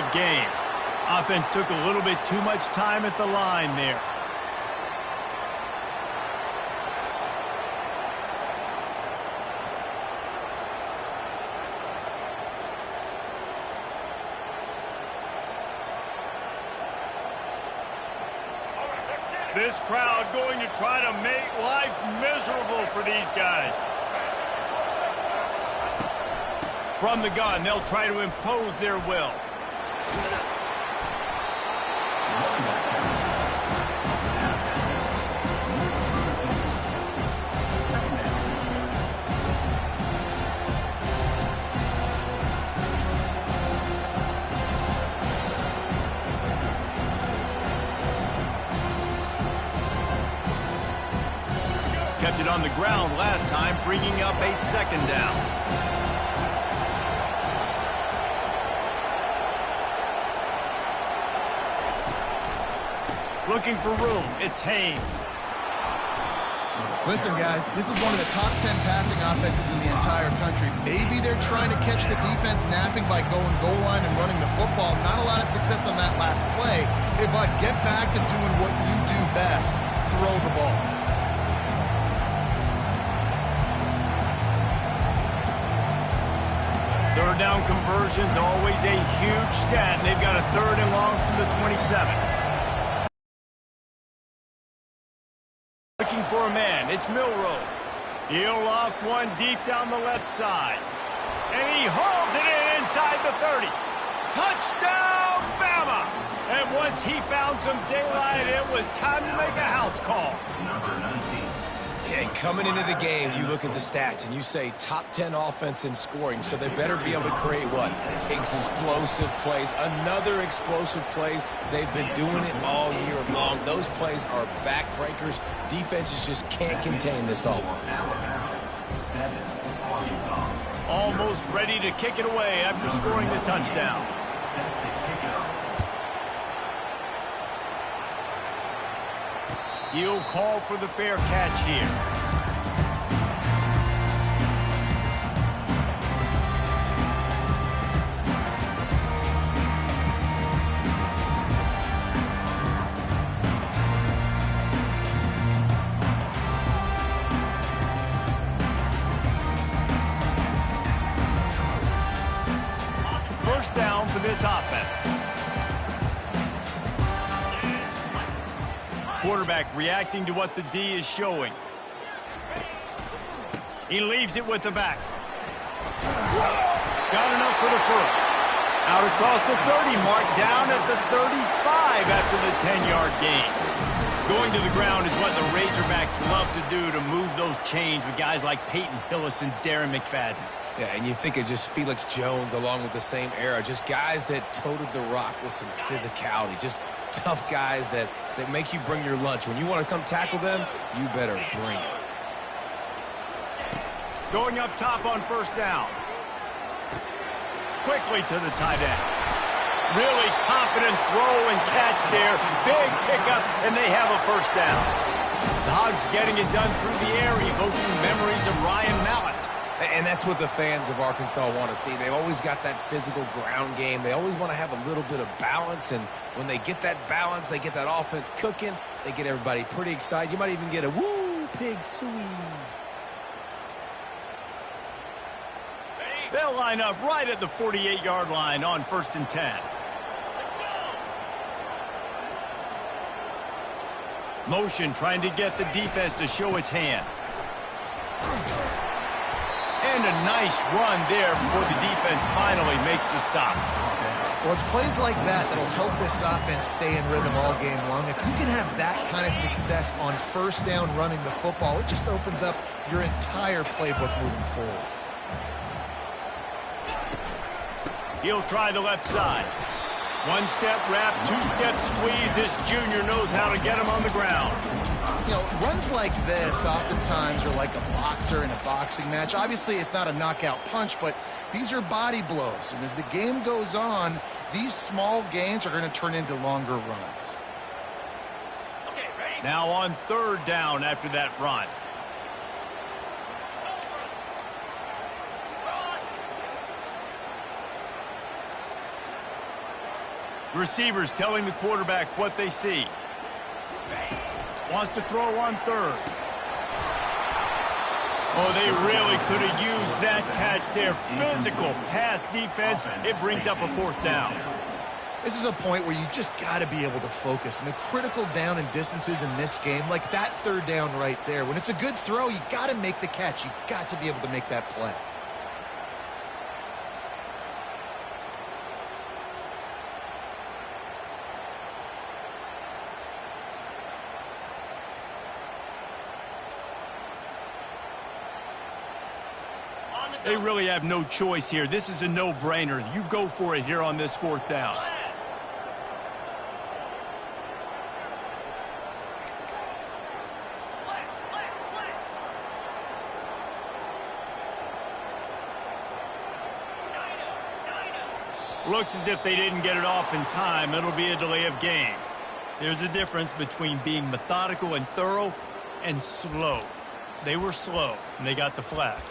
of game. Offense took a little bit too much time at the line there. This crowd going to try to make life miserable for these guys. From the gun, they'll try to impose their will. Kept it on the ground last time, bringing up a second down. Looking for room, it's Haynes. Listen, guys, this is one of the top 10 passing offenses in the entire country. Maybe they're trying to catch the defense napping by going goal line and running the football. Not a lot of success on that last play. Hey, bud, get back to doing what you do best. Throw the ball. Third down conversion's always a huge stat, and they've got a 3rd and long from the 27. Looking for a man, it's Milroe. He'll loft one deep down the left side. And he hauls it in inside the 30. Touchdown, Bama! And once he found some daylight, it was time to make a house call. Number 19. And coming into the game, you look at the stats and you say top 10 offense in scoring, so they better be able to create what? Explosive plays. Another explosive plays. They've been doing it all year long. Those plays are backbreakers. Defenses just can't contain this offense. Almost ready to kick it away after scoring the touchdown. He'll call for the fair catch here. First down for this offense. Quarterback reacting to what the D is showing. He leaves it with the back. Got enough for the first. Out across the 30 mark, down at the 35 after the 10-yard gain. Going to the ground is what the Razorbacks love to do to move those chains with guys like Peyton Hillis and Darren McFadden. Yeah, and you think of just Felix Jones along with the same era. Just guys that toted the rock with some physicality. Just tough guys that make you bring your lunch. When you want to come tackle them, you better bring it. Going up top on first down. Quickly to the tight end. Really confident throw and catch there. Big pickup, and they have a first down. The Hogs getting it done through the air, evoking memories of Ryan Mallett. And that's what the fans of Arkansas want to see. They've always got that physical ground game. They always want to have a little bit of balance, and when they get that balance, they get that offense cooking, they get everybody pretty excited. You might even get a woo, pig suey. They'll line up right at the 48-yard line on 1st and 10. Motion trying to get the defense to show its hand. And a nice run there before the defense finally makes the stop. Well, it's plays like that that'll help this offense stay in rhythm all game long. If you can have that kind of success on first down running the football, it just opens up your entire playbook moving forward. He'll try the left side. One-step wrap, two-step squeeze. This junior knows how to get him on the ground. You know, runs like this oftentimes are like a boxer in a boxing match. Obviously, it's not a knockout punch, but these are body blows. And as the game goes on, these small gains are going to turn into longer runs. Now on 3rd down after that run. Receivers telling the quarterback what they see. Wants to throw on third. Oh, they really could have used that catch there. Physical pass defense. It brings up a fourth down. This is a point where you just got to be able to focus. And the critical down and distances in this game, like that third down right there, when it's a good throw, you got to make the catch. You got to be able to make that play. They really have no choice here. This is a no-brainer. You go for it here on this fourth down. Looks as if they didn't get it off in time. It'll be a delay of game. There's a difference between being methodical and thorough and slow. They were slow, and they got the flag.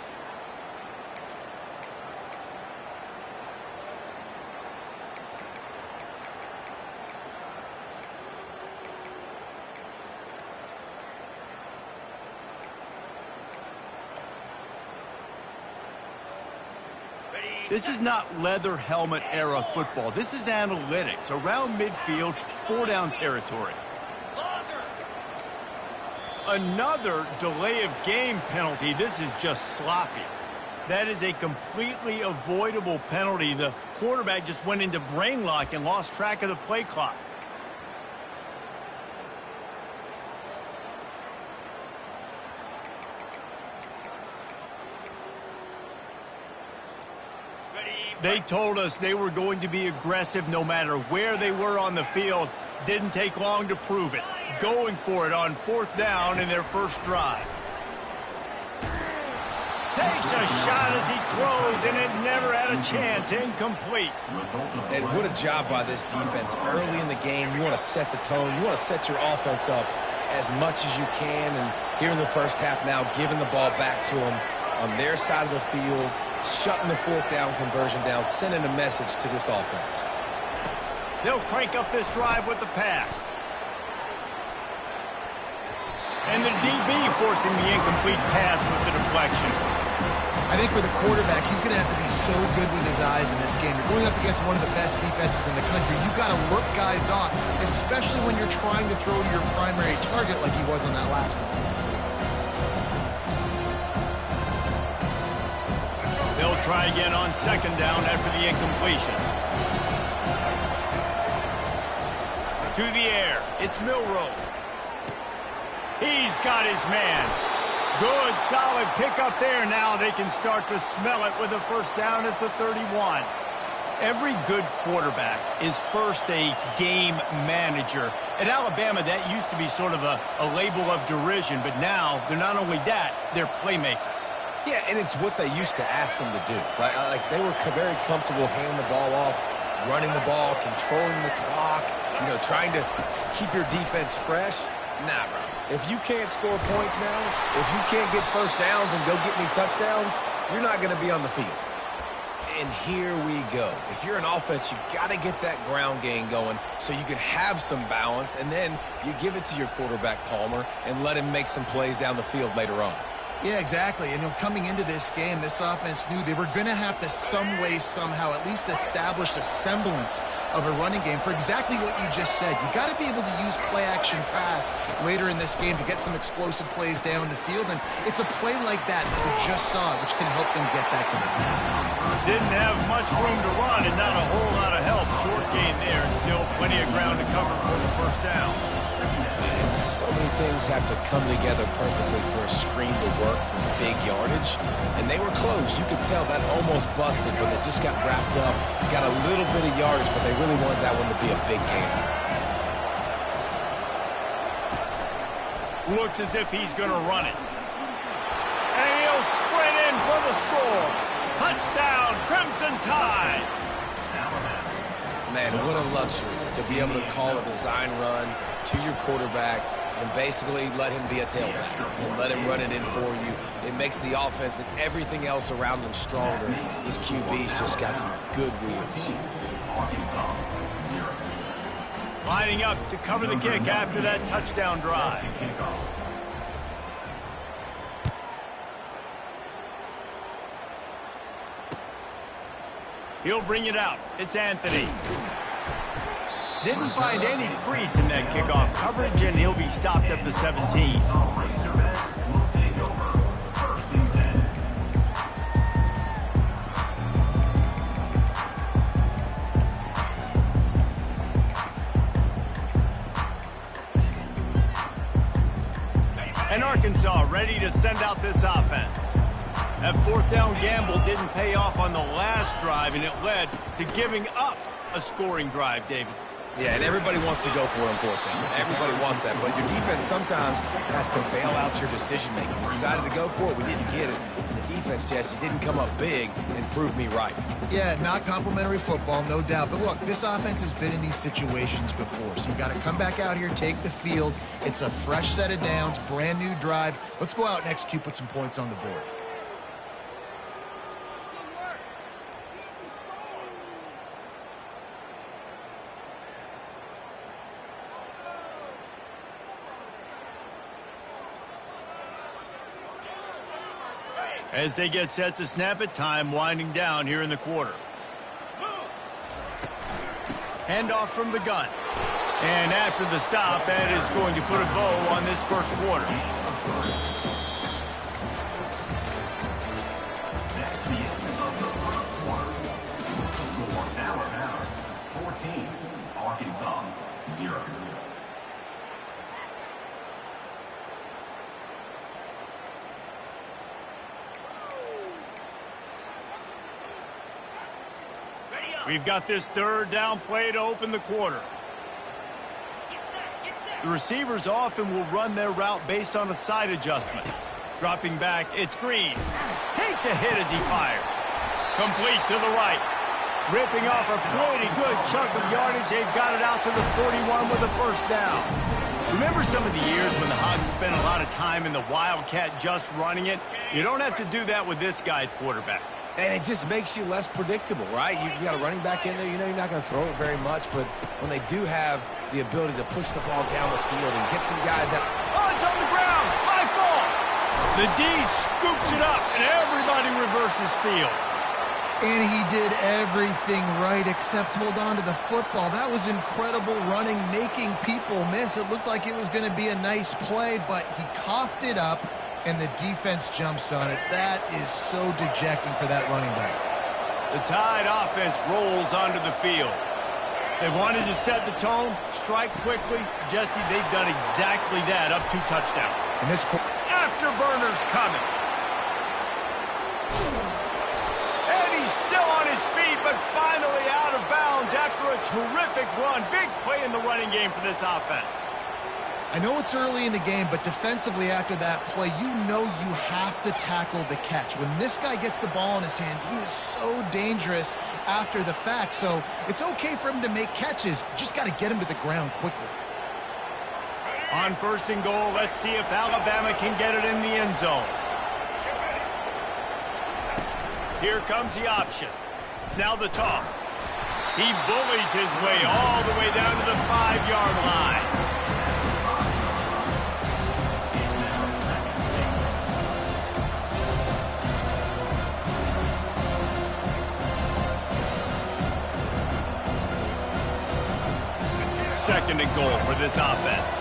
This is not leather helmet era football. This is analytics. Around midfield, 4-down territory. Another delay of game penalty. This is just sloppy. That is a completely avoidable penalty. The quarterback just went into brain lock and lost track of the play clock. They told us they were going to be aggressive no matter where they were on the field. Didn't take long to prove it. Going for it on fourth down in their first drive. Takes a shot as he throws, and it never had a chance. Incomplete. And what a job by this defense. Early in the game, you want to set the tone. You want to set your offense up as much as you can. And here in the first half now, giving the ball back to them on their side of the field, shutting the fourth down conversion down, sending a message to this offense. They'll crank up this drive with the pass. And the DB forcing the incomplete pass with the deflection. I think for the quarterback, he's going to have to be so good with his eyes in this game. You're going up against one of the best defenses in the country. You've got to look guys off, especially when you're trying to throw to your primary target like he was on that last one. They'll try again on second down after the incompletion. To the air. It's Milroe. He's got his man. Good, solid pickup there. Now they can start to smell it with a first down at the 31. Every good quarterback is first a game manager. At Alabama, that used to be sort of a label of derision, but now they're not only that, they're playmakers. Yeah, and it's what they used to ask them to do. Like they were very comfortable handing the ball off, running the ball, controlling the clock, trying to keep your defense fresh. Nah, bro. If you can't score points now, if you can't get first downs and go get any touchdowns, you're not going to be on the field. And here we go. If you're an offense, you got to get that ground game going so you can have some balance, and then you give it to your quarterback, Palmer, and let him make some plays down the field later on. Yeah, exactly. And coming into this game, this offense knew they were going to have to some way, somehow, at least establish a semblance of a running game for exactly what you just said. You got to be able to use play-action pass later in this game to get some explosive plays down the field. And it's a play like that we just saw, which can help them get that going. Didn't have much room to run and not a whole lot of help. Short gain there and still plenty of ground to cover for the first down. And so many things have to come together perfectly for a screen to work for big yardage. And they were close. You could tell that almost busted, but it just got wrapped up. Got a little bit of yardage, but they really wanted that one to be a big game. Looks as if he's going to run it. And he'll sprint in for the score. Touchdown, Crimson Tide. Man, what a luxury to be able to call a design run to your quarterback and basically let him be a tailback and let him run it in for you. It makes the offense and everything else around them stronger. This QB's just got some good reads. Lining up to cover the kick after that touchdown drive. He'll bring it out. It's Anthony. Didn't find any crease in that kickoff coverage, and he'll be stopped at the 17. And Arkansas ready to send out this offense. That fourth down gamble didn't pay off on the last drive, and it led to giving up a scoring drive, David. Yeah, and everybody wants to go for it on fourth down. Everybody wants that, but your defense sometimes has to bail out your decision-making. We decided to go for it. We didn't get it. And the defense, Jesse, didn't come up big and prove me right. Yeah, not complimentary football, no doubt. But look, this offense has been in these situations before, so you got to come back out here, take the field. It's a fresh set of downs, brand new drive. Let's go out and execute, put some points on the board. As they get set to snap it, time winding down here in the quarter. Handoff from the gun. And after the stop, that is going to put a bow on this first quarter. Arkansas 0. We've got this third down play to open the quarter. The receivers often will run their route based on a side adjustment. Dropping back, it's Green. Takes a hit as he fires. Complete to the right. Ripping off a pretty good chunk of yardage. They've got it out to the 41 with a first down. Remember some of the years when the Hogs spent a lot of time in the Wildcat just running it? You don't have to do that with this guy at quarterback. And it just makes you less predictable, right? You got a running back in there. You know you're not going to throw it very much, but when they do have the ability to push the ball down the field and get some guys out. Oh, it's on the ground. Live ball. The D scoops it up, and everybody reverses field. And he did everything right except hold on to the football. That was incredible running, making people miss. It looked like it was going to be a nice play, but he coughed it up, and the defense jumps on it. That is so dejecting for that running back. The Tide offense rolls onto the field. They wanted to set the tone, strike quickly. Jesse, they've done exactly that, up 2 touchdowns. And this afterburner's coming. And he's still on his feet, but finally out of bounds after a terrific run. Big play in the running game for this offense. I know it's early in the game, but defensively after that play, you know you have to tackle the catch. When this guy gets the ball in his hands, he is so dangerous after the fact. So it's okay for him to make catches. You just got to get him to the ground quickly. On first and goal, let's see if Alabama can get it in the end zone. Here comes the option. Now the toss. He bullies his way all the way down to the 5-yard line. Second and goal for this offense.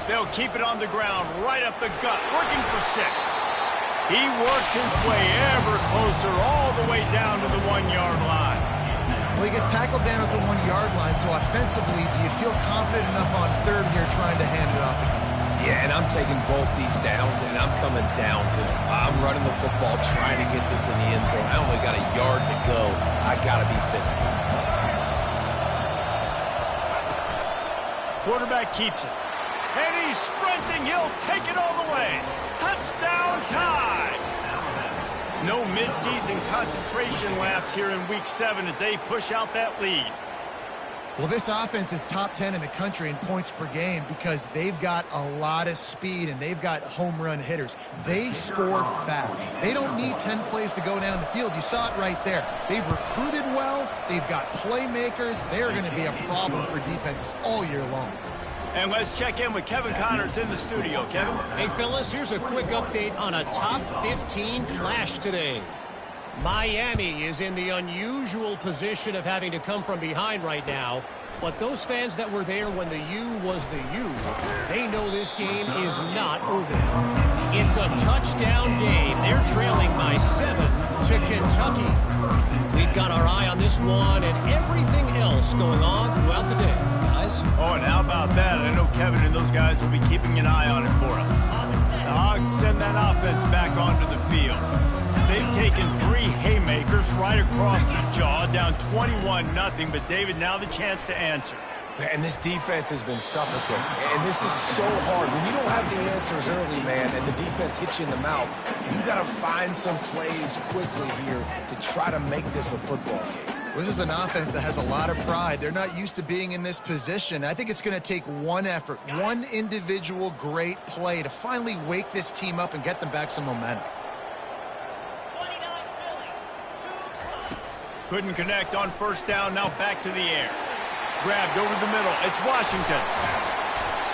They'll keep it on the ground, right up the gut, working for 6. He works his way ever closer, all the way down to the 1-yard line. Well, he gets tackled down at the 1-yard line, so offensively, do you feel confident enough on third here trying to hand it off again? Yeah, and I'm taking both these downs, and I'm coming downhill. I'm running the football, trying to get this in the end zone. I only got a yard to go. I got to be physical. Quarterback keeps it. And he's sprinting. He'll take it all the way. Touchdown Tide. No midseason concentration laps here in Week 7 as they push out that lead. Well, this offense is top 10 in the country in points per game because they've got a lot of speed and they've got home run hitters. They score fast. They don't need 10 plays to go down the field. You saw it right there. They've recruited well. They've got playmakers. They're going to be a problem for defenses all year long. And let's check in with Kevin Connors in the studio. Kevin? Hey, Phyllis, here's a quick update on a top 15 clash today. Miami is in the unusual position of having to come from behind right now. But those fans that were there when the U was the U, they know this game is not over. It's a touchdown game. They're trailing by 7 to Kentucky. We've got our eye on this one and everything else going on throughout the day. Guys? Oh, and how about that? I know Kevin and those guys will be keeping an eye on it for us. The Hogs send that offense back onto the field. They've taken 3 haymakers right across the jaw, down 21-0. But, David, now the chance to answer. And this defense has been suffocating. And this is so hard. When you don't have the answers early, man, and the defense hits you in the mouth, you've got to find some plays quickly here to try to make this a football game. This is an offense that has a lot of pride. They're not used to being in this position. I think it's going to take one effort, one individual great play to finally wake this team up and get them back some momentum. Couldn't connect on first down, now back to the air. Grabbed over the middle, it's Washington.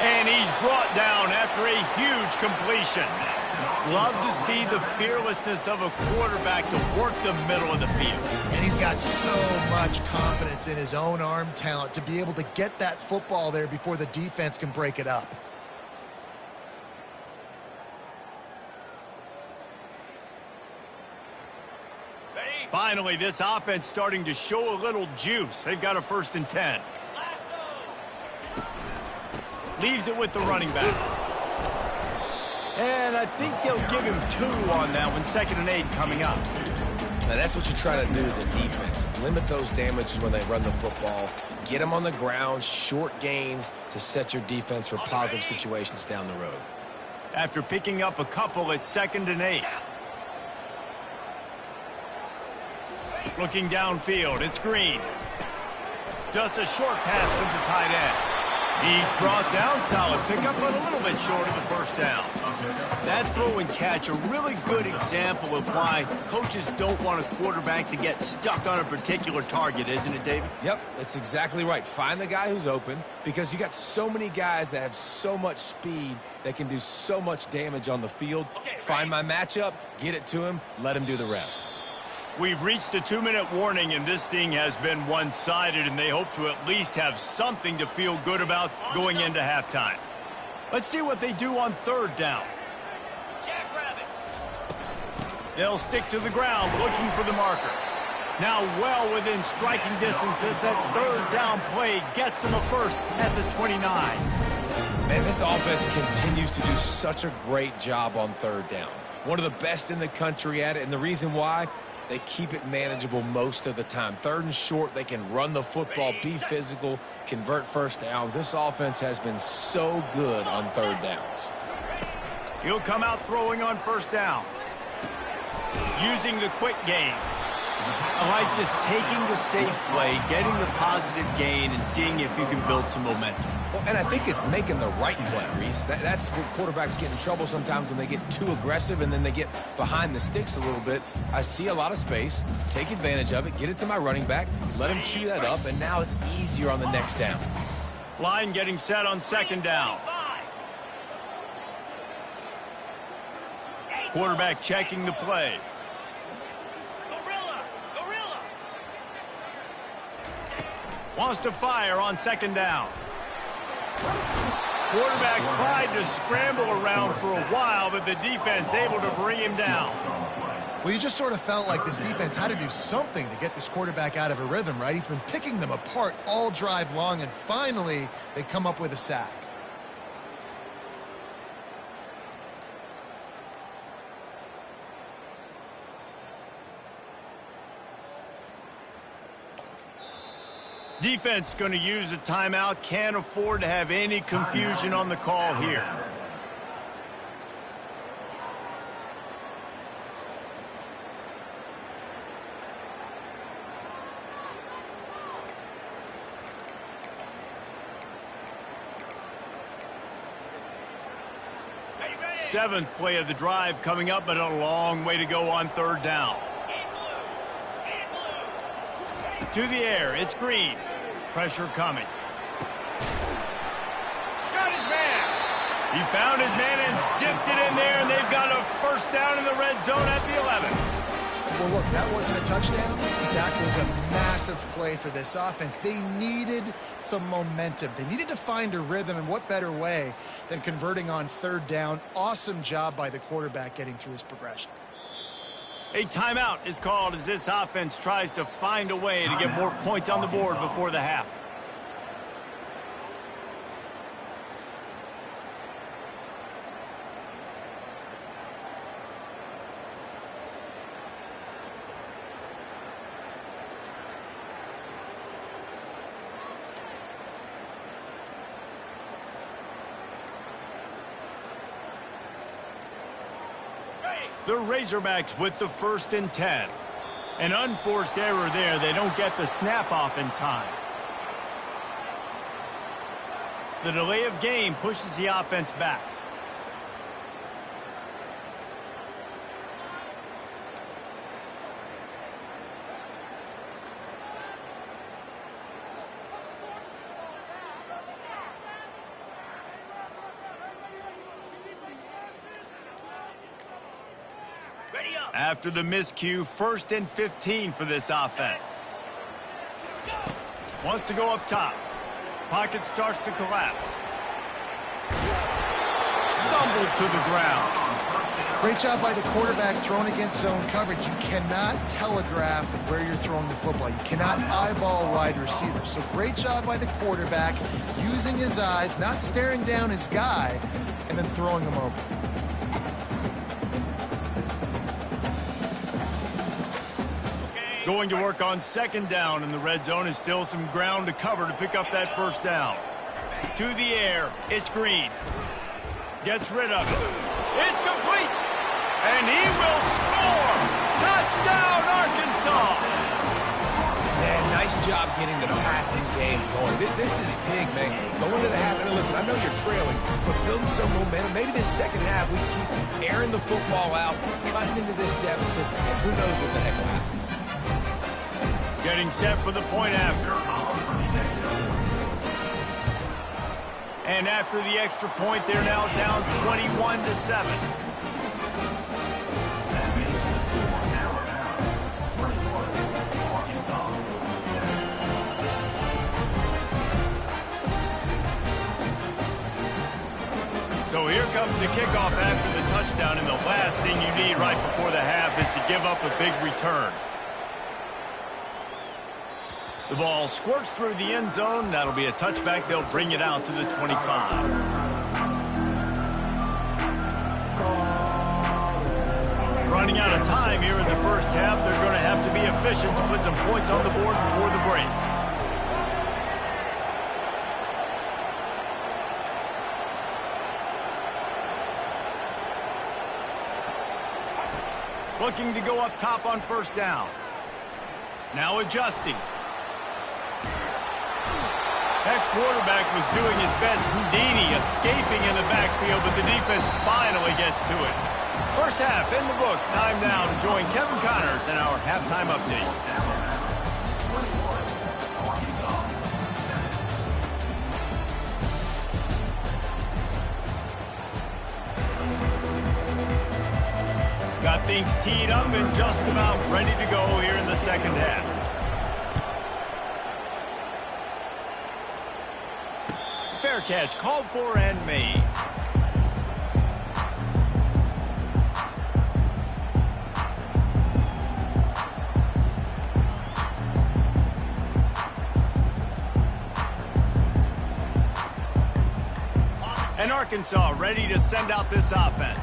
And he's brought down after a huge completion. Love to see the fearlessness of a quarterback to work the middle of the field. And he's got so much confidence in his own arm talent to be able to get that football there before the defense can break it up. Finally, this offense starting to show a little juice. They've got a 1st and 10. Leaves it with the running back. And I think they'll give him 2 on that one. 2nd and 8 coming up. Now, that's what you try to do as a defense. Limit those damages when they run the football. Get them on the ground, short gains to set your defense for positive situations down the road. After picking up a couple, it's 2nd and 8. Looking downfield, it's Green. Just a short pass to the tight end. He's brought down, solid pickup, but a little bit short of the 1st down. That throw and catch, a really good example of why coaches don't want a quarterback to get stuck on a particular target, isn't it, David? Yep, that's exactly right. Find the guy who's open because you got so many guys that have so much speed that can do so much damage on the field. Find my matchup, get it to him, let him do the rest. We've reached the 2-minute warning, and this thing has been one-sided, and they hope to at least have something to feel good about going into halftime. Let's see what they do on 3rd down. They'll stick to the ground, looking for the marker. Now well within striking distance as that 3rd down play gets them a 1st at the 29. Man, this offense continues to do such a great job on 3rd down. One of the best in the country at it, and the reason why, they keep it manageable most of the time. 3rd and short, they can run the football, be physical, convert 1st downs. This offense has been so good on 3rd downs. He'll come out throwing on 1st down. Using the quick game. I like this, taking the safe play, getting the positive gain, and seeing if you can build some momentum. Well, and I think it's making the right play, Reese. That's where quarterbacks get in trouble sometimes when they get too aggressive and then they get behind the sticks a little bit. I see a lot of space, take advantage of it, get it to my running back, let him chew that up, and now it's easier on the next down. Line getting set on 2nd down. Quarterback checking the play. Wants to fire on 2nd down. Quarterback tried to scramble around for a while, but the defense able to bring him down. Well, you just sort of felt like this defense had to do something to get this quarterback out of a rhythm, right? He's been picking them apart all drive long, and finally they come up with a sack. Defense going to use a timeout. Can't afford to have any confusion on the call here. 7th play of the drive coming up, but a long way to go on 3rd down. To the air, it's Green. Pressure coming. Got his man. He found his man and zipped it in there, and they've got a 1st down in the red zone at the 11th. Well, look, that wasn't a touchdown. That was a massive play for this offense. They needed some momentum. They needed to find a rhythm, and what better way than converting on 3rd down. Awesome job by the quarterback getting through his progression. A timeout is called as this offense tries to find a way to get more points on the board before the half. The Razorbacks with the 1st and 10. An unforced error there. They don't get the snap off in time. The delay of game pushes the offense back. After the miscue, 1st and 15 for this offense. Wants to go up top. Pocket starts to collapse. Stumbled to the ground. Great job by the quarterback throwing against zone coverage. You cannot telegraph where you're throwing the football. You cannot eyeball wide receivers. So great job by the quarterback using his eyes, not staring down his guy, and then throwing him open. Going to work on 2nd down in the red zone is still some ground to cover to pick up that 1st down. To the air, it's Green. Gets rid of it. It's complete. And he will score. Touchdown, Arkansas. Man, nice job getting the passing game going. This is big, man. Going to the half, and listen, I know you're trailing, but building some momentum. Maybe this 2nd half we keep airing the football out, cutting into this deficit, and who knows what the heck will happen. Getting set for the point after. And after the extra point, they're now down 21-7. So here comes the kickoff after the touchdown, and the last thing you need right before the half is to give up a big return. The ball squirts through the end zone. That'll be a touchback. They'll bring it out to the 25. Running out of time here in the 1st half. They're going to have to be efficient to put some points on the board before the break. Looking to go up top on 1st down. Now adjusting. That quarterback was doing his best Houdini, escaping in the backfield, but the defense finally gets to it. 1st half in the books. Time now to join Kevin Connors in our halftime update. Got things teed up and just about ready to go here in the 2nd half. Fair catch called for and made. And Arkansas ready to send out this offense.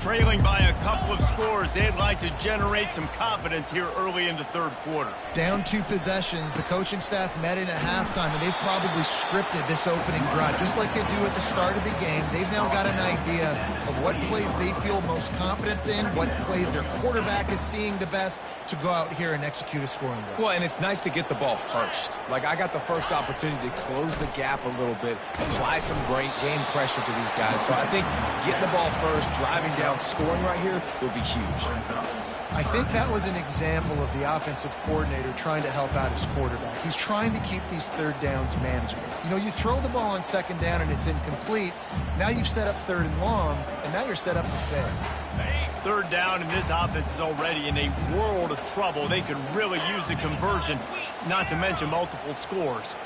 Trailing by a couple of scores, they'd like to generate some confidence here early in the third quarter. Down 2 possessions, the coaching staff met in at halftime, and they've probably scripted this opening drive. Just like they do at the start of the game, they've now got an idea of what plays they feel most confident in, what plays their quarterback is seeing the best to go out here and execute a scoring drive. Well, and it's nice to get the ball first. Like, I got the first opportunity to close the gap a little bit, apply some great game pressure to these guys. So I think getting the ball first, driving down, scoring right here will be huge. I think that was an example of the offensive coordinator trying to help out his quarterback. He's trying to keep these third downs manageable. You know, you throw the ball on second down and it's incomplete. Now you've set up third and long, and now you're set up to fail. Third down, and this offense is already in a world of trouble. They could really use a conversion, not to mention multiple scores.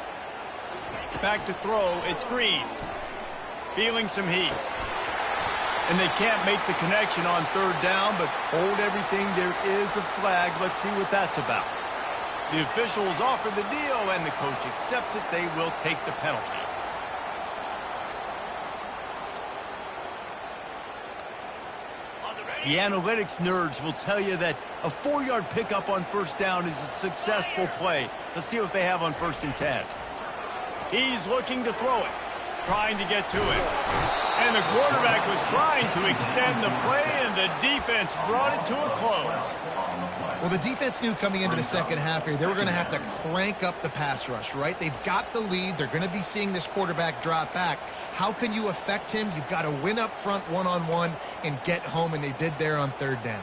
Back to throw, it's Green. Feeling some heat. And they can't make the connection on third down, but hold everything, there is a flag. Let's see what that's about. The officials offer the deal, and the coach accepts it. They will take the penalty. The analytics nerds will tell you that a 4-yard pickup on first down is a successful play. Let's see what they have on 1st and 10. He's looking to throw it, trying to get to it. And the quarterback was trying to extend the play, and the defense brought it to a close. Well, the defense knew coming into the second half here they were going to have to crank up the pass rush, right? They've got the lead. They're going to be seeing this quarterback drop back. How can you affect him? You've got to win up front one-on-one and get home, and they did there on third down.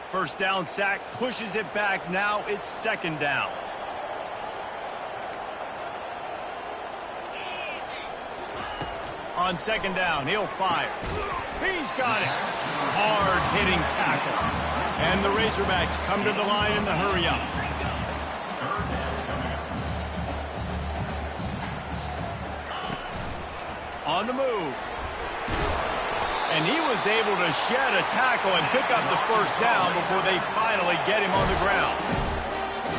First down sack, pushes it back. Now it's second down. On second down, he'll fire. He's got it. Hard-hitting tackle. And the Razorbacks come to the line in the hurry-up. On the move. And he was able to shed a tackle and pick up the first down before they finally get him on the ground.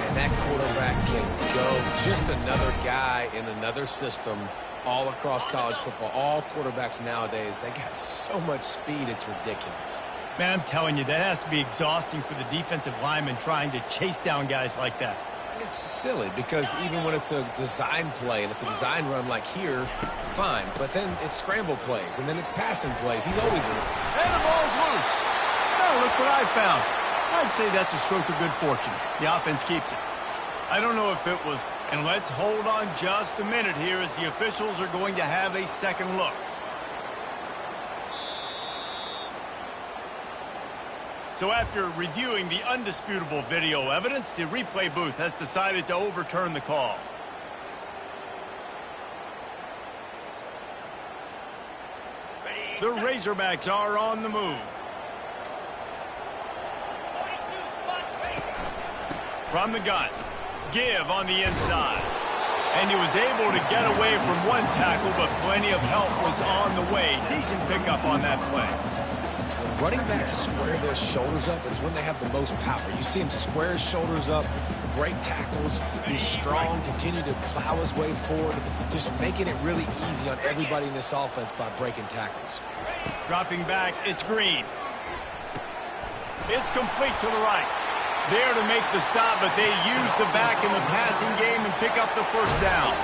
And that quarterback can go. Just another guy in another system all across college football. All quarterbacks nowadays, they got so much speed, it's ridiculous. Man, I'm telling you, that has to be exhausting for the defensive lineman trying to chase down guys like that. It's silly because even when it's a design play and it's a design run like here, fine. But then it's scramble plays and then it's passing plays. He's always in it. And the ball's loose. Now look what I found. I'd say that's a stroke of good fortune. The offense keeps it. I don't know if it was, and let's hold on just a minute here as the officials are going to have a second look. So after reviewing the undisputable video evidence, the replay booth has decided to overturn the call. The Razorbacks are on the move. From the gun, give on the inside. And he was able to get away from one tackle, but plenty of help was on the way. Decent pickup on that play. Running backs square their shoulders up. It's when they have the most power. You see him square his shoulders up, break tackles. He's strong, continue to plow his way forward, just making it really easy on everybody in this offense by breaking tackles. Dropping back, it's Green. It's complete to the right. There to make the stop, but they use the back in the passing game and pick up the first down.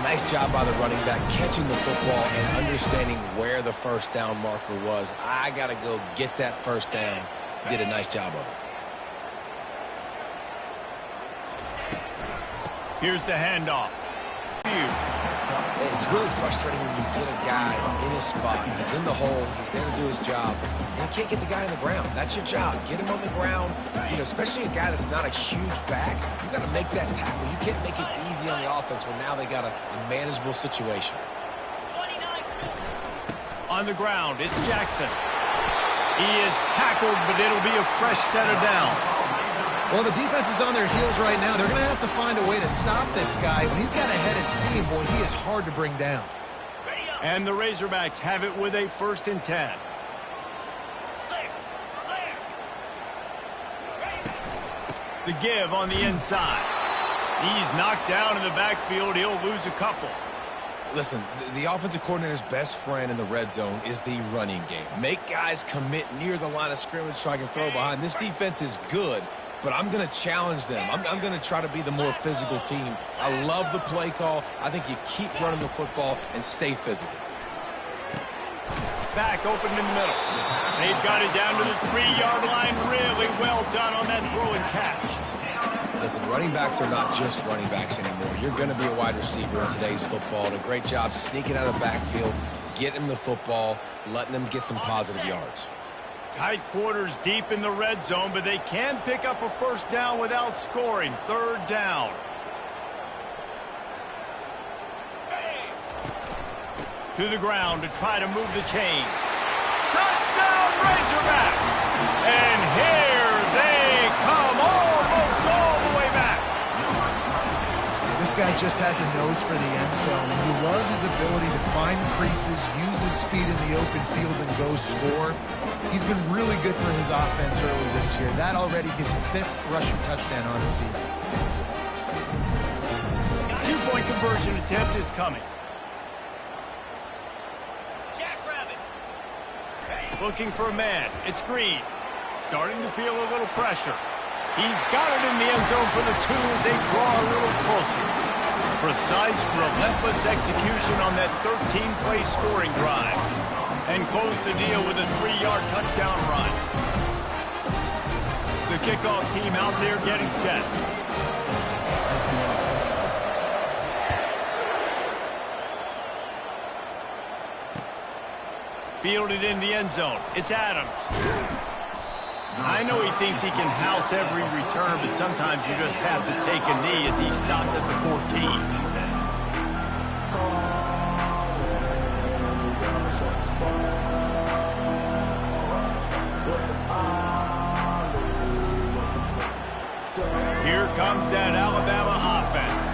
Nice job by the running back catching the football and understanding where the first down marker was. I got to go get that first down. He did a nice job of it. Here's the handoff. It's really frustrating when you get a guy in his spot. He's in the hole. He's there to do his job. And you can't get the guy on the ground. That's your job. Get him on the ground. You know, especially a guy that's not a huge back. You've got to make that tackle. You can't make it easy on the offense when now they got a manageable situation. On the ground, it's Jackson. He is tackled, but it'll be a fresh set of downs. Well, the defense is on their heels right now. They're going to have to find a way to stop this guy. When he's got a head of steam, boy, he is hard to bring down. And the Razorbacks have it with a 1st and 10. The give on the inside. He's knocked down in the backfield. He'll lose a couple. Listen, the offensive coordinator's best friend in the red zone is the running game. Make guys commit near the line of scrimmage so I can throw behind. This defense is good, but I'm going to challenge them. I'm going to try to be the more physical team. I love the play call. I think you keep running the football and stay physical. Back open in the middle. They've got it down to the 3-yard line. Really well done on that throw and catch. Listen, running backs are not just running backs anymore. You're going to be a wide receiver in today's football. And a great job sneaking out of the backfield, getting them the football, letting them get some positive yards. Tight quarters deep in the red zone, but they can pick up a first down without scoring. 3rd down. To the ground to try to move the chains. Touchdown, Razorbacks! And here they come, almost all the way back. This guy just has a nose for the end zone, and you love his ability to find creases, use his speed in the open field, and go score. He's been really good for his offense early this year. That already his 5th rushing touchdown on the season. 2-point conversion attempt is coming. Looking for a man. It's Green. Starting to feel a little pressure. He's got it in the end zone for the 2 as they draw a little closer. Precise, relentless execution on that 13-play scoring drive. And close the deal with a 3-yard touchdown run. The kickoff team out there getting set. Fielded in the end zone. It's Adams. I know he thinks he can house every return, but sometimes you just have to take a knee as he stopped at the 14. Here comes that Alabama offense.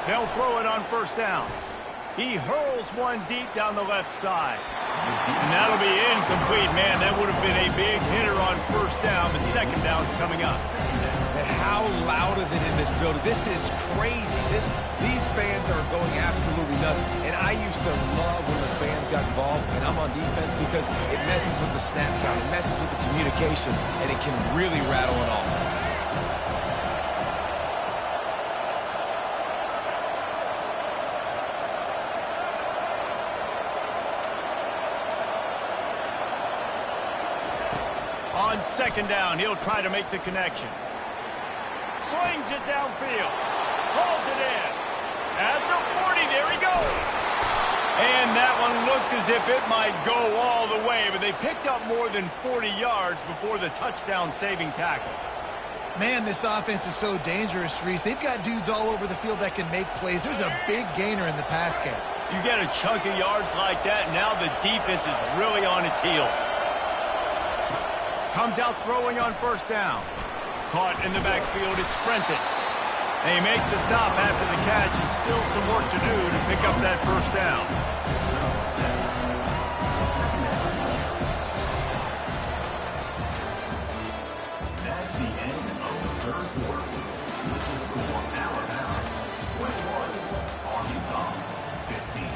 They'll throw it on 1st down. He hurls one deep down the left side. And that'll be incomplete, man. That would have been a big hitter on 1st down, but 2nd down's coming up. And how loud is it in this building? This is crazy. These fans are going absolutely nuts. And I used to love when the fans got involved, and I'm on defense because it messes with the snap count. It messes with the communication, and it can really rattle an offense. On 2nd down, he'll try to make the connection. Slings it downfield. Hauls it in. At the 40, there he goes. And that one looked as if it might go all the way, but they picked up more than 40 yards before the touchdown-saving tackle. Man, this offense is so dangerous, Reese. They've got dudes all over the field that can make plays. There's a big gainer in the pass game. You get a chunk of yards like that, now the defense is really on its heels. Comes out throwing on 1st down. Caught in the backfield, it's Prentice. They make the stop after the catch, and still some work to do to pick up that 1st down. That's the end of the 3rd quarter. With the score, Alabama 21, Arkansas 15.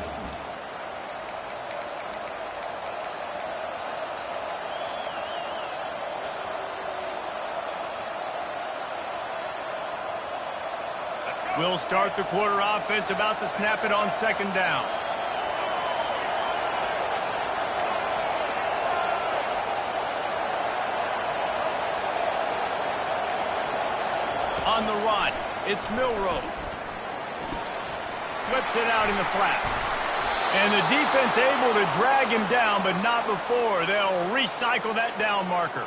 We'll start the quarter offense, about to snap it on 2nd down. On the run, it's Milroe. Flips it out in the flat. And the defense able to drag him down, but not before. They'll recycle that down marker.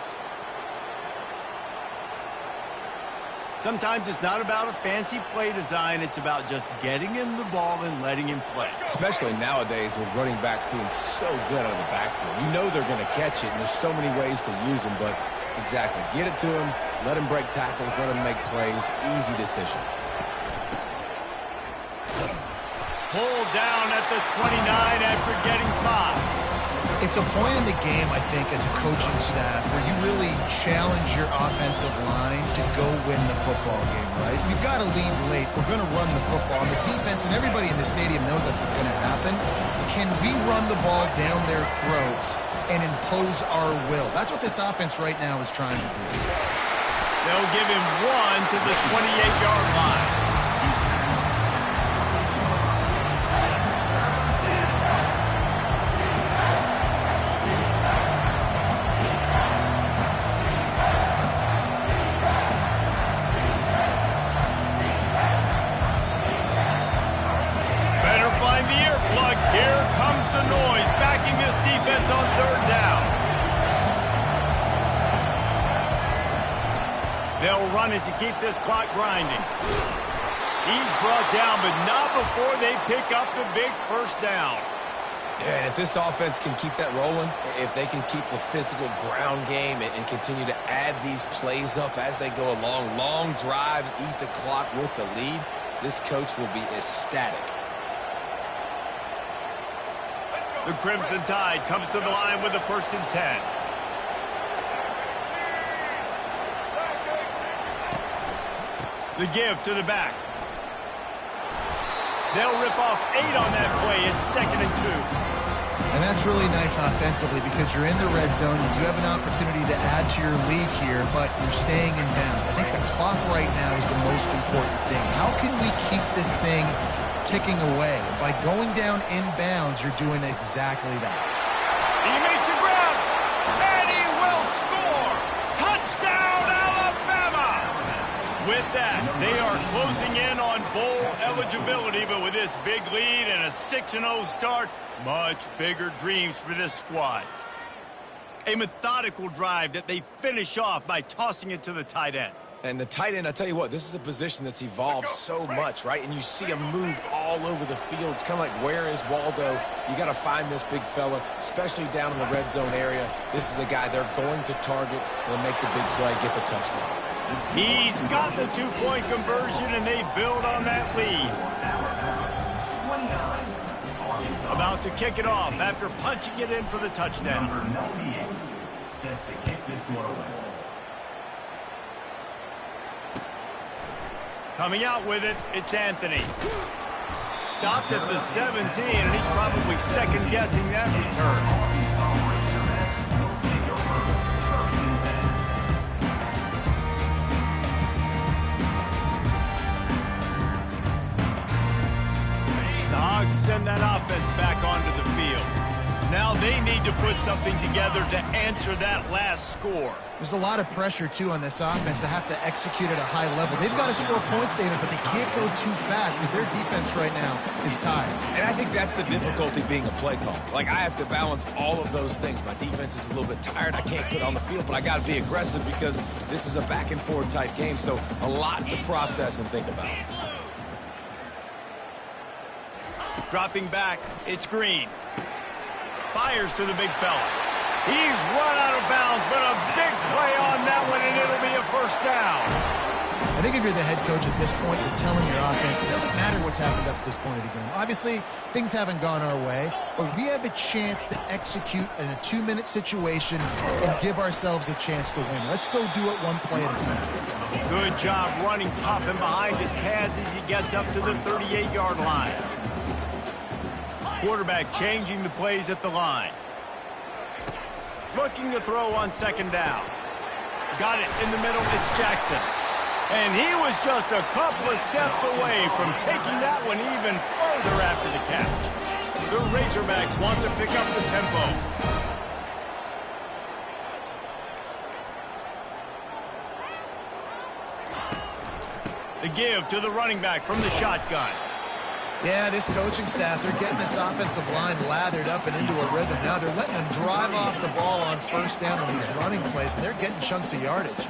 Sometimes it's not about a fancy play design. It's about just getting him the ball and letting him play. Especially nowadays with running backs being so good out of the backfield. You know they're going to catch it, and there's so many ways to use them. But exactly, get it to him, let him break tackles, let him make plays. Easy decision. Pulled down at the 29 after getting 5. It's a point in the game, I think, as a coaching staff where you really challenge your offensive line to go win the football game, right? We've got to lead late. We're going to run the football. And the defense and everybody in the stadium knows that's what's going to happen. Can we run the ball down their throats and impose our will? That's what this offense right now is trying to do. They'll give him one to the 28-yard line. Here comes the noise, backing this defense on third down. They'll run it to keep this clock grinding. He's brought down, but not before they pick up the big first down. Yeah, and if this offense can keep that rolling, if they can keep the physical ground game and continue to add these plays up as they go along, long drives, eat the clock with the lead, this coach will be ecstatic. The Crimson Tide comes to the line with a 1st and 10. The give to the back. They'll rip off 8 on that play. It's 2nd and 2. And that's really nice offensively because you're in the red zone. You do have an opportunity to add to your lead here, but you're staying in bounds. I think the clock right now is the most important thing. How can we keep this thing ticking away? By going down in bounds, you're doing exactly that. He makes a grab, and he will score! Touchdown, Alabama! With that, they are closing in on bowl eligibility, but with this big lead and a 6-0 start, much bigger dreams for this squad. A methodical drive that they finish off by tossing it to the tight end. And the tight end, I tell you what, this is a position that's evolved so much, right? And you see him move all over the field. It's kind of like, where is Waldo? You got to find this big fella, especially down in the red zone area. This is the guy they're going to target and make the big play, get the touchdown. He's got the 2-point conversion, and they build on that lead. About to kick it off after punching it in for the touchdown. Number 98, set to kick this one away. Coming out with it, it's Anthony. Stopped at the 17, and he's probably second-guessing that return. The Hogs send that offense back onto the field. Now they need to put something together to answer that last score. There's a lot of pressure, too, on this offense to have to execute at a high level. They've got to score points, David, but they can't go too fast because their defense right now is tired. And I think that's the difficulty being a play caller. Like, I have to balance all of those things. My defense is a little bit tired. I can't put on the field, but I got to be aggressive because this is a back-and-forth type game, so a lot to process and think about. Dropping back, it's Green. Fires to the big fella. He's run out of bounds, but a big play on that one, and it'll be a first down. I think if you're the head coach at this point, you're telling your offense, it doesn't matter what's happened up to this point of the game. Obviously, things haven't gone our way, but we have a chance to execute in a 2-minute situation and give ourselves a chance to win. Let's go do it one play at a time. Good job running tough and behind his pads as he gets up to the 38-yard line. Quarterback changing the plays at the line. Looking to throw on second down. Got it in the middle, it's Jackson. And he was just a couple of steps away from taking that one even further after the catch. The Razorbacks want to pick up the tempo. The give to the running back from the shotgun. Yeah, this coaching staff, they're getting this offensive line lathered up and into a rhythm. Now they're letting them drive off the ball on first down on these running plays, and they're getting chunks of yardage.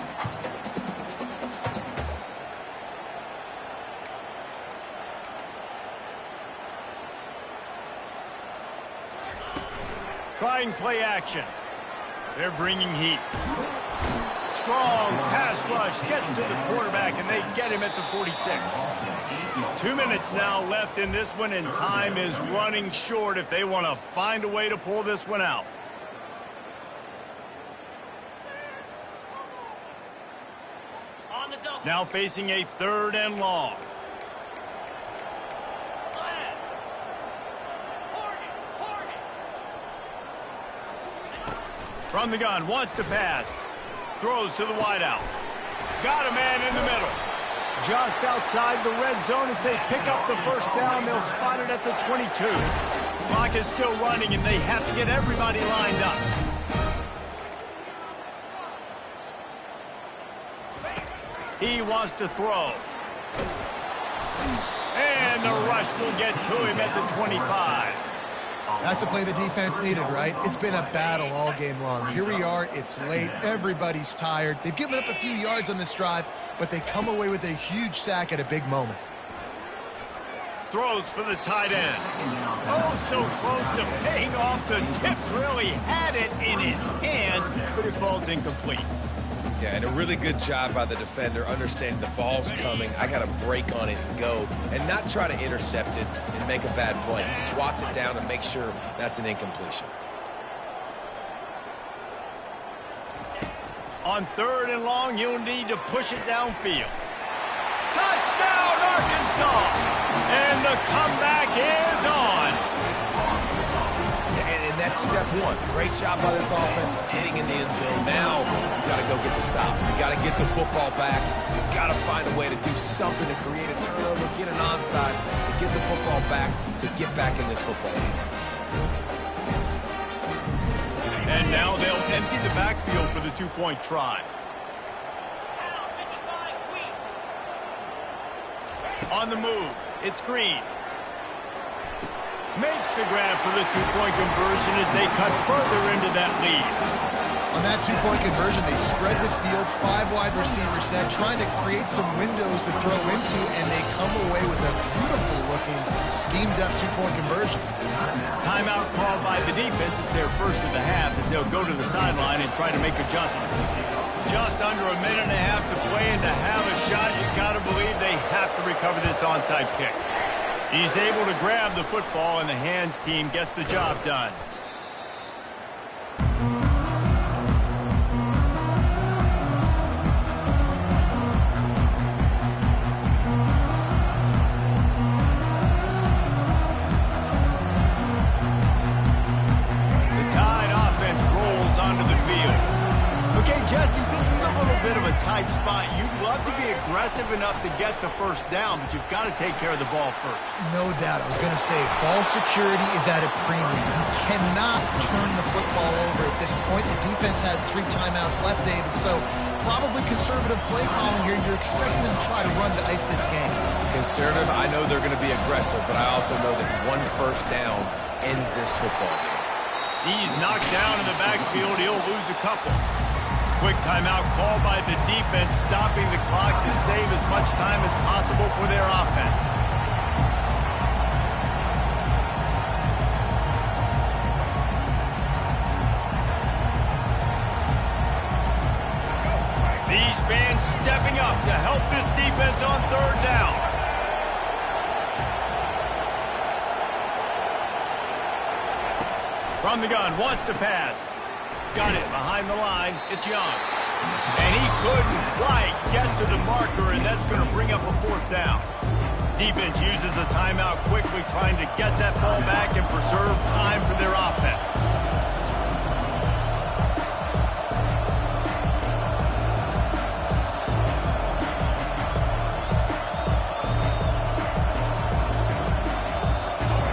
Trying play action. They're bringing heat. Strong pass rush gets to the quarterback, and they get him at the 46. 2 minutes now left in this one, and time is running short if they want to find a way to pull this one out. Now facing a 3rd and long. From the gun, wants to pass. Throws to the wideout. Got a man in the middle. Just outside the red zone as they pick up the 1st down. They'll spot it at the 22. Clock is still running, and they have to get everybody lined up. He wants to throw. And the rush will get to him at the 25. That's a play the defense needed, right? It's been a battle all game long. Here we are. It's late. Everybody's tired. They've given up a few yards on this drive, but they come away with a huge sack at a big moment. Throws for the tight end. Oh, so close to paying off. The tip really had it in his hands, but it falls incomplete. Yeah, and a really good job by the defender understanding the ball's coming. I got to break on it and go and not try to intercept it and make a bad play. He swats it down and makes sure that's an incompletion. On 3rd and long, you'll need to push it downfield. Touchdown, Arkansas! And the comeback is on. And that's step 1. Great job by this offense getting in the end zone. Now you got to go get the stop. You got to get the football back. You got to find a way to do something to create a turnover, get an onside, to get the football back, to get back in this football game. And now they'll empty the backfield for the 2-point try. On the move, it's Green. Makes the grab for the 2-point conversion as they cut further into that lead. On that 2-point conversion, they spread the field, 5 wide receiver set, trying to create some windows to throw into, and they come away with a beautiful-looking, schemed-up 2-point conversion. Timeout called by the defense. It's their first of the half as they'll go to the sideline and try to make adjustments. Just under a minute and a half to play, and to have a shot, you've got to believe they have to recover this onside kick. He's able to grab the football, and the hands team gets the job done. The Tide offense rolls onto the field. Okay, Justin, this is a little bit of a tight spot. You'd love to be aggressive enough to get the 1st down, but you've got to take care of the ball first. No doubt. I was going to say, ball security is at a premium. You cannot turn the football over at this point. The defense has 3 timeouts left, David, so probably conservative play calling here. You're expecting them to try to run to ice this game. Conservative, I know they're going to be aggressive, but I also know that 1 first down ends this football game. He's knocked down in the backfield. He'll lose a couple. Quick timeout called by the defense, stopping the clock to save as much time as possible for their offense. These fans stepping up to help this defense on 3rd down. From the gun, wants to pass. Got it behind the line. It's Young. And he couldn't quite get to the marker, and that's going to bring up a 4th down. Defense uses a timeout quickly, trying to get that ball back and preserve time for their offense.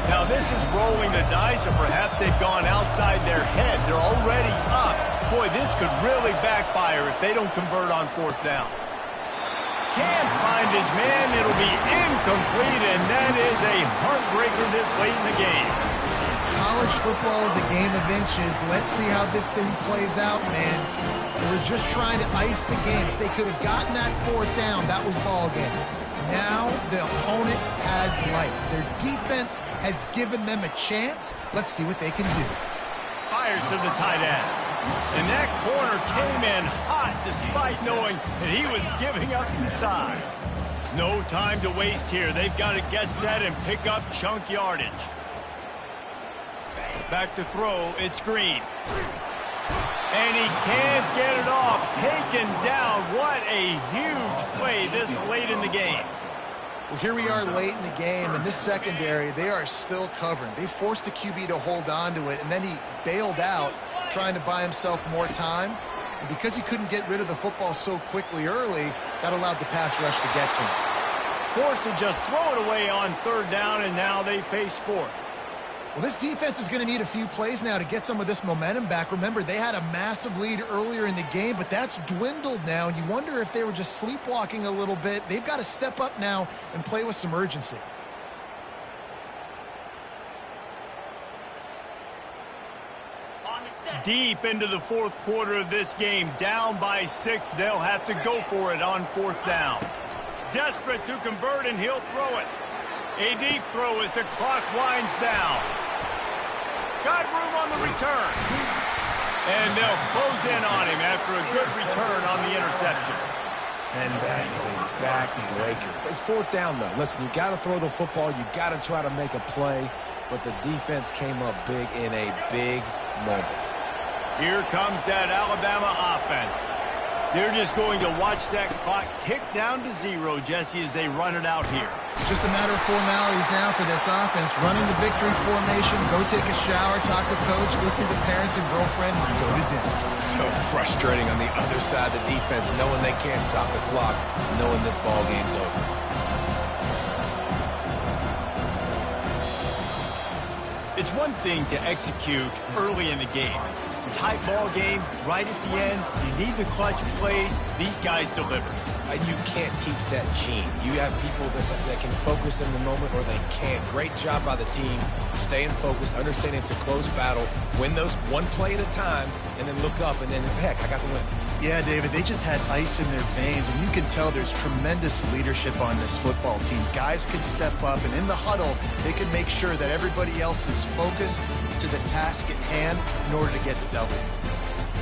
Now this is rolling the dice, or perhaps they've gone outside their head. They're already up. Boy, this could really backfire if they don't convert on 4th down. Can't find his man. It'll be incomplete, and that is a heartbreaker this late in the game. College football is a game of inches. Let's see how this thing plays out, man. They were just trying to ice the game. If they could have gotten that 4th down, that was ball game. Now the opponent has life. Their defense has given them a chance. Let's see what they can do. Fires to the tight end. And that corner came in hot despite knowing that he was giving up some size. No time to waste here. They've got to get set and pick up chunk yardage. Back to throw. It's Green. And he can't get it off. Taken down. What a huge play this late in the game. Well, here we are late in the game, and this secondary, they are still covering. They forced the QB to hold on to it, and then he bailed out, trying to buy himself more time. And because he couldn't get rid of the football so quickly early, that allowed the pass rush to get to him. Forced to just throw it away on third down, and now they face fourth. Well, this defense is going to need a few plays now to get some of this momentum back. Remember, they had a massive lead earlier in the game, but that's dwindled now. And you wonder if they were just sleepwalking a little bit. They've got to step up now and play with some urgency. Deep into the fourth quarter of this game, down by 6. They'll have to go for it on fourth down. Desperate to convert, and he'll throw it. A deep throw as the clock winds down. Got room on the return. And they'll close in on him after a good return on the interception. And that is a backbreaker. It's fourth down, though. Listen, you got to throw the football. You got to try to make a play. But the defense came up big in a big moment. Here comes that Alabama offense. They're just going to watch that clock tick down to 0, Jesse, as they run it out here. It's just a matter of formalities now for this offense. Running the victory formation, go take a shower, talk to coach, go see the parents and girlfriend, and go to dinner. So frustrating on the other side of the defense, knowing they can't stop the clock, knowing this ball game's over. It's one thing to execute early in the game. Tight ball game, right at the end, you need the clutch plays. These guys deliver. And you can't teach that gene. You have people that can focus in the moment or they can't. Great job by the team, staying focused, understanding it's a close battle, win those one play at a time, and then look up, and then, heck, I got the win. Yeah, David, they just had ice in their veins, and you can tell there's tremendous leadership on this football team. Guys can step up, and in the huddle, they can make sure that everybody else is focused to the task at hand in order to get the W.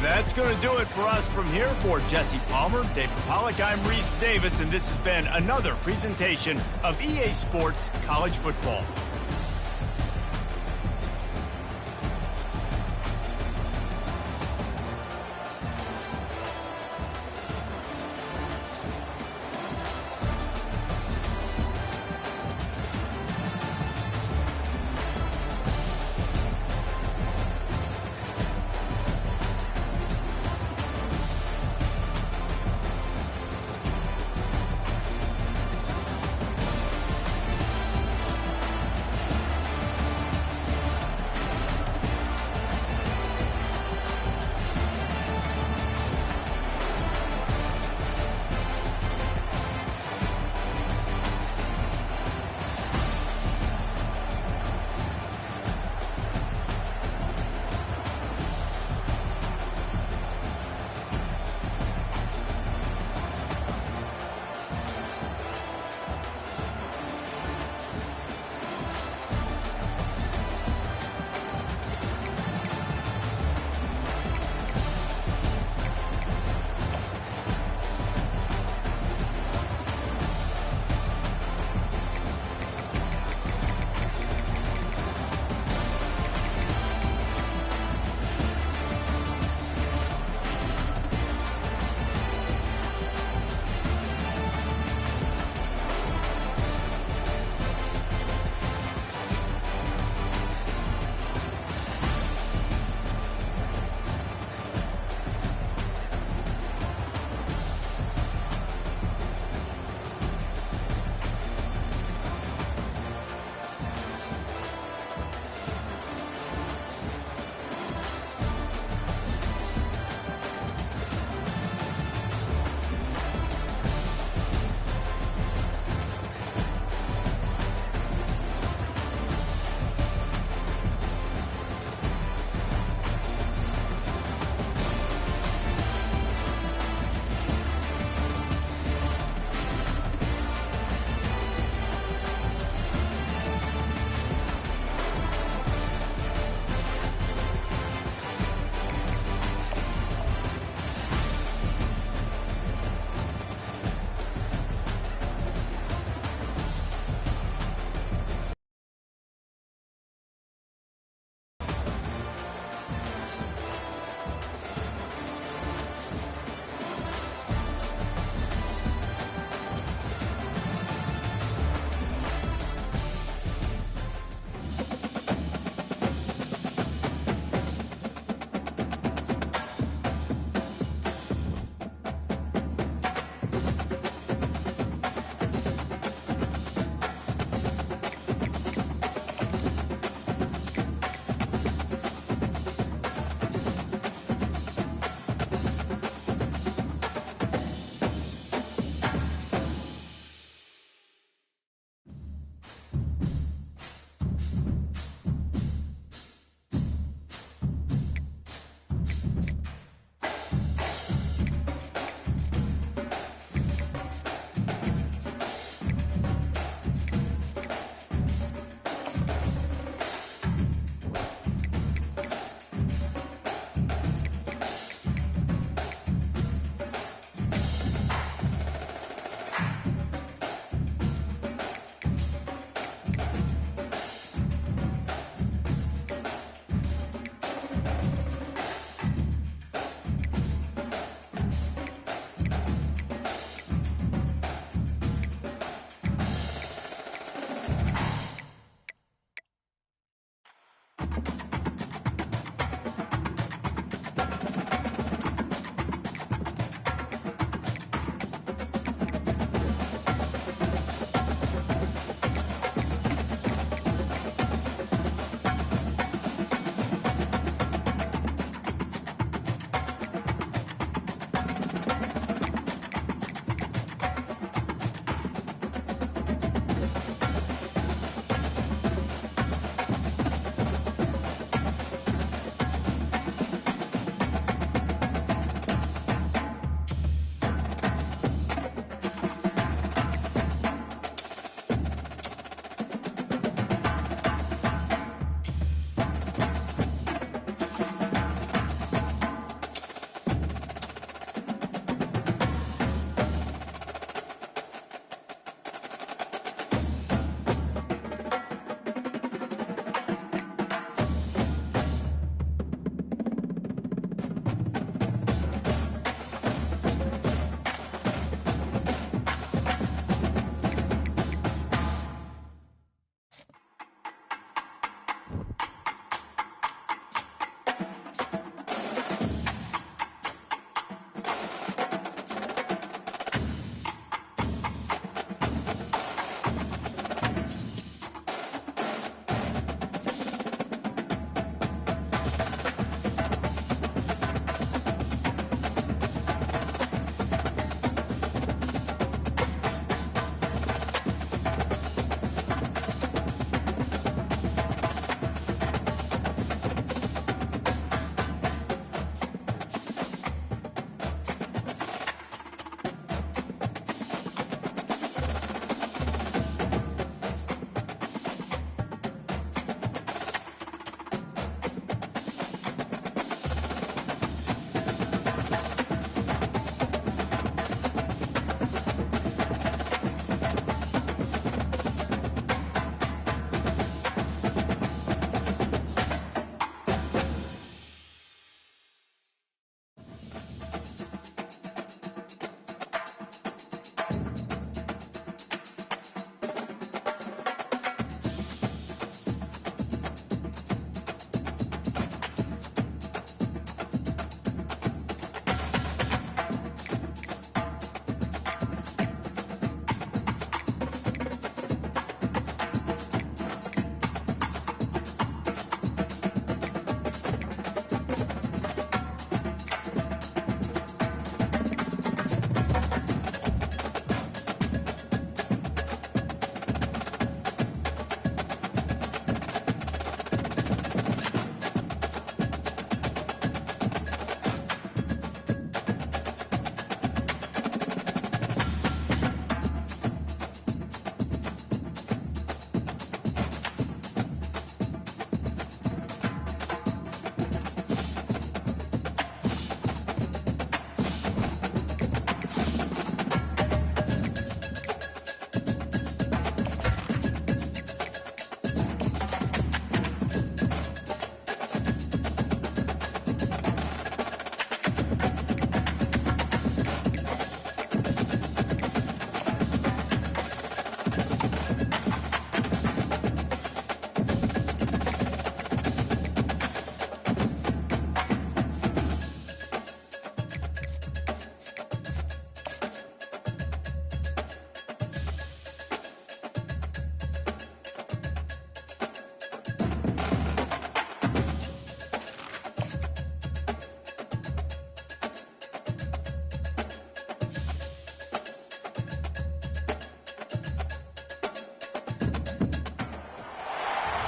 That's going to do it for us from here. For Jesse Palmer, David Pollack, I'm Reese Davis, and this has been another presentation of EA Sports College Football.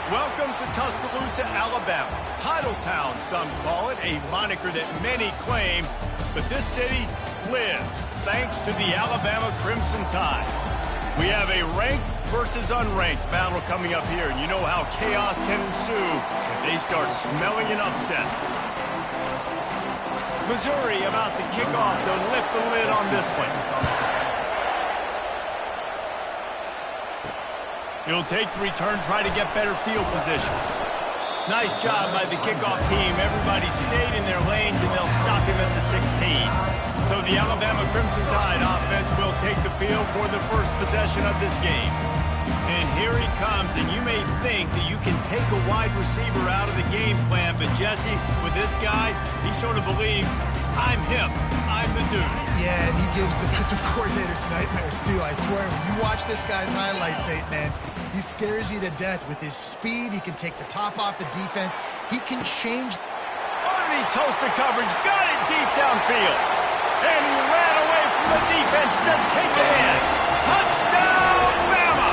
Welcome to Tuscaloosa, Alabama. Titletown, some call it, a moniker that many claim. But this city lives thanks to the Alabama Crimson Tide. We have a ranked versus unranked battle coming up here. And you know how chaos can ensue if they start smelling an upset. Missouri about to kick off to lift the lid on this one. He'll take the return, try to get better field position. Nice job by the kickoff team. Everybody stayed in their lanes, and they'll stop him at the 16. So the Alabama Crimson Tide offense will take the field for the first possession of this game. And here he comes, and you may think that you can take a wide receiver out of the game plan, but Jesse, with this guy, he sort of believes, I'm him, I'm the dude. Yeah, and he gives defensive coordinators nightmares, too, I swear. When you watch this guy's highlight tape, man, he scares you to death with his speed. He can take the top off the defense. He can change. Underneath toasted coverage, got it deep downfield. And he ran away from the defense to take it in. Touchdown, Bama!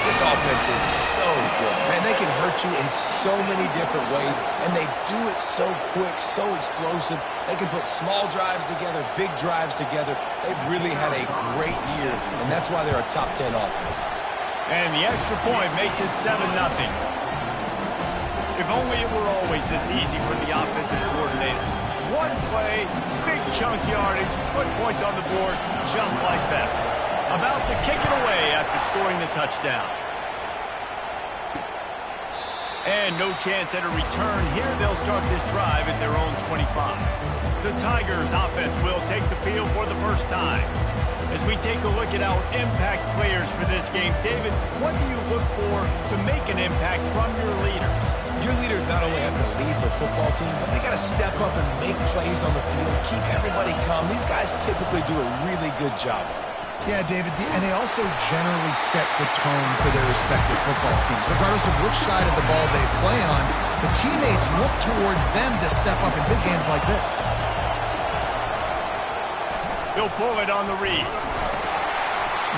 This offense is so good. Man, they can hurt you in so many different ways, and they do it so quick, so explosive. They can put small drives together, big drives together. They've really had a great year, and that's why they're a top 10 offense. And the extra point makes it 7-0. If only it were always this easy for the offensive coordinators. One play, big chunk yardage, put points on the board just like that. About to kick it away after scoring the touchdown. And no chance at a return here. They'll start this drive at their own 25. The Tigers offense will take the field for the first time. As we take a look at our impact players for this game, David, what do you look for to make an impact from your leaders? Your leaders not only have to lead the football team, but they got to step up and make plays on the field, keep everybody calm. These guys typically do a really good job of it. Yeah, David, and they also generally set the tone for their respective football teams. Regardless of which side of the ball they play on, the teammates look towards them to step up in big games like this. He'll pull it on the read.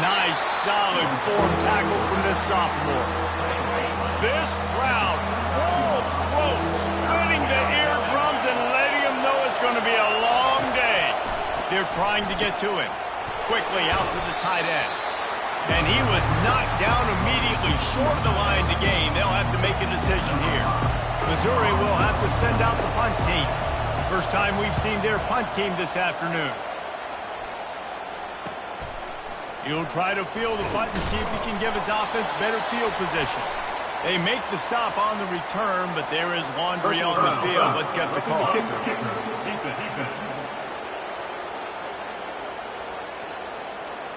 Nice, solid form tackle from this sophomore. This crowd, full throat, splitting the eardrums and letting him know it's going to be a long day. They're trying to get to him. Quickly out to the tight end. And he was knocked down immediately short of the line to gain. They'll have to make a decision here. Missouri will have to send out the punt team. First time we've seen their punt team this afternoon. He'll try to field the punt and see if he can give his offense better field position. They make the stop on the return, but there is laundry on the field. Let's get the call.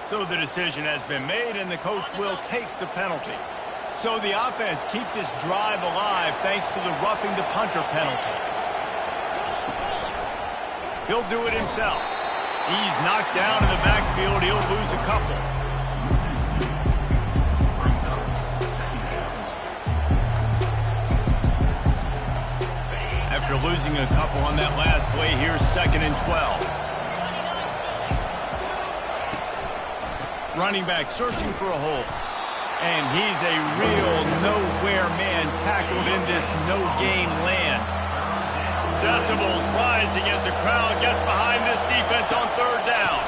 So the decision has been made, and the coach will take the penalty. So the offense keeps this drive alive thanks to the roughing the punter penalty. He'll do it himself. He's knocked down in the backfield. He'll lose a couple. After losing a couple on that last play, here's 2nd and 12. Running back searching for a hole. And he's a real nowhere man tackled in this no-gain land. Decibels rising as the crowd gets behind this defense on 3rd down.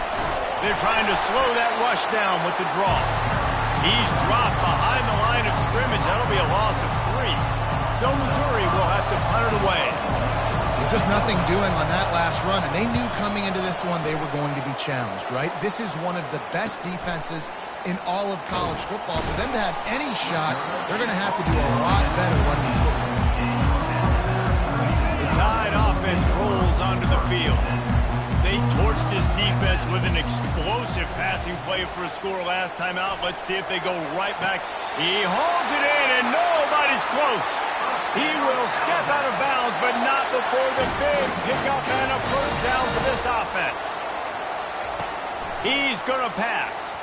They're trying to slow that rush down with the draw. He's dropped behind the line of scrimmage. That'll be a loss of 3. So Missouri will have to punt it away. Just nothing doing on that last run, and they knew coming into this one they were going to be challenged, right? This is one of the best defenses in all of college football. For them to have any shot, they're going to have to do a lot better running the football. The Tide offense rolls onto the field. They torched this defense with an explosive passing play for a score last time out. Let's see if they go right back. He holds it in, and nobody's close. He will step out of bounds, but not before the big pickup and a first down for this offense. He's going to pass.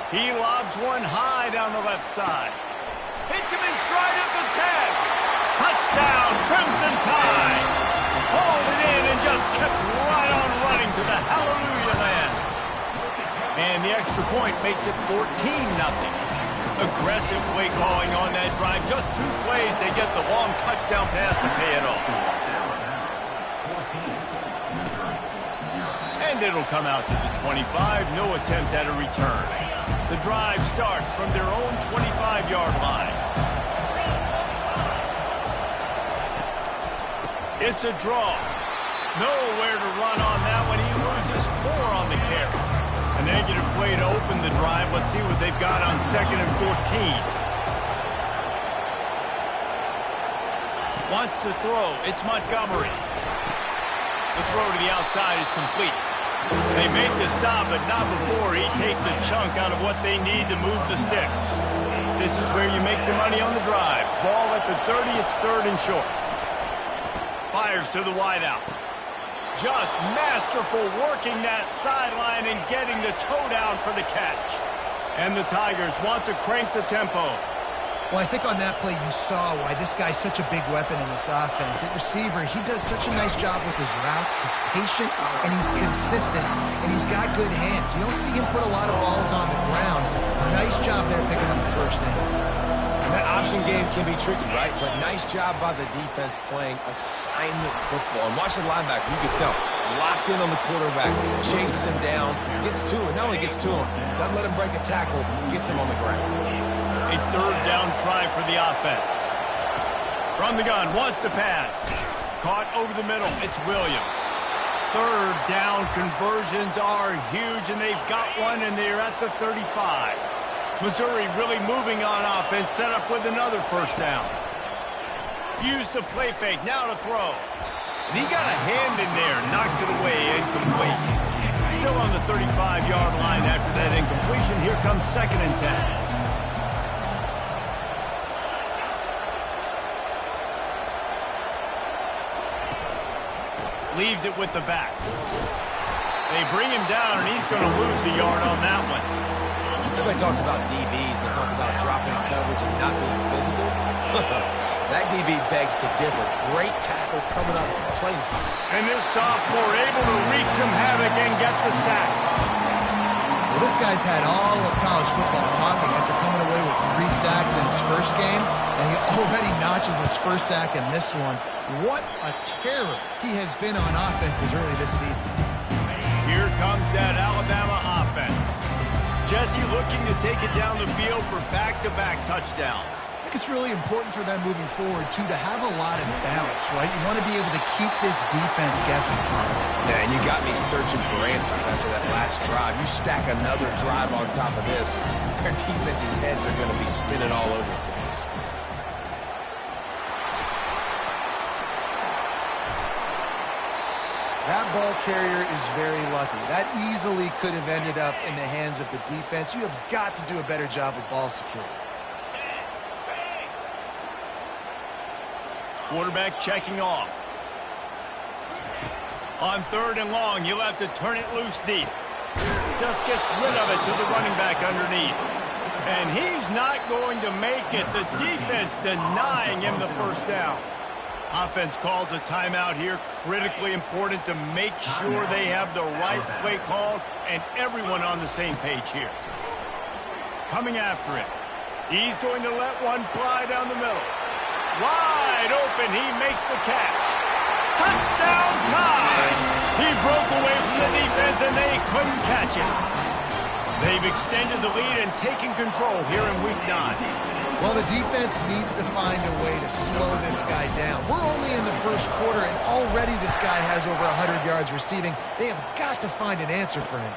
He lobs one high down the left side. Hits him in stride at the 10. Touchdown, Crimson Tide. Hauled it in and just kept right on running to the hallelujah land. And the extra point makes it 14-0. Aggressive play calling on that drive. Just 2 plays, they get the long touchdown pass to pay it off. And it'll come out to the 25. No attempt at a return. The drive starts from their own 25-yard line. It's a draw. Nowhere to run on that one. He loses 4 on the carry. A negative play to open the drive. Let's see what they've got on 2nd and 14. Wants to throw. It's Montgomery. The throw to the outside is complete. They make the stop, but not before he takes a chunk out of what they need to move the sticks. This is where you make the money on the drive. Ball at the 30, it's 3rd and short. Fires to the wideout. Just masterful working that sideline and getting the toe down for the catch. And the Tigers want to crank the tempo. Well, I think on that play you saw why this guy's such a big weapon in this offense. At receiver, he does such a nice job with his routes. He's patient, and he's consistent, and he's got good hands. You don't see him put a lot of balls on the ground. Nice job there picking up the first down. That option game can be tricky, right? But nice job by the defense playing assignment football. And watch the linebacker, you can tell. Locked in on the quarterback, chases him down, gets to him. Not only gets to him, doesn't let him break a tackle, gets him on the ground. A 3rd down try for the offense. From the gun, wants to pass. Caught over the middle, it's Williams. 3rd down conversions are huge, and they've got one, and they're at the 35. Missouri really moving on offense, set up with another 1st down. Use the play fake, now to throw. And he got a hand in there, knocks it away, incomplete. Still on the 35-yard line after that incompletion. Here comes 2nd and 10. Leaves it with the back. They bring him down, and he's going to lose a yard on that one. Everybody talks about DBs. They talk about dropping coverage and not being physical. That DB begs to differ. Great tackle coming up, playing fine. And this sophomore able to wreak some havoc and get the sack. Well, this guy's had all of college football talking after coming away with 3 sacks in his first game, and he already notches his first sack in this one. What a terror he has been on offense as early this season. Here comes that Alabama offense. Jesse looking to take it down the field for back-to-back touchdowns. I think it's really important for them moving forward, too, to have a lot of balance, right? You want to be able to keep this defense guessing. Yeah, and you got me searching for answers after that last drive. You stack another drive on top of this, their defense's heads are going to be spinning all over the place. That ball carrier is very lucky. That easily could have ended up in the hands of the defense. You have got to do a better job with ball security. Quarterback checking off. On 3rd and long, you'll have to turn it loose deep. Just gets rid of it to the running back underneath. And he's not going to make it. The defense denying him the 1st down. Offense calls a timeout here. Critically important to make sure they have the right play called and everyone on the same page here. Coming after it. He's going to let one fly down the middle. Wide open. He makes the catch. Touchdown time! He broke away from the defense and they couldn't catch it. They've extended the lead and taken control here in Week 9. Well, the defense needs to find a way to slow this guy down. We're only in the 1st quarter, and already this guy has over 100 yards receiving. They have got to find an answer for him.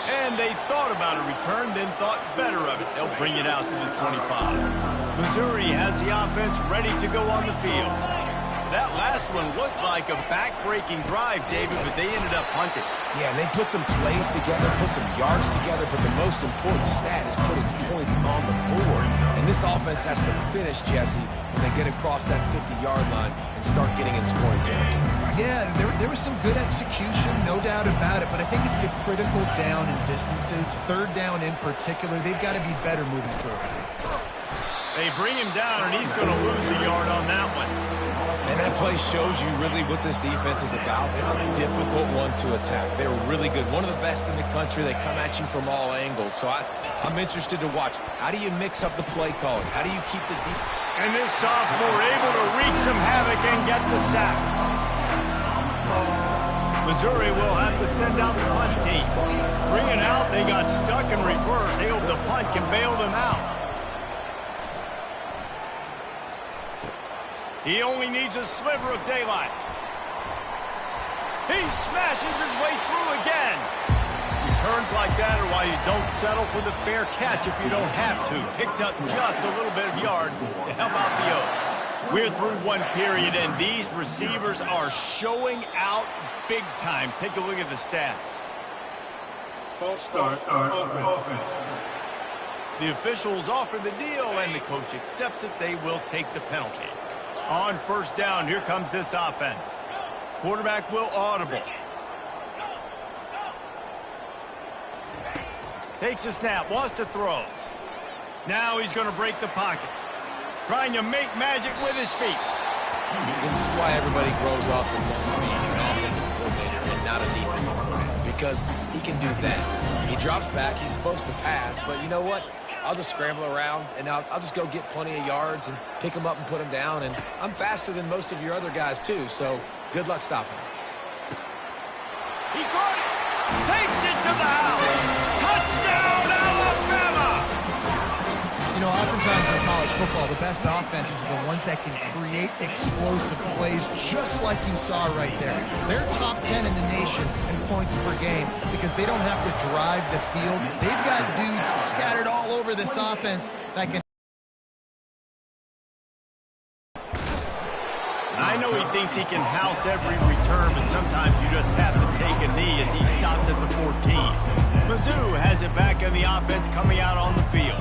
And they thought about a return, then thought better of it. They'll bring it out to the 25. Missouri has the offense ready to go on the field. That last one looked like a back-breaking drive, David, but they ended up punting. Yeah, and they put some plays together, put some yards together, but the most important stat is putting points on the board. And this offense has to finish, Jesse, when they get across that 50-yard line and start getting in scoring territory. Yeah, there was some good execution, no doubt about it, but I think it's the critical down and distances, 3rd down in particular. They've got to be better moving forward. They bring him down, and he's going to lose a yard on that one. And that play shows you really what this defense is about. It's a difficult one to attack. They're really good. One of the best in the country. They come at you from all angles. So I'm interested to watch. How do you mix up the play calling? How do you keep the deep? And this sophomore able to wreak some havoc and get the sack. Missouri will have to send out the punt team. 3 and out, they got stuck in reverse. They hope the punt can bail them out. He only needs a sliver of daylight. He smashes his way through again. Returns like that are why you don't settle for the fair catch if you don't have to. Picks up just a little bit of yards to help out the O. We're through one period, and these receivers are showing out big time. Take a look at the stats. False start offense. The officials offer the deal, and the coach accepts it. They will take the penalty. On first down, here comes this offense. Quarterback will audible. Takes a snap, wants to throw. Now he's going to break the pocket. Trying to make magic with his feet. This is why everybody grows up and wants to be an offensive coordinator and not a defensive coordinator, because he can do that. He drops back, he's supposed to pass, but you know what? I'll just scramble around, and I'll just go get plenty of yards and pick them up and put them down, and I'm faster than most of your other guys, too, so good luck stopping him. He caught it! Takes it to the house! Touchdown, Alabama! You know, oftentimes in college football, the best offenses are the ones that can create explosive plays, just like you saw right there. They're top 10 in the nation in points per game because they don't have to drive the field. They've got dudes scattered all over this offense that can... I know he thinks he can house every return, but sometimes you just have to take a knee as he stopped at the 14. Mizzou has it back in the offense coming out on the field.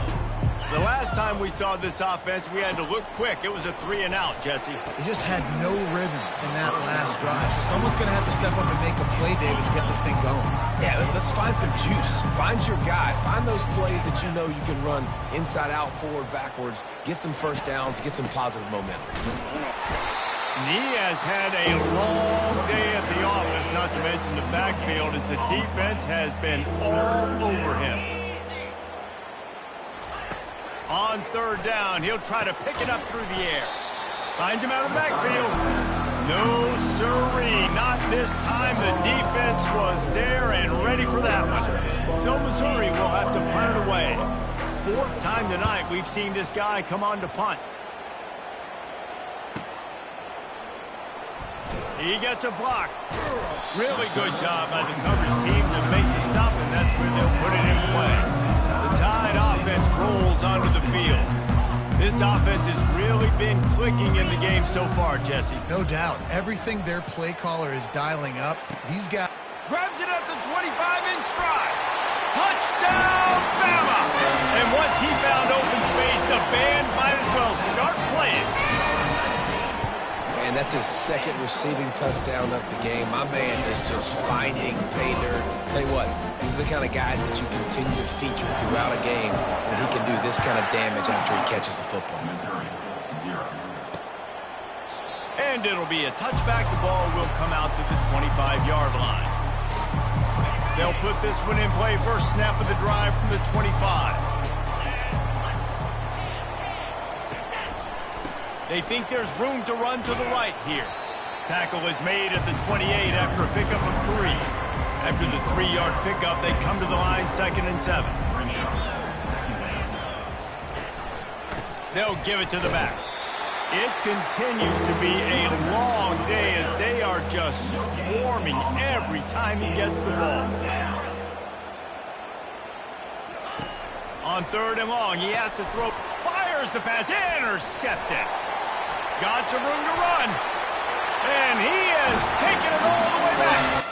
The last time we saw this offense, we had to look quick. It was a 3 and out, Jesse. They just had no rhythm in that last drive. So someone's going to have to step up and make a play, David, to get this thing going. Yeah, let's find some juice. Find your guy. Find those plays that you know you can run inside out, forward, backwards. Get some first downs. Get some positive momentum. And he has had a long day at the office, not to mention the backfield, as the defense has been all over him. On third down, he'll try to pick it up through the air. Finds him out of the backfield. No siree, not this time. The defense was there and ready for that one. So Missouri will have to punt it away. 4th time tonight we've seen this guy come on to punt. He gets a block. Really good job by the coverage team to make the stop, and that's where they'll put it in play. The Tide offense rolls onto the field. This offense has really been clicking in the game so far, Jesse. No doubt. Everything their play caller is dialing up, he's got... Grabs it at the 25 in stride. Touchdown, Bama! And once he found open space, the band might as well start playing. And that's his 2nd receiving touchdown of the game. My man is just finding pay dirt. Tell you what, these are the kind of guys that you continue to feature throughout a game when he can do this kind of damage after he catches the football. Missouri, 0. And it'll be a touchback. The ball will come out to the 25-yard line. They'll put this one in play. First snap of the drive from the 25. They think there's room to run to the right here. Tackle is made at the 28 after a pickup of 3. After the 3-yard pickup, they come to the line 2nd and 7. They'll give it to the back. It continues to be a long day as they are just swarming every time he gets the ball. On 3rd and long, he has to throw. Fires the pass. Intercepted. Got some room to run. And he has taken it all the way back.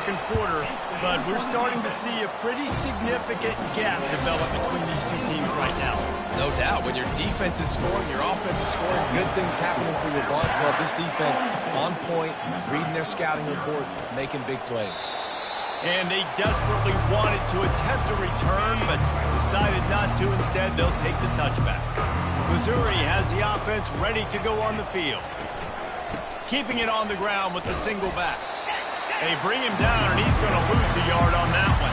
second quarter, but we're starting to see a pretty significant gap develop between these two teams right now. No doubt. When your defense is scoring, your offense is scoring, good things happening for your ball club. This defense on point, reading their scouting report, making big plays. And they desperately wanted to attempt a return, but decided not to. Instead, they'll take the touchback. Missouri has the offense ready to go on the field. Keeping it on the ground with the single back. They bring him down, and he's going to lose a yard on that one.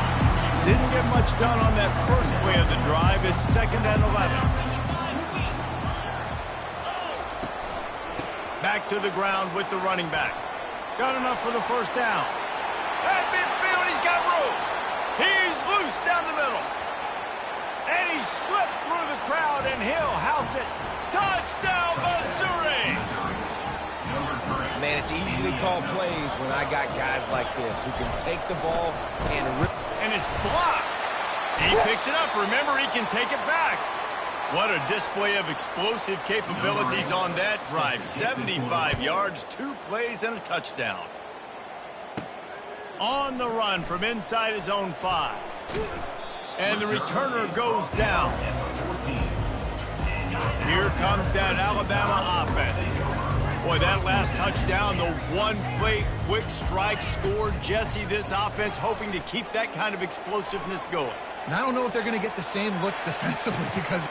Didn't get much done on that first play of the drive. It's 2nd and 11. Back to the ground with the running back. Got enough for the first down. At midfield, he's got room. He's loose down the middle. And he slipped through the crowd, and he'll house it. Touchdown, Missouri! Man, it's easy to call plays when I got guys like this who can take the ball and rip. And it's blocked. He picks it up. Remember, he can take it back. What a display of explosive capabilities on that drive. 75 yards, 2 plays, and a touchdown. On the run from inside his own 5. And the returner goes down. Here comes that Alabama offense. Boy, that last touchdown, the one-play quick strike score. Jesse, this offense hoping to keep that kind of explosiveness going. And I don't know if they're going to get the same looks defensively because...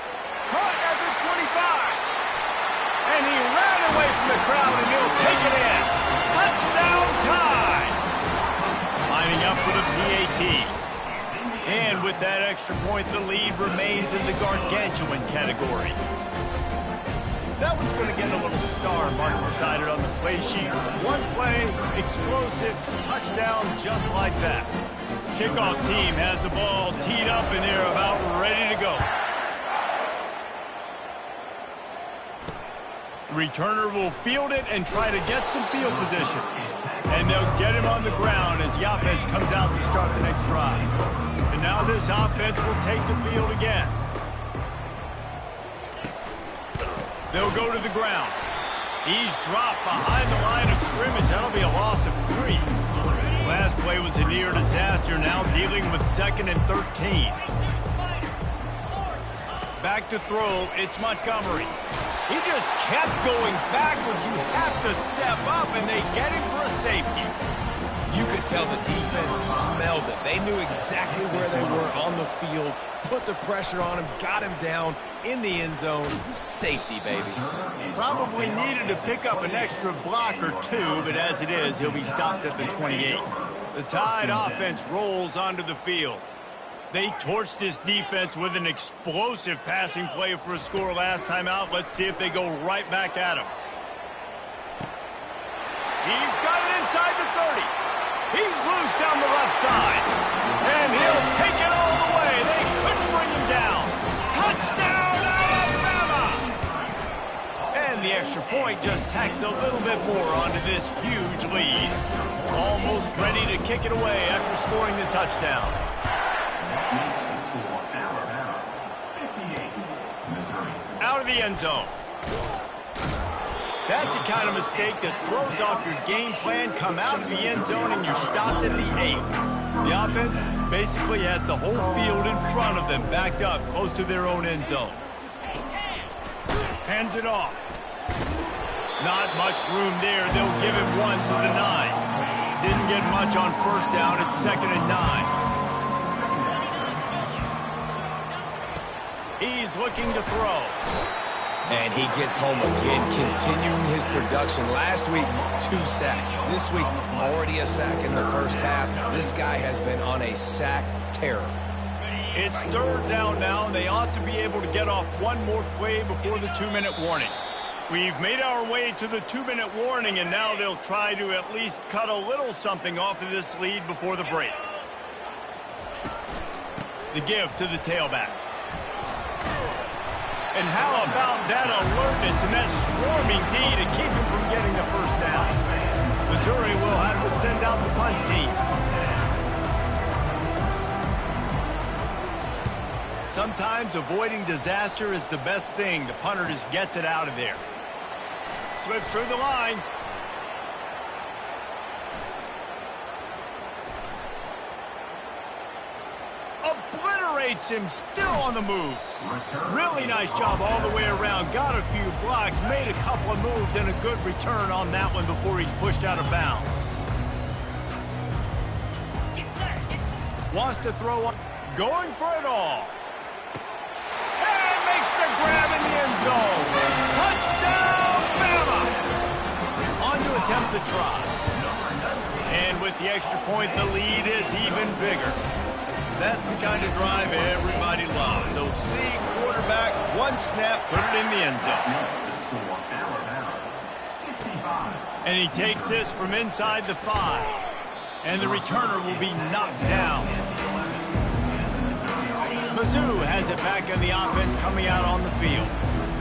Caught at the 25. And he ran away from the crowd, and he'll take it in. Touchdown time. Lining up for the PAT. And with that extra point, the lead remains in the gargantuan category. That one's going to get a little star mark beside it on the play sheet. One play, explosive, touchdown, just like that. Kickoff team has the ball teed up, and they're about ready to go. Returner will field it and try to get some field position. And they'll get him on the ground as the offense comes out to start the next drive. And now this offense will take the field again. They'll go to the ground. He's dropped behind the line of scrimmage. That'll be a loss of 3. Last play was a near disaster. Now dealing with 2nd and 13. Back to throw. It's Montgomery. He just kept going backwards. You have to step up, and they get him for a safety. You could tell the defense smelled it. They knew exactly where they were on the field, put the pressure on him, got him down in the end zone. Safety, baby. Probably needed to pick up an extra block or 2, but as it is, he'll be stopped at the 28. The Tide offense rolls onto the field. They torched this defense with an explosive passing play for a score last time out. Let's see if they go right back at him. He's got it inside the 30. He's loose down the left side. And he'll take it all the way. They couldn't bring him down. Touchdown, Alabama! And the extra point just tacks a little bit more onto this huge lead. Almost ready to kick it away after scoring the touchdown. Out of the end zone. That's the kind of mistake that throws off your game plan. Come out of the end zone and you're stopped at the 8. The offense basically has the whole field in front of them, backed up close to their own end zone. Hands it off. Not much room there. They'll give him 1 to the 9. Didn't get much on first down. It's 2nd and 9. He's looking to throw. And he gets home again, continuing his production. Last week, 2 sacks. This week, already a sack in the first half. This guy has been on a sack terror. It's 3rd down now, and they ought to be able to get off one more play before the 2-minute warning. We've made our way to the 2-minute warning, and now they'll try to at least cut a little something off of this lead before the break. The give to the tailback. And how about that alertness and that swarming D to keep him from getting the first down? Missouri will have to send out the punt team. Sometimes avoiding disaster is the best thing. The punter just gets it out of there. Slips through the line. teammates him still on the move. Really nice job all the way around. Got a few blocks, made a couple of moves, and a good return on that one before he's pushed out of bounds. Wants to throw on, going for it all. And makes the grab in the end zone. Touchdown, Bama! On to attempt the try. And with the extra point, the lead is even bigger. That's the kind of drive everybody loves. So see, quarterback, one snap, put it in the end zone. And he takes this from inside the 5. And the returner will be knocked down. Mizzou has it back on the offense coming out on the field.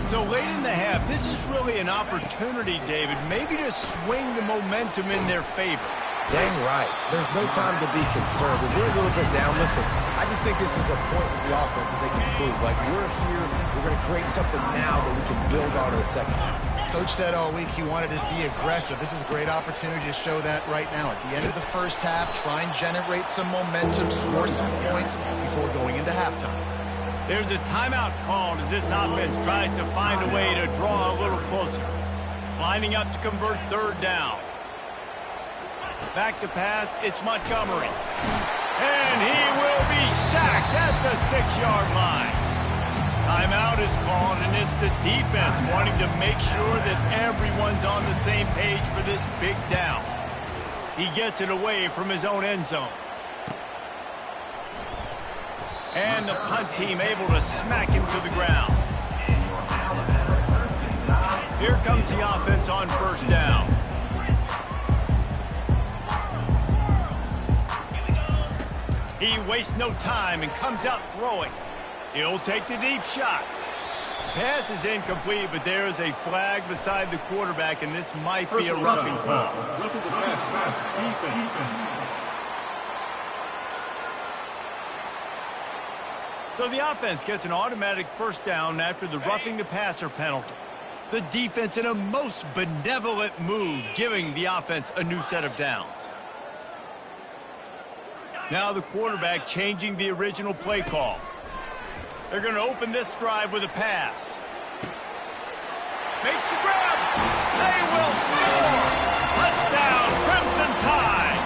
So late in the half, this is really an opportunity, David, maybe to swing the momentum in their favor. Dang right. There's no time to be concerned. If we're a little bit down, listen, I just think this is a point with the offense that they can prove. Like, we're here, we're going to create something now that we can build on in the second half. Coach said all week he wanted to be aggressive. This is a great opportunity to show that right now. At the end of the first half, try and generate some momentum, score some points before going into halftime. There's a timeout called as this offense tries to find a way to draw a little closer. Lining up to convert third down. Back to pass, it's Montgomery. And he will be sacked at the 6-yard line. Timeout is called, and it's the defense wanting to make sure that everyone's on the same page for this big down. He gets it away from his own end zone. And the punt team able to smack him to the ground. Here comes the offense on first down. He wastes no time and comes out throwing. He'll take the deep shot. Pass is incomplete, but there is a flag beside the quarterback, and this might be a roughing call. So the offense gets an automatic first down after the roughing the passer penalty. The defense in a most benevolent move, giving the offense a new set of downs. Now the quarterback changing the original play call. They're going to open this drive with a pass. Makes the grab. They will score. Touchdown, Crimson Tide.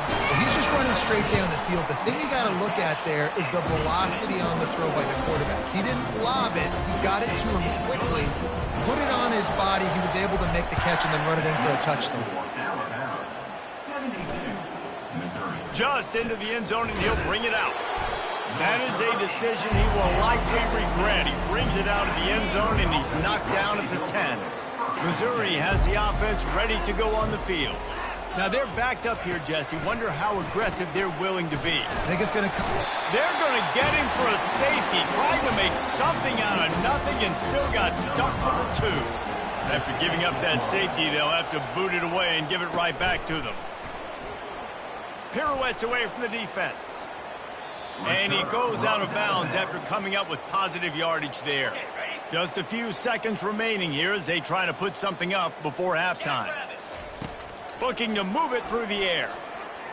Well, he's just running straight down the field. The thing you got to look at there is the velocity on the throw by the quarterback. He didn't lob it. He got it to him quickly, put it on his body. He was able to make the catch and then run it in for a touchdown. Just into the end zone, and he'll bring it out. That is a decision he will likely regret. He brings it out of the end zone, and he's knocked down at the 10. Missouri has the offense ready to go on the field. Now, they're backed up here, Jesse. Wonder how aggressive they're willing to be. I think it's going to come. They're going to get him for a safety, trying to make something out of nothing, and still got stuck for the 2. After giving up that safety, they'll have to boot it away and give it right back to them. Pirouettes away from the defense. And he goes out of bounds after coming up with positive yardage there. Just a few seconds remaining here as they try to put something up before halftime. Looking to move it through the air.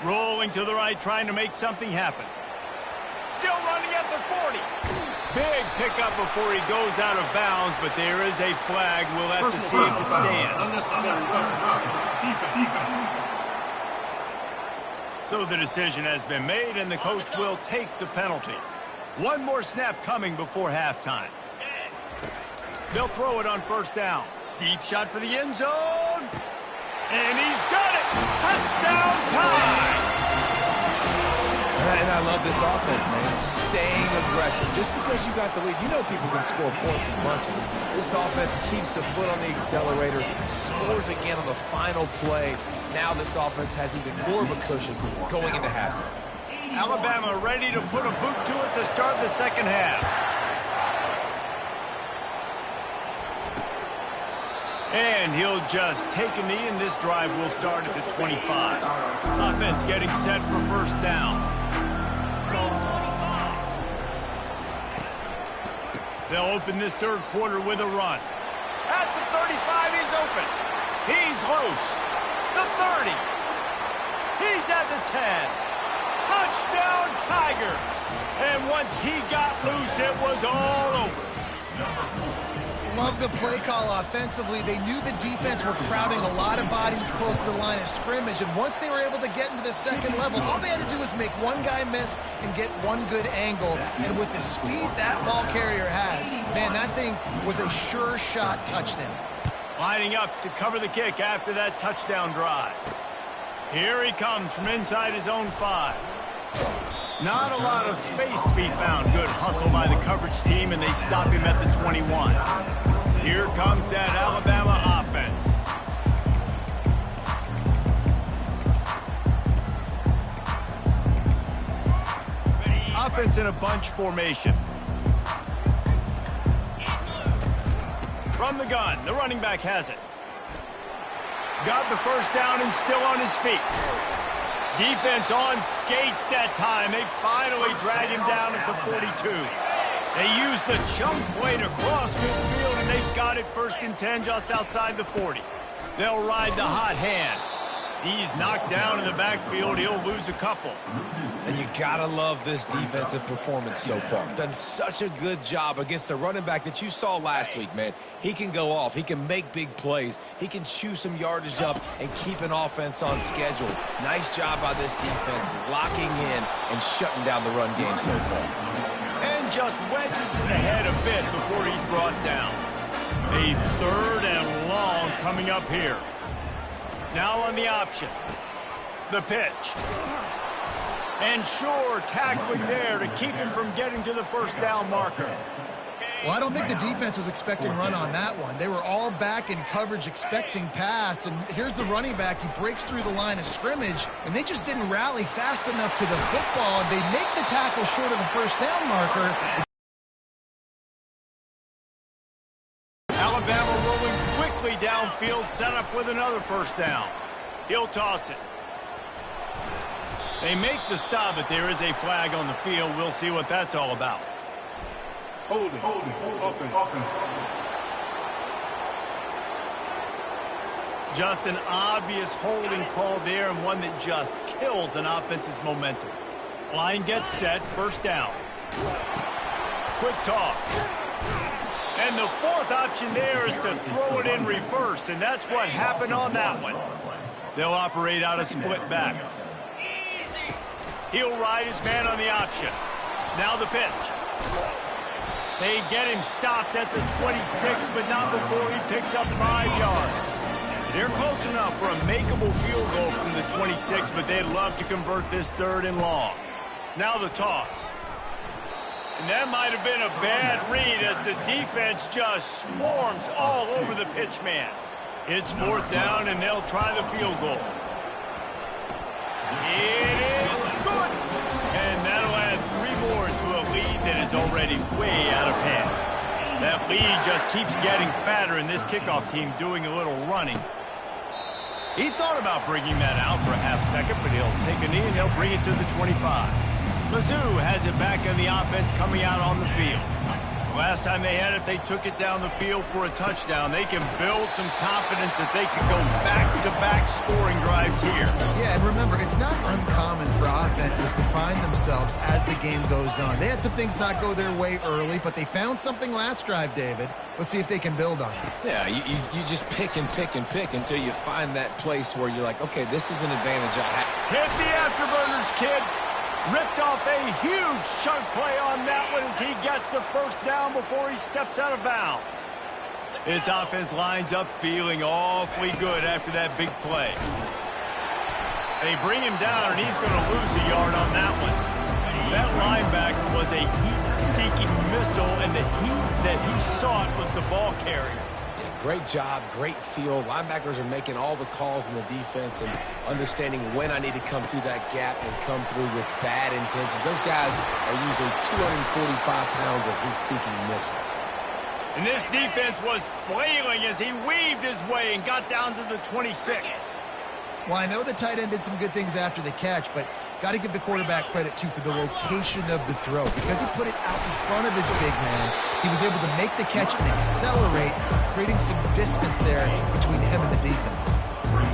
Rolling to the right, trying to make something happen. Still running at the 40. Big pickup before he goes out of bounds, but there is a flag. We'll have to see if it stands. So the decision has been made, and the coach will take the penalty. One more snap coming before halftime. They'll throw it on first down. Deep shot for the end zone. And he's got it. Touchdown time. And I love this offense, man. Staying aggressive. Just because you got the lead, you know people can score points in bunches. This offense keeps the foot on the accelerator, scores again on the final play. Now this offense has even more of a cushion going into halftime. Alabama ready to put a boot to it to start the second half. And he'll just take a knee, and this drive will start at the 25. Offense getting set for first down. They'll open this third quarter with a run. At the 35, he's open. He's loose. The 30. He's at the 10. Touchdown, Tigers. And once he got loose, it was all over. Love the play call offensively. They knew the defense were crowding a lot of bodies close to the line of scrimmage, and once they were able to get into the second level, all they had to do was make one guy miss and get one good angle. And with the speed that ball carrier has, man, that thing was a sure shot touchdown. Lining up to cover the kick after that touchdown drive. Here he comes from inside his own 5. Not a lot of space to be found. Good hustle by the coverage team, and they stop him at the 21. Here comes that Alabama offense. Offense in a bunch formation. From the gun, the running back has it. Got the first down and still on his feet. Defense on skates that time. They finally drag him down at the 42. They use the chunk play to cross midfield, and they've got it 1st and 10 just outside the 40. They'll ride the hot hand. He's knocked down in the backfield. He'll lose a couple. And you gotta love this defensive performance so far. Done such a good job against a running back that you saw last week, man. He can go off. He can make big plays. He can chew some yardage up and keep an offense on schedule. Nice job by this defense locking in and shutting down the run game so far. And just wedges it ahead a bit before he's brought down. A 3rd and long coming up here. Now on the option. The pitch. And sure, tackling there to keep him from getting to the first down marker. Well, I don't think the defense was expecting run on that one. They were all back in coverage expecting pass, and here's the running back. He breaks through the line of scrimmage, and they just didn't rally fast enough to the football. They make the tackle short of the first down marker. Alabama rolling quickly downfield, set up with another first down. He'll toss it. They make the stop, but there is a flag on the field. We'll see what that's all about. Hold it. Offense. Just an obvious holding call there, and one that just kills an offense's momentum. Line gets set, first down. Quick toss. And the 4th option there is to throw it in reverse, and that's what happened on that one. They'll operate out of split backs. He'll ride his man on the option. Now the pitch. They get him stopped at the 26, but not before he picks up 5 yards. They're close enough for a makeable field goal from the 26, but they'd love to convert this 3rd and long. Now the toss. And that might have been a bad read as the defense just swarms all over the pitch man. It's 4th down, and they'll try the field goal. It is good. And that'll add 3 more to a lead that is already way out of hand. That lead just keeps getting fatter, and this kickoff team doing a little running. He thought about bringing that out for a half second, but he'll take a knee and they'll bring it to the 25. Mizzou has it back on the offense coming out on the field. Last time they had it, they took it down the field for a touchdown. They can build some confidence that they can go back-to-back scoring drives here. Yeah, and remember, it's not uncommon for offenses to find themselves as the game goes on. They had some things not go their way early, but they found something last drive, David. Let's see if they can build on it. Yeah, you just pick and pick and pick until you find that place where you're like, okay, this is an advantage I have. Hit the afterburners, kid. Ripped off a huge chunk play on that one as he gets the first down before he steps out of bounds. His offense lines up feeling awfully good after that big play. They bring him down, and he's going to lose a yard on that one. That linebacker was a heat-seeking missile, and the heat that he sought was the ball carrier. Great job, great feel. Linebackers are making all the calls in the defense and understanding when I need to come through that gap and come through with bad intentions. Those guys are usually 245 pounds of heat-seeking missile. And this defense was flailing as he weaved his way and got down to the 26. Well, I know the tight end did some good things after the catch, but got to give the quarterback credit, too, for the location of the throw. Because he put it out in front of his big man, he was able to make the catch and accelerate, creating some distance there between him and the defense.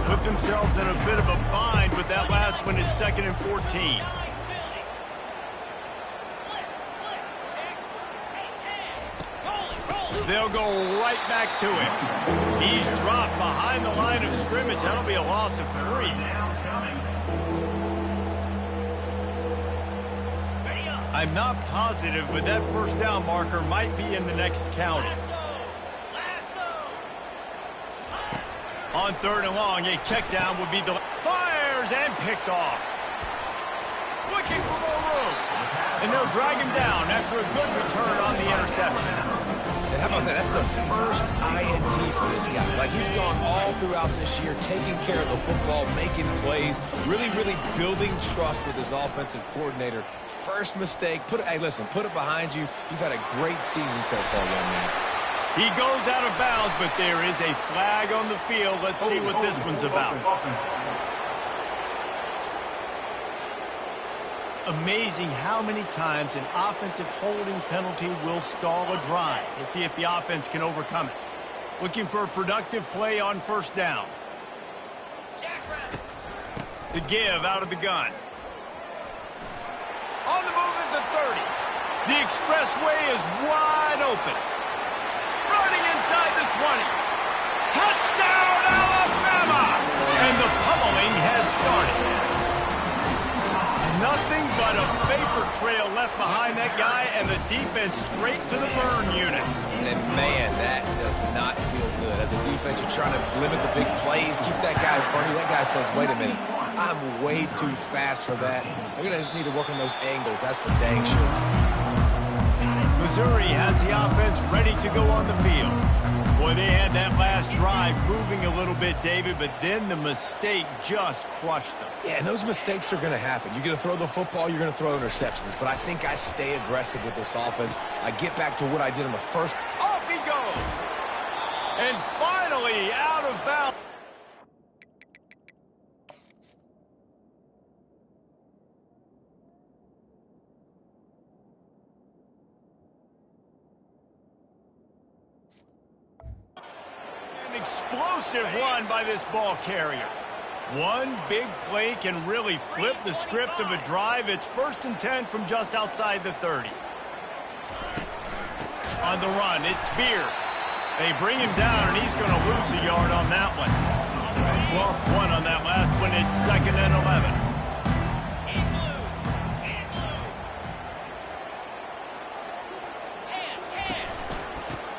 Put themselves in a bit of a bind, but that last one is 2nd and 14. They'll go right back to him. He's dropped behind the line of scrimmage. That'll be a loss of 3. I'm not positive, but that first down marker might be in the next county. On 3rd and long, a check down would be the fires and picked off. Looking for more room. And they'll drag him down after a good return on the interception. And how about that? That's the first INT for this guy. Like, he's gone all throughout this year, taking care of the football, making plays, really, really building trust with his offensive coordinator. First mistake. Hey, listen, put it behind you. You've had a great season so far, young man. He goes out of bounds, but there is a flag on the field. Let's see what this one's about. Amazing how many times an offensive holding penalty will stall a drive. We'll see if the offense can overcome it. Looking for a productive play on 1st down. The give out of the gun. On the move is the 30. The expressway is wide open. Running inside the 20. Touchdown, Alabama! And the pummeling has started. Nothing but a vapor trail left behind that guy, and the defense straight to the burn unit. And man, that does not feel good. As a defense, you're trying to limit the big plays, keep that guy in front of you. That guy says, wait a minute, I'm way too fast for that. We're going to just need to work on those angles. That's for dang sure. Missouri has the offense ready to go on the field. Boy, they had that last drive moving a little bit, David, but then the mistake just crushed them. Yeah, and those mistakes are going to happen. You're going to throw the football, you're going to throw interceptions. But I think I stay aggressive with this offense. I get back to what I did in the first. Off he goes. And finally out of bounds. Explosive run by this ball carrier. One big play can really flip the script of a drive. It's 1st and 10 from just outside the 30. On the run, it's Beard. They bring him down, and he's going to lose a yard on that one. Lost 1 on that last one. It's 2nd and 11.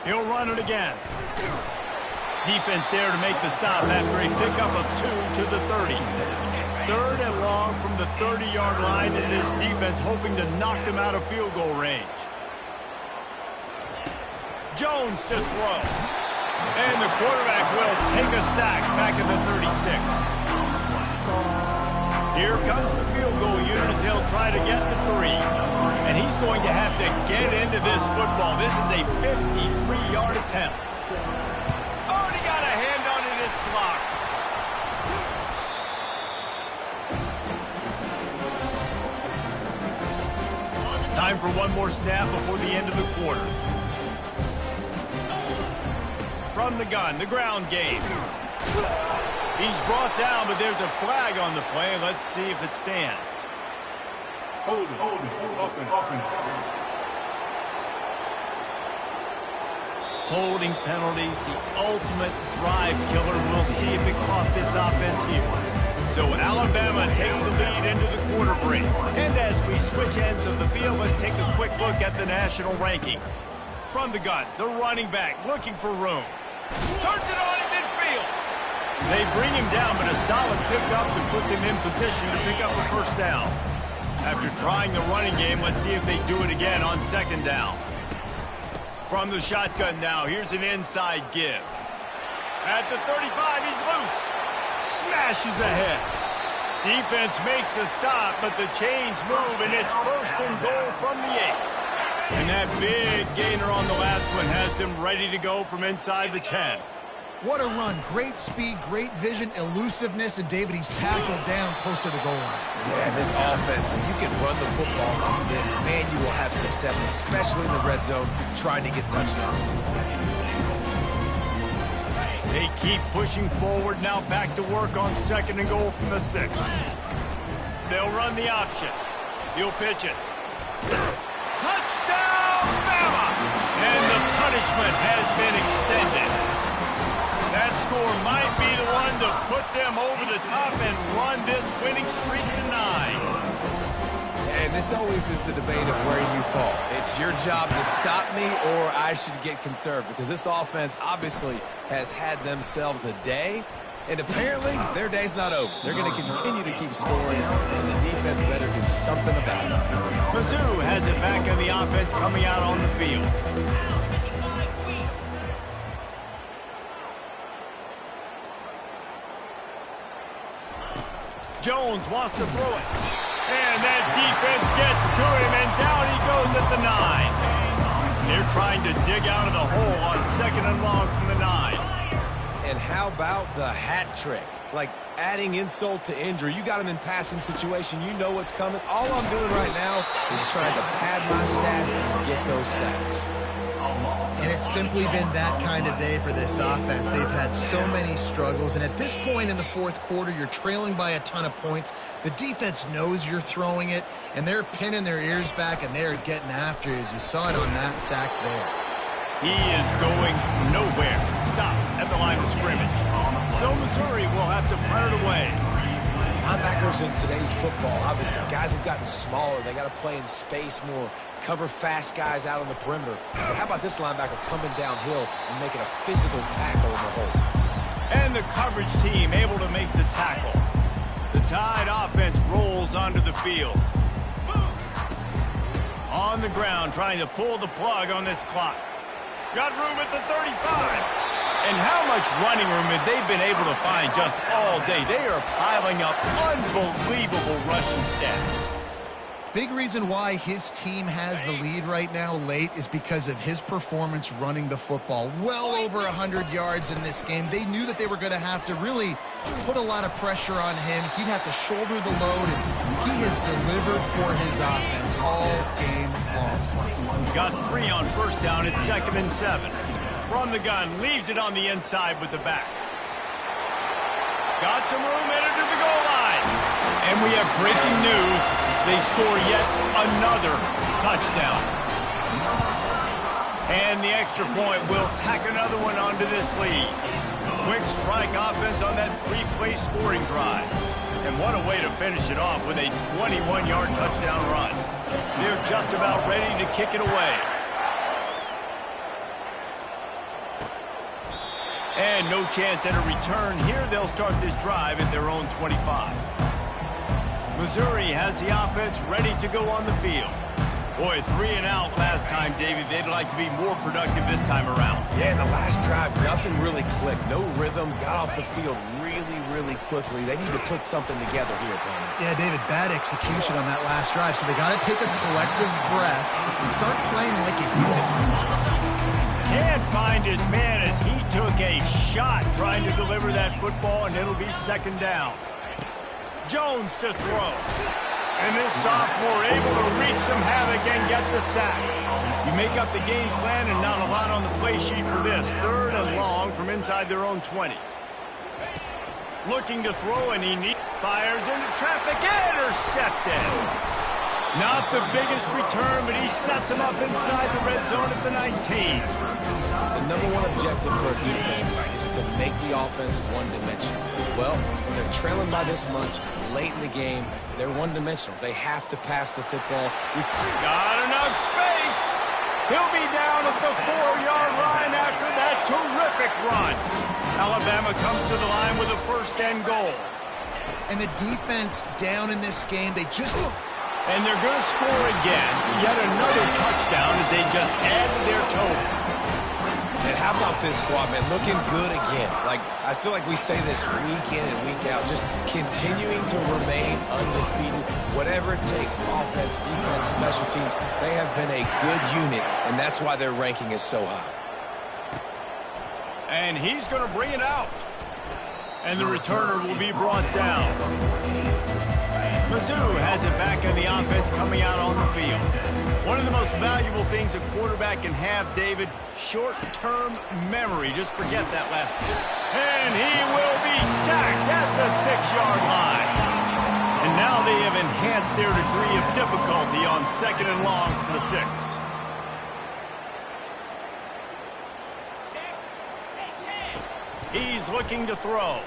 He'll run it again. Defense there to make the stop after a pickup of 2 to the 30. 3rd and long from the 30-yard line, and this defense hoping to knock them out of field goal range. Jones to throw. And the quarterback will take a sack back at the 36. Here comes the field goal unit as they'll try to get the 3. And he's going to have to get into this football. This is a 53-yard attempt. Time for one more snap before the end of the quarter. From the gun, the ground game. He's brought down, but there's a flag on the play. Let's see if it stands. Hold it. Holding penalties, the ultimate drive killer. We'll see if it costs this offense here. So Alabama takes the lead into the quarter break. And as we switch ends of the field, let's take a quick look at the national rankings. From the gun, the running back looking for room. Turns it on in midfield. They bring him down, but a solid pickup to put them in position to pick up a 1st down. After trying the running game, let's see if they do it again on 2nd down. From the shotgun now, here's an inside give. At the 35, he's loose. Smashes ahead. Defense makes a stop, but the chains move, and it's 1st and goal from the 8. And that big gainer on the last one has them ready to go from inside the 10. What a run. Great speed, great vision, elusiveness, and David, he's tackled down close to the goal line. Yeah, this offense, when you can run the football like this, man, you will have success, especially in the red zone, trying to get touchdowns. They keep pushing forward, now back to work on 2nd and goal from the 6. They'll run the option. He'll pitch it. Touchdown, Bama! And the punishment has been extended. That score might be the one to put them over the top and run this winning streak to 9. And this always is the debate of where you fall. It's your job to stop me, or I should get conserved, because this offense obviously has had themselves a day, and apparently their day's not over. They're going to continue to keep scoring, and the defense better do something about it. Mizzou has it back on the offense coming out on the field. Jones wants to throw it. And that defense gets to him, and down he goes at the 9. They're trying to dig out of the hole on 2nd and long from the 9. And how about the hat trick? Like adding insult to injury. You got him in passing situation. You know what's coming. All I'm doing right now is trying to pad my stats and get those sacks. And it's simply been that kind of day for this offense. They've had so many struggles, and at this point in the fourth quarter, you're trailing by a ton of points. The defense knows you're throwing it, and they're pinning their ears back, and they're getting after you, as you saw it on that sack there. He is going nowhere. Stop at the line of scrimmage. So Missouri will have to punt it away. Linebackers in today's football, obviously, guys have gotten smaller. They got to play in space more, cover fast guys out on the perimeter. But how about this linebacker coming downhill and making a physical tackle in the hole? And the coverage team able to make the tackle. The Tide offense rolls onto the field. On the ground, trying to pull the plug on this clock. Got room at the 35. And how much running room have they been able to find just all day? They are piling up unbelievable rushing stats. Big reason why his team has the lead right now late is because of his performance running the football. Well over 100 yards in this game. They knew that they were going to have to really put a lot of pressure on him. He'd have to shoulder the load, and he has delivered for his offense all game long. Got 3 on first down at 2nd and 7. From the gun, leaves it on the inside with the back. Got some room, headed to the goal line. And we have breaking news. They score yet another touchdown. And the extra point will tack another one onto this lead. Quick strike offense on that 3-play scoring drive. And what a way to finish it off with a 21-yard touchdown run. They're just about ready to kick it away. And no chance at a return here. They'll start this drive at their own 25. Missouri has the offense ready to go on the field. Boy, 3 and out last time, David. They'd like to be more productive this time around. Yeah, in the last drive, nothing really clicked. No rhythm. Got off the field really quickly. They need to put something together here, Tony. Yeah, David, bad execution on that last drive. So they got to take a collective breath and start playing like a unit. Can't find his man as he took a shot trying to deliver that football, and it'll be 2nd down. Jones to throw. And this sophomore able to wreak some havoc and get the sack. You make up the game plan and not a lot on the play sheet for this. 3rd and long from inside their own 20. Looking to throw, and he fires into traffic. Intercepted. Not the biggest return, but he sets him up inside the red zone at the 19. The #1 objective for a defense is to make the offense one-dimensional. Well, when they're trailing by this much late in the game, they're one-dimensional. They have to pass the football. Got enough space. He'll be down at the 4-yard line after that terrific run. Alabama comes to the line with a 1st and goal. And the defense down in this game, they just... And they're going to score again. Yet another touchdown as they just added their total. And how about this squad, man? Looking good again. Like, I feel like we say this week in and week out, just continuing to remain undefeated. Whatever it takes, offense, defense, special teams, they have been a good unit, and that's why their ranking is so high. And he's going to bring it out. And the returner will be brought down. Mizzou has it back on the offense coming out on the field. One of the most valuable things a quarterback can have, David, short-term memory. Just forget that last bit. And he will be sacked at the 6-yard line. And now they have enhanced their degree of difficulty on 2nd and long from the 6. He's looking to throw.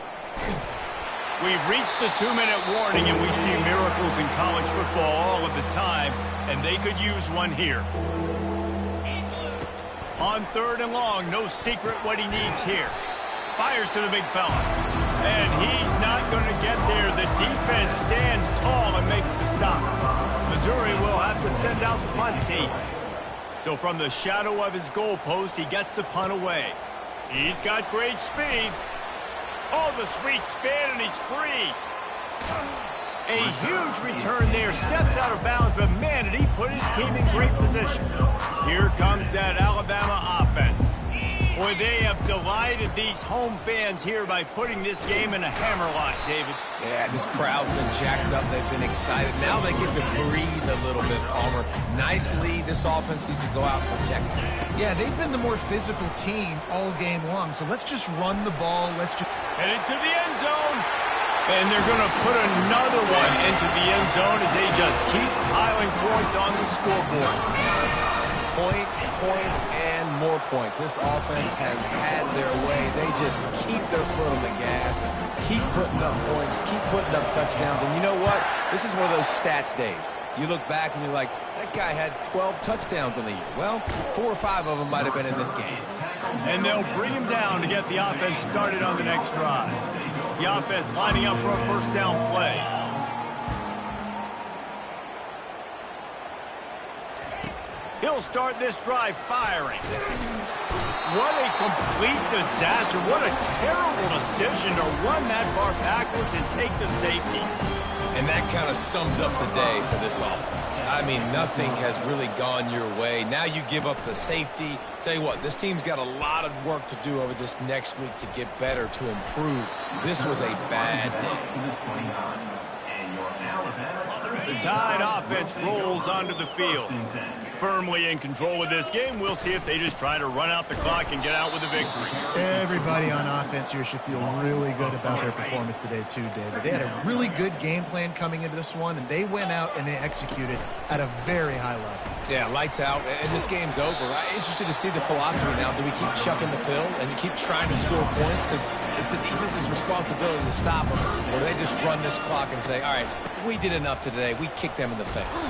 We've reached the 2-minute warning, and we see miracles in college football all of the time, and they could use one here. On 3rd and long, no secret what he needs here. Fires to the big fella. And he's not going to get there. The defense stands tall and makes the stop. Missouri will have to send out the punt team. So from the shadow of his goalpost, he gets the punt away. He's got great speed. Oh, the sweet spin, and he's free. A huge return there. Steps out of bounds, but man, did he put his team in great position. Here comes that Alabama offense. Boy, they have delighted these home fans here by putting this game in a hammerlock, David. Yeah, this crowd's been jacked up. They've been excited. Now they get to breathe a little bit, Palmer. Nice lead. This offense needs to go out and protect it. Yeah, they've been the more physical team all game long, so let's just run the ball. Headed to the end zone. And they're going to put another one into the end zone as they just keep piling points on the scoreboard. Points, and more points. This offense has had their way. They just keep their foot on the gas, keep putting up points, keep putting up touchdowns. And you know what? This is one of those stats days. You look back and you're like, that guy had 12 touchdowns in the year. Well, 4 or 5 of them might have been in this game. And they'll bring him down to get the offense started on the next drive. The offense lining up for a first down play. He'll start this drive firing. What a complete disaster. What a terrible decision to run that far backwards and take the safety. And that kind of sums up the day for this offense. I mean, nothing has really gone your way. Now you give up the safety. Tell you what, this team's got a lot of work to do over this next week to get better, to improve. This was a bad day. The Tide offense rolls onto the field. Firmly in control of this game. We'll see if they just try to run out the clock and get out with a victory. Everybody on offense here should feel really good about their performance today too, David. They had a really good game plan coming into this one, and they went out and they executed at a very high level. Yeah, lights out, and this game's over. I'm interested to see the philosophy now. Do we keep chucking the pill and keep trying to score points? Because it's the defense's responsibility to stop them. Or do they just run this clock and say, all right, we did enough today. We kicked them in the face.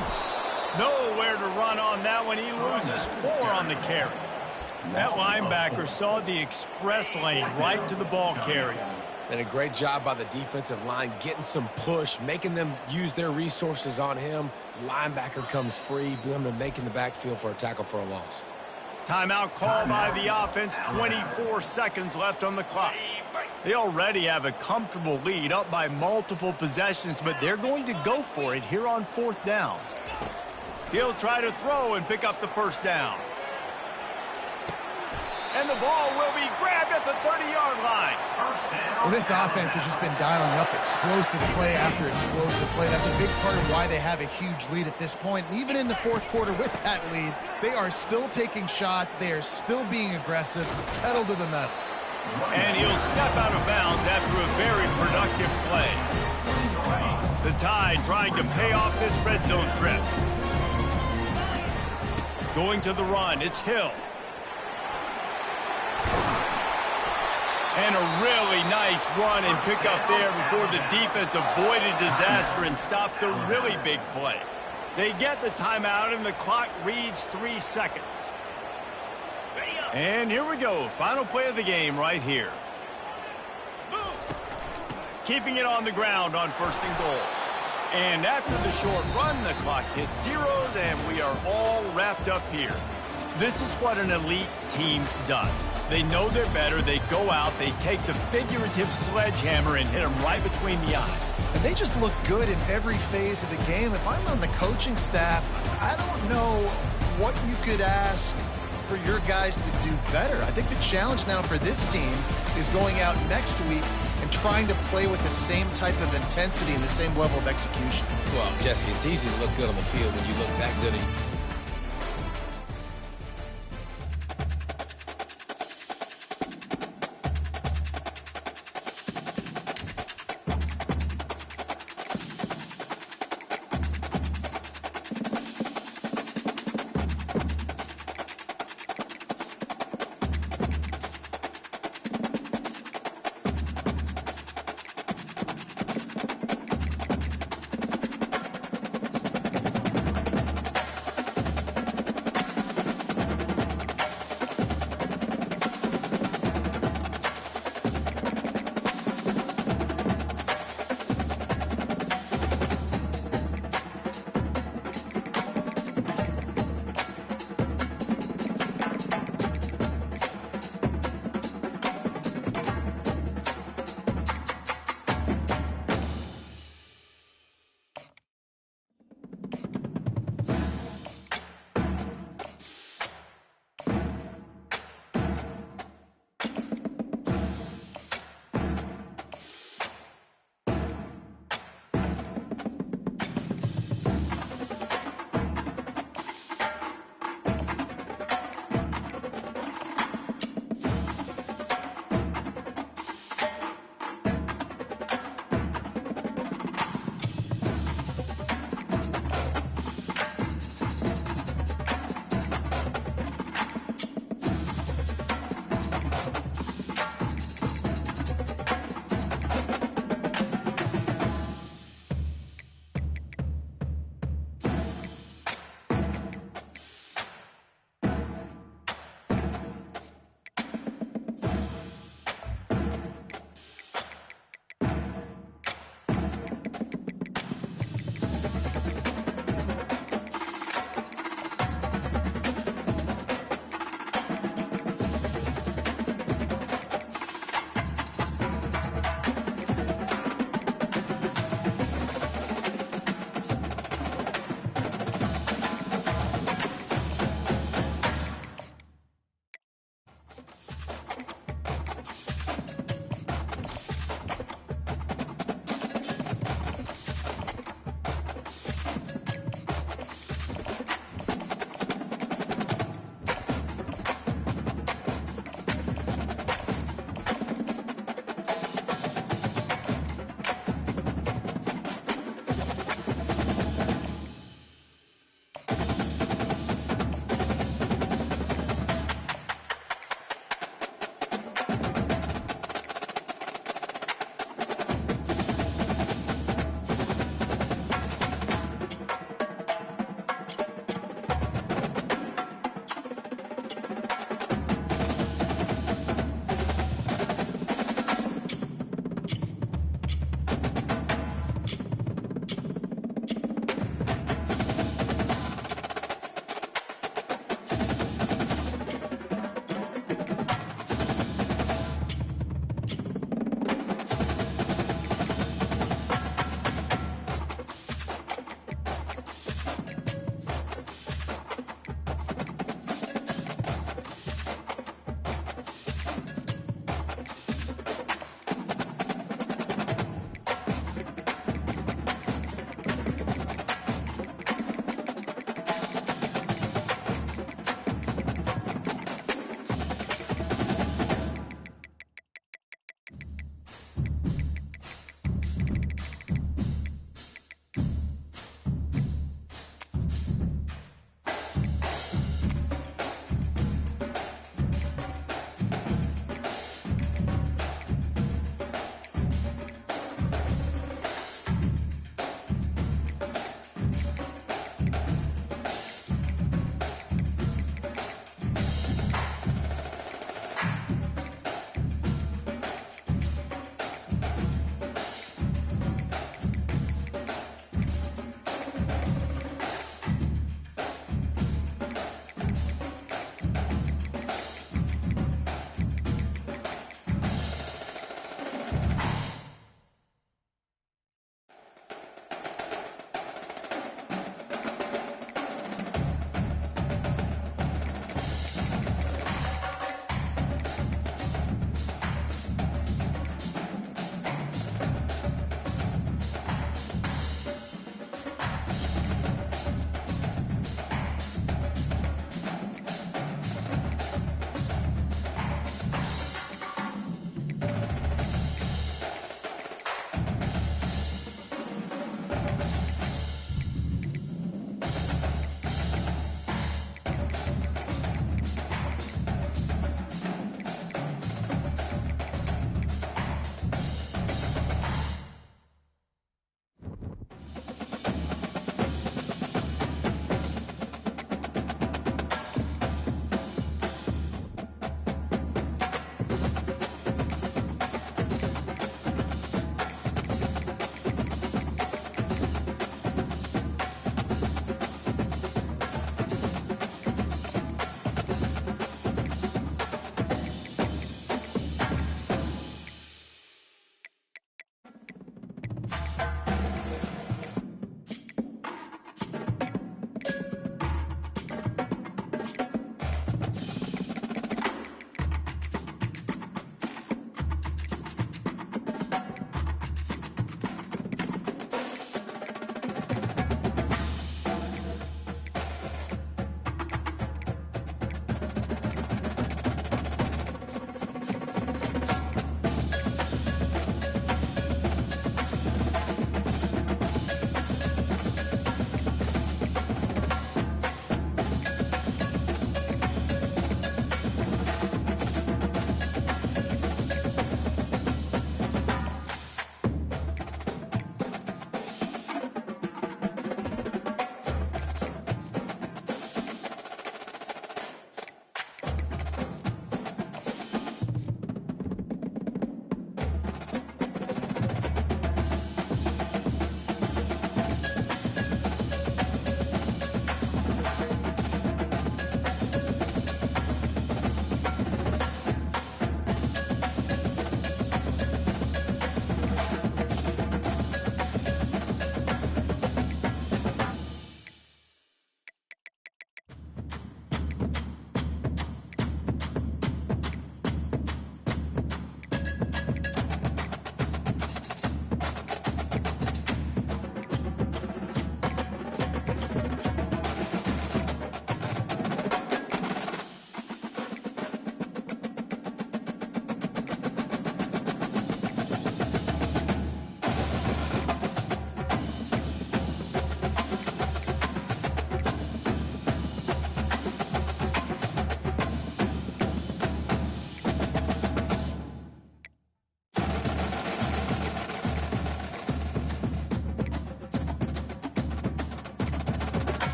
Nowhere to run on that one. He loses 4 on the carry. That linebacker saw the express lane right to the ball carrier. And a great job by the defensive line getting some push, making them use their resources on him. Linebacker comes free, boom, and making the backfield for a tackle for a loss. Timeout called by the offense. 24 seconds left on the clock. They already have a comfortable lead, up by multiple possessions, but they're going to go for it here on 4th down. He'll try to throw and pick up the first down. And the ball will be grabbed at the 30-yard line. Well, this offense has just been dialing up explosive play after explosive play. That's a big part of why they have a huge lead at this point. And even in the 4th quarter with that lead, they are still taking shots. They are still being aggressive, pedal to the metal. And he'll step out of bounds after a very productive play. The Tide trying to pay off this red zone trip. Going to the run, it's Hill. And a really nice run and pick up there before the defense avoided disaster and stopped the really big play. They get the timeout and the clock reads 3 seconds. And here we go, final play of the game right here. Keeping it on the ground on 1st and goal. And after the short run, the clock hits zeros, and we are all wrapped up here. This is what an elite team does. They know they're better. They go out. They take the figurative sledgehammer and hit them right between the eyes. And they just look good in every phase of the game. If I'm on the coaching staff, I don't know what you could ask for your guys to do better. I think the challenge now for this team is going out next week and trying to play with the same type of intensity and the same level of execution. Well, Jesse, it's easy to look good on the field when you look that good.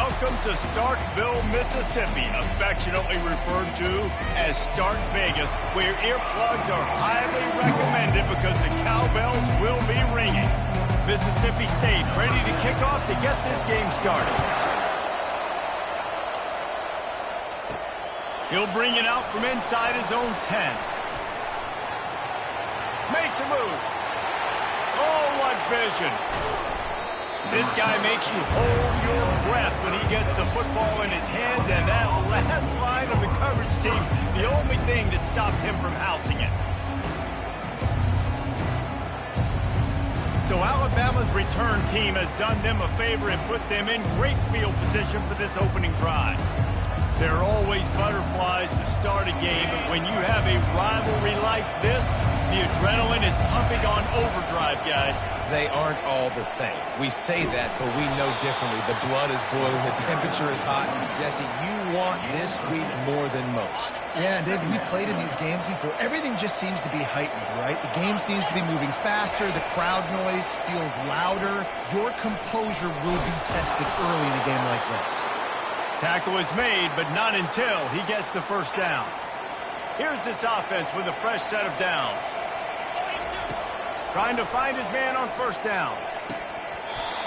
Welcome to Starkville, Mississippi, affectionately referred to as Stark Vegas, where earplugs are highly recommended because the cowbells will be ringing. Mississippi State ready to kick off to get this game started. He'll bring it out from inside his own 10. Makes a move. Oh, what vision. This guy makes you hold your breath when he gets the football in his hands, and that last line of the coverage team, the only thing that stopped him from housing it. So Alabama's return team has done them a favor and put them in great field position for this opening drive. There are always butterflies to start a game, but when you have a rivalry like this, the adrenaline is pumping on overdrive, guys. They aren't all the same. We say that, but we know differently. The blood is boiling, the temperature is hot. Jesse, you want this week more than most. Yeah, and David, we played in these games before. Everything just seems to be heightened, right? The game seems to be moving faster. The crowd noise feels louder. Your composure will be tested early in a game like this. Tackle is made, but not until he gets the first down. Here's this offense with a fresh set of downs. Trying to find his man on first down.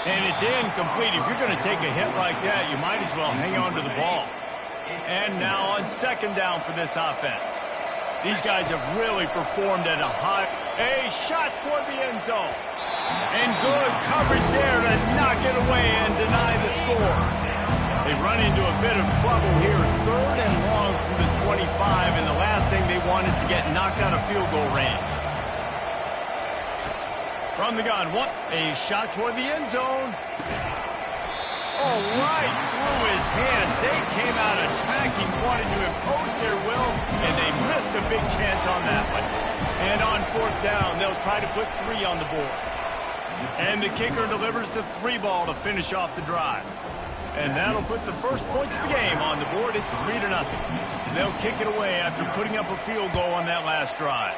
And it's incomplete. If you're going to take a hit like that, you might as well hang on to the ball. And now on second down for this offense. These guys have really performed at a high... A shot toward the end zone. And good coverage there to knock it away and deny the score. They run into a bit of trouble here. 3rd and long from the 25, and the last thing they want is to get knocked out of field goal range. From the gun, a shot toward the end zone. Oh, right through his hand. They came out attacking, wanted to impose their will, and they missed a big chance on that one. And on 4th down, they'll try to put 3 on the board. And the kicker delivers the 3 ball to finish off the drive. And that'll put the first points of the game on the board. It's 3-0. They'll kick it away after putting up a field goal on that last drive.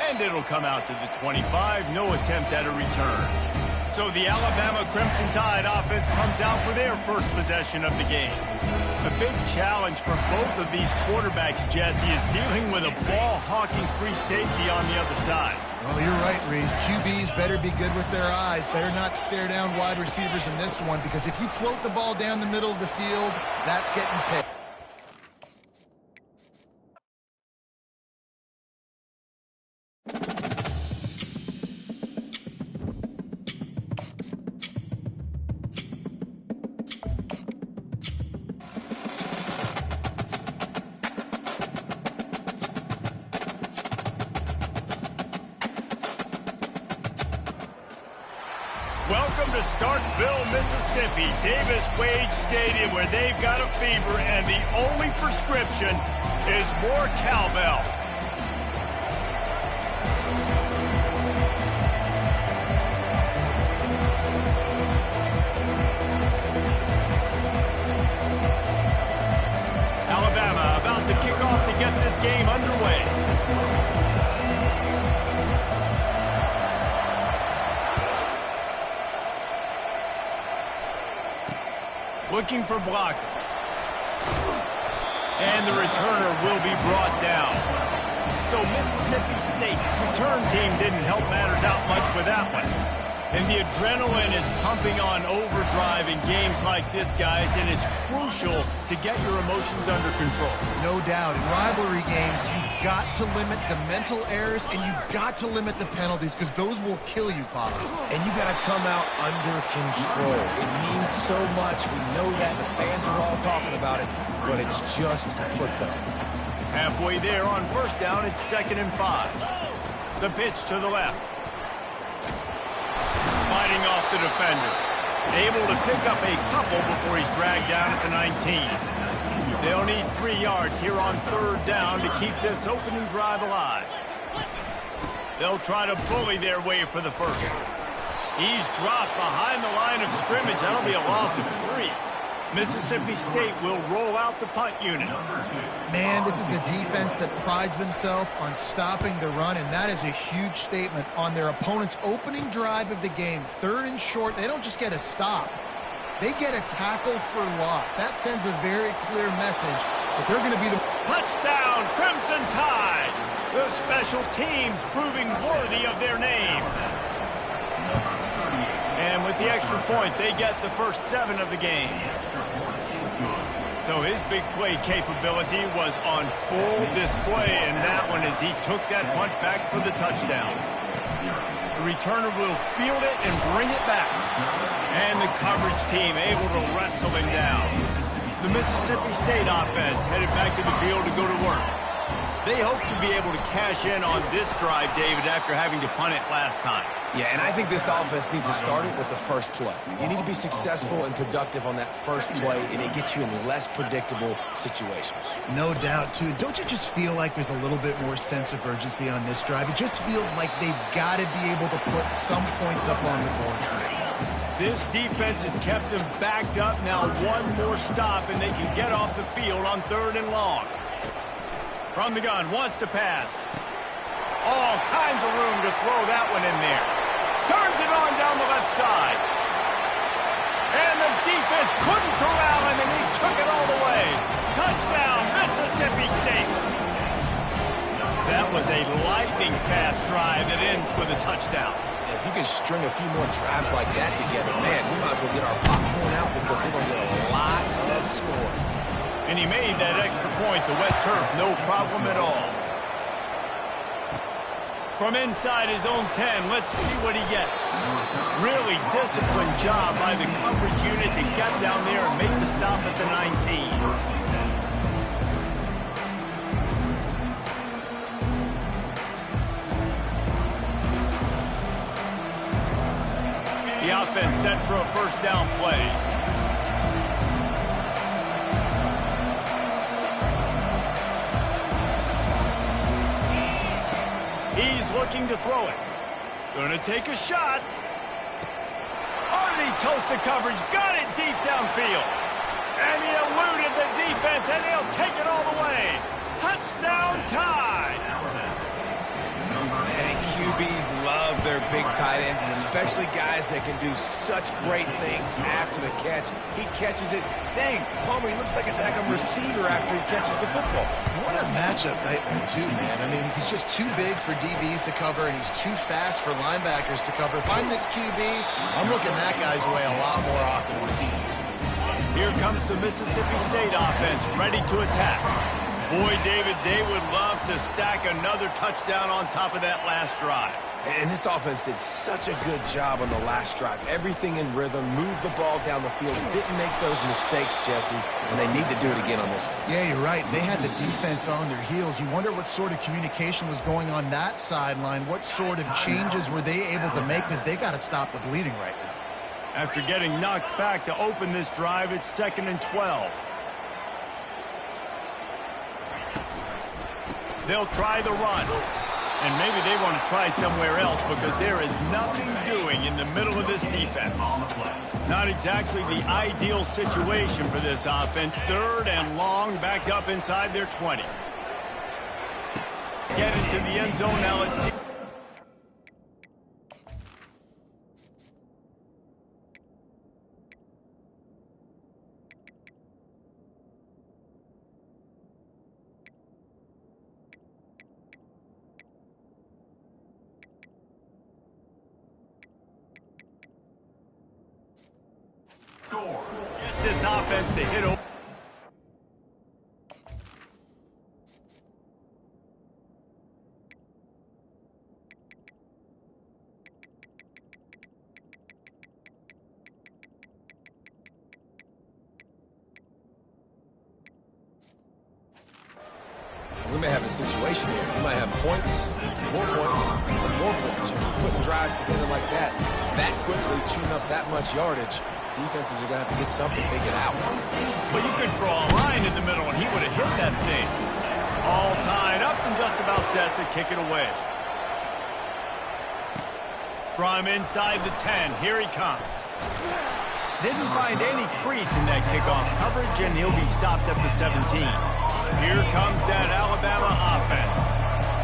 And it'll come out to the 25. No attempt at a return. So the Alabama Crimson Tide offense comes out for their first possession of the game. A big challenge for both of these quarterbacks, Jesse, is dealing with a ball-hawking free safety on the other side. Well, you're right, Reese. QBs better be good with their eyes. Better not stare down wide receivers in this one, because if you float the ball down the middle of the field, that's getting picked. Welcome to Starkville, Mississippi, Davis-Wade Stadium, where they've got a fever, and the only prescription is more cowbell. Alabama about to kick off to get this game underway. Looking for blockers. And the returner will be brought down. So Mississippi State's return team didn't help matters out much with that one. And the adrenaline is pumping on overdrive in games like this, guys, and it's crucial to get your emotions under control. No doubt. In rivalry games, you've got to limit the mental errors, and you've got to limit the penalties, because those will kill you, Papa. And you got to come out under control. It means so much. We know that. The fans are all talking about it, but it's just football. Halfway there on first down, it's 2nd and 5. The pitch to the left. Fighting off the defender. Able to pick up a couple before he's dragged down at the 19. They'll need 3 yards here on 3rd down to keep this opening drive alive. They'll try to bully their way for the first. He's dropped behind the line of scrimmage. That'll be a loss of 3. Mississippi State will roll out the punt unit. Man, this is a defense that prides themselves on stopping the run, and that is a huge statement on their opponent's opening drive of the game. 3rd and short, they don't just get a stop. They get a tackle for loss. That sends a very clear message that they're going to be the... Touchdown, Crimson Tide! The special teams proving worthy of their name. And with the extra point, they get the first 7 of the game. So his big play capability was on full display in that one as he took that punt back for the touchdown. The returner will field it and bring it back. And the coverage team able to wrestle him down. The Mississippi State offense headed back to the field to go to work. They hope to be able to cash in on this drive, David, after having to punt it last time. Yeah, and I think this offense needs to start it with the first play. You need to be successful and productive on that first play, and it gets you in less predictable situations. No doubt, too. Don't you just feel like there's a little bit more sense of urgency on this drive? It just feels like they've got to be able to put some points up on the board. This defense has kept them backed up. Now one more stop, and they can get off the field on 3rd and long. From the gun, wants to pass. All kinds of room to throw that one in there. Turns it on down the left side. And the defense couldn't corral him, and he took it all the way. Touchdown, Mississippi State. That was a lightning-fast drive that ends with a touchdown. If you can string a few more drives like that together, man, we might as well get our popcorn out because we're going to get a lot of scoring. And he made that extra point, the wet turf, no problem at all. From inside his own 10, let's see what he gets. Really disciplined job by the coverage unit to get down there and make the stop at the 19. The offense set for a first down play. He's looking to throw it. Gonna take a shot. Oh, did he toast the coverage? Got it deep downfield. And he eluded the defense, and he'll take it all the way. Touchdown, Tide. And QBs love their big tight ends, and especially guys that can do such great things after the catch. He catches it. Dang, Palmer, he looks like a daggum receiver after he catches the football. What a matchup nightmare, too, man. I mean, he's just too big for DBs to cover, and he's too fast for linebackers to cover. If I'm this QB, I'm looking that guy's way a lot more often than team. Here comes the Mississippi State offense, ready to attack. Boy, David, they would love to stack another touchdown on top of that last drive. And this offense did such a good job on the last drive. Everything in rhythm, moved the ball down the field, didn't make those mistakes, Jesse, and they need to do it again on this one. Yeah, you're right. They had the defense on their heels. You wonder what sort of communication was going on that sideline. What sort of changes were they able to make, because they got to stop the bleeding right now. After getting knocked back to open this drive, it's 2nd and 12. They'll try the run. And maybe they want to try somewhere else because there is nothing doing in the middle of this defense. Not exactly the ideal situation for this offense. 3rd and long, backed up inside their 20. Get into the end zone now. Let's see. Gets this offense to hit over. We may have a situation here. We might have points, more points, and more points. You keep putting drives together like that quickly, chewing up that much yardage, defenses are going to have to get something figured out. But you could draw a line in the middle, and he would have hit that thing. All tied up and just about set to kick it away. From inside the 10, here he comes. Didn't find any crease in that kickoff coverage, and he'll be stopped at the 17. Here comes that Alabama offense.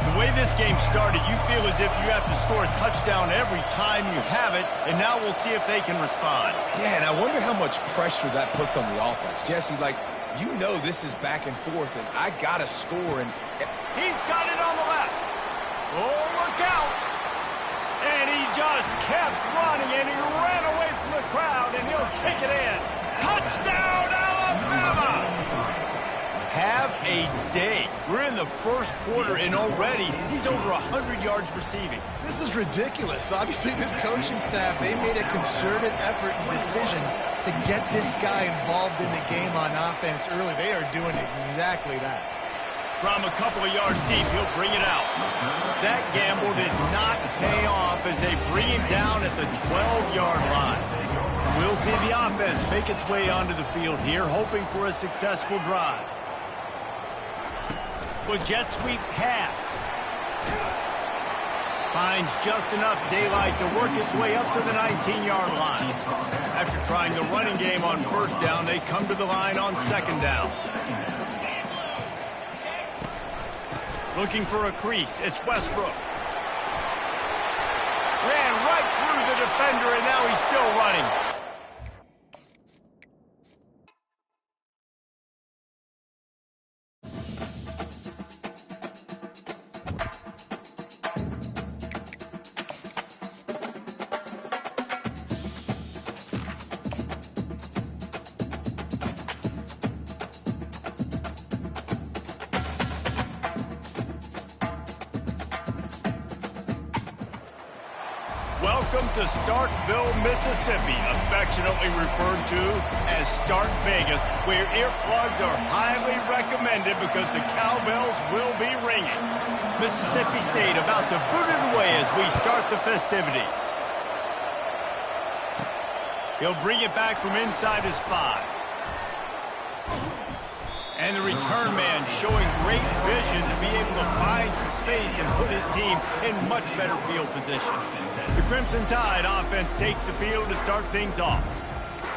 The way this game started, you feel as if you have to score a touchdown every time you have it, and now we'll see if they can respond. Yeah, and I wonder how much pressure that puts on the offense. Jesse, like, you know this is back and forth, and I got to score. And he's got it on the left. Oh, look out. And he just kept running, and he ran away from the crowd, and he'll take it in. Touchdown, Alabama! Have a day. We're in the first quarter, and already he's over 100 yards receiving. This is ridiculous. Obviously, this coaching staff, they made a concerted effort and decision to get this guy involved in the game on offense early. They are doing exactly that. From a couple of yards deep, he'll bring it out. That gamble did not pay off as they bring him down at the 12-yard line. We'll see the offense make its way onto the field here, hoping for a successful drive. With jet sweep pass. Finds just enough daylight to work its way up to the 19-yard line. After trying the running game on first down, they come to the line on second down. Looking for a crease. It's Westbrook. Ran right through the defender, and now he's still running. Welcome to Starkville, Mississippi, affectionately referred to as Stark Vegas, where earplugs are highly recommended because the cowbells will be ringing. Mississippi State about to boot it away as we start the festivities. He'll bring it back from inside his 5. And the return man showing great vision to be able to find some space and put his team in much better field position. The Crimson Tide offense takes the field to start things off.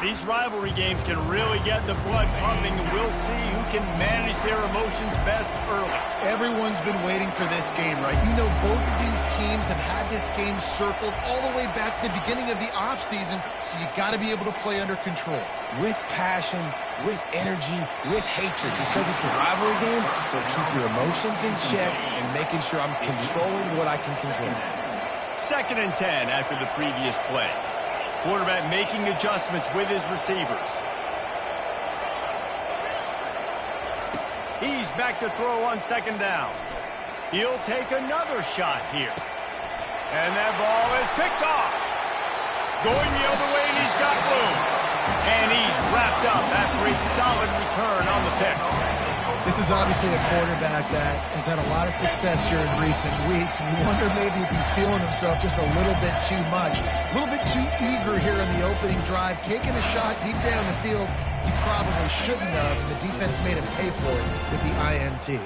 These rivalry games can really get the blood pumping, and we'll see who can manage their emotions best early. Everyone's been waiting for this game, right? You know, both of these teams have had this game circled all the way back to the beginning of the offseason, so you got to be able to play under control. with passion, with energy, with hatred, because it's a rivalry game, but keep your emotions in check and making sure I'm controlling what I can control. 2nd and 10 after the previous play. Quarterback making adjustments with his receivers. He's back to throw on 2nd down. He'll take another shot here. And that ball is picked off. Going the other way, and he's got room. And he's wrapped up after a solid return on the pick. This is obviously a quarterback that has had a lot of success here in recent weeks, and you wonder maybe if he's feeling himself just a little bit too much. A little bit too eager here in the opening drive, taking a shot deep down the field he probably shouldn't have, and the defense made him pay for it with the INT.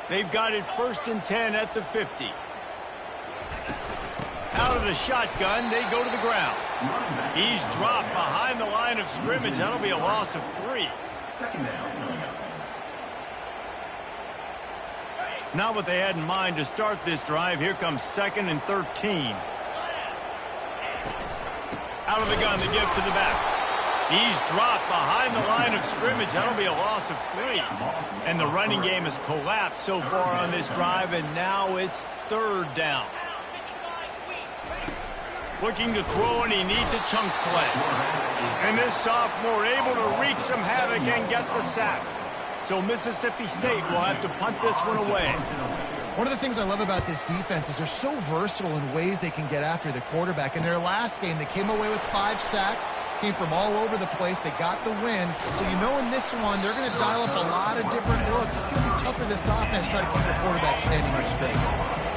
They've got it 1st and 10 at the 50. Out of the shotgun, they go to the ground. He's dropped behind the line of scrimmage. That'll be a loss of 3. Not what they had in mind to start this drive. Here comes 2nd and 13. Out of the gun, the give to the back. He's dropped behind the line of scrimmage. That'll be a loss of 3. And the running game has collapsed so far on this drive, and now it's 3rd down. Looking to throw, and he needs a chunk play. And this sophomore able to wreak some havoc and get the sack. So Mississippi State will have to punt this one away. One of the things I love about this defense is they're so versatile in ways they can get after the quarterback. In their last game, they came away with 5 sacks, came from all over the place. They got the win. So you know in this one, they're going to dial up a lot of different looks. It's going to be tough for this offense to try to keep the quarterback standing up straight.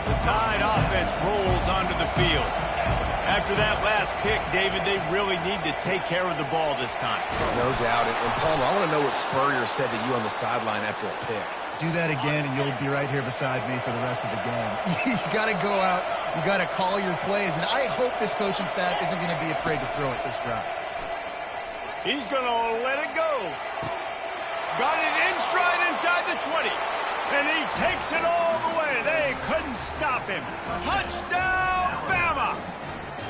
The Tide offense rolls onto the field. After that last pick, David, they really need to take care of the ball this time. No doubt. And Palmer, I want to know what Spurrier said to you on the sideline after a pick. Do that again, and you'll be right here beside me for the rest of the game. You got to go out. You got to call your plays. And I hope this coaching staff isn't going to be afraid to throw it this drive. He's going to let it go. Got it in stride inside the 20. And he takes it all the way. They couldn't stop him. Touchdown, Bama!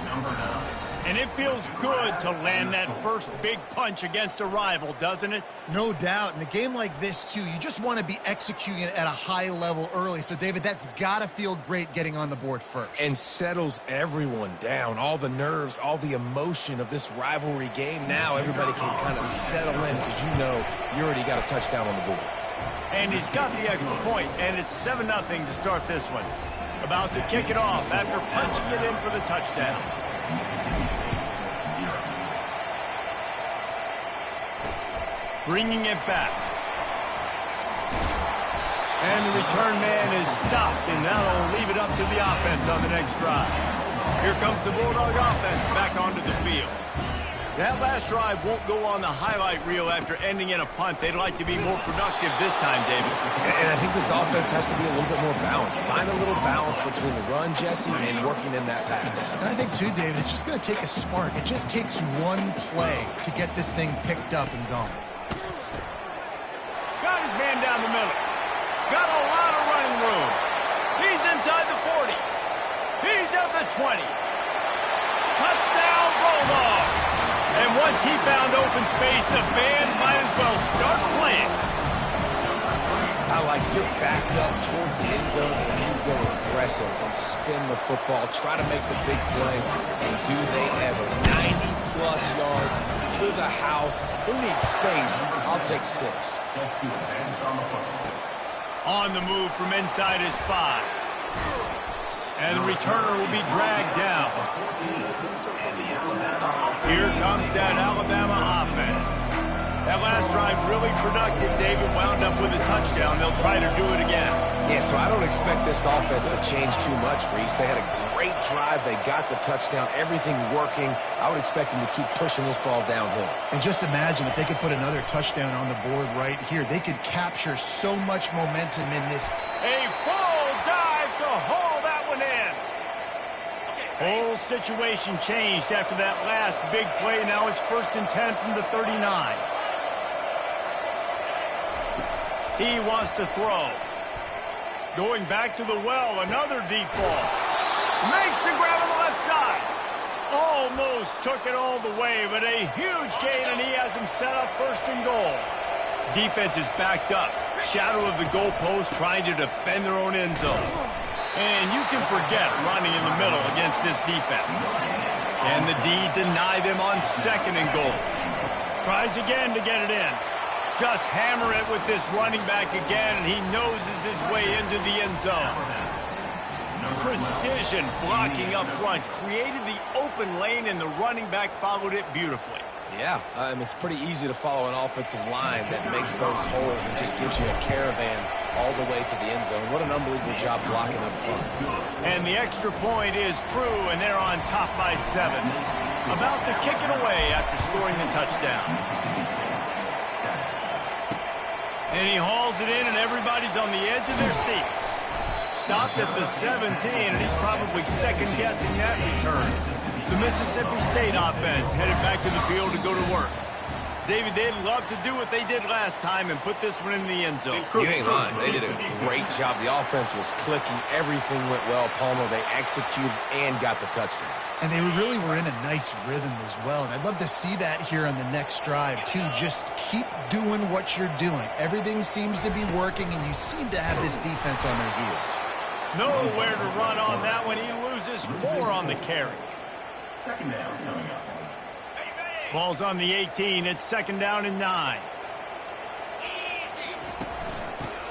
Number 9. And it feels good to land that first big punch against a rival, doesn't it? No doubt. In a game like this, too, you just want to be executing it at a high level early. So, David, that's got to feel great getting on the board first. And settles everyone down. All the nerves, all the emotion of this rivalry game. Now everybody can kind of settle in because you know you already got a touchdown on the board. And he's got the extra point, and it's 7-0 to start this one. About to kick it off after punching it in for the touchdown. Bringing it back. And the return man is stopped, and now they'll leave it up to the offense on the next drive. Here comes the Bulldog offense back onto the field. That last drive won't go on the highlight reel after ending in a punt. They'd like to be more productive this time, David. And I think this offense has to be a little bit more balanced. Find a little balance between the run, Jesse, and working in that pass. And I think, too, David, it's just going to take a spark. It just takes one play to get this thing picked up and going. Got his man down the middle. Got a lot of running room. He's inside the 40. He's at the 20. Touchdown, Bulldog. And once he found open space, the band might as well start playing. I like you're backed up towards the end zone and you go aggressive and spin the football, try to make the big play, and do they ever. 90-plus yards to the house. Who needs space? I'll take 6. Set to advance on the football. On the move from inside his 5. And the returner will be dragged down. Here comes that Alabama offense. That last drive really productive. David wound up with a touchdown. They'll try to do it again. Yeah, so I don't expect this offense to change too much, Reese. They had a great drive. They got the touchdown. Everything working. I would expect them to keep pushing this ball downhill. And just imagine if they could put another touchdown on the board right here. They could capture so much momentum in this. A full dive to haul that one in. Whole situation changed after that last big play. Now it's 1st and 10 from the 39. He wants to throw. Going back to the well, another deep ball. Makes the grab on the left side. Almost took it all the way, but a huge gain, and he has him set up 1st and goal. Defense is backed up. Shadow of the goalpost, trying to defend their own end zone. And you can forget running in the middle against this defense. And the D deny them on 2nd and goal. Tries again to get it in. Just hammer it with this running back again, and he noses his way into the end zone. Precision blocking up front. Created the open lane, and the running back followed it beautifully. Yeah, it's pretty easy to follow an offensive line that makes those holes and just gives you a caravan all the way to the end zone. What an unbelievable job blocking up front. And the extra point is true, and they're on top by 7. About to kick it away after scoring the touchdown. And he hauls it in, and everybody's on the edge of their seats. Stopped at the 17, and he's probably second-guessing that return. The Mississippi State offense headed back to the field to go to work. David, they'd love to do what they did last time and put this one in the end zone. You ain't lying. They did a great job. The offense was clicking. Everything went well. Palmer, they executed and got the touchdown. And they really were in a nice rhythm as well. And I'd love to see that here on the next drive, too. Just keep doing what you're doing. Everything seems to be working, and you seem to have this defense on their heels. Nowhere to run on that one. He loses 4 on the carry. 2nd down coming up. Ball's on the 18. It's 2nd down and 9.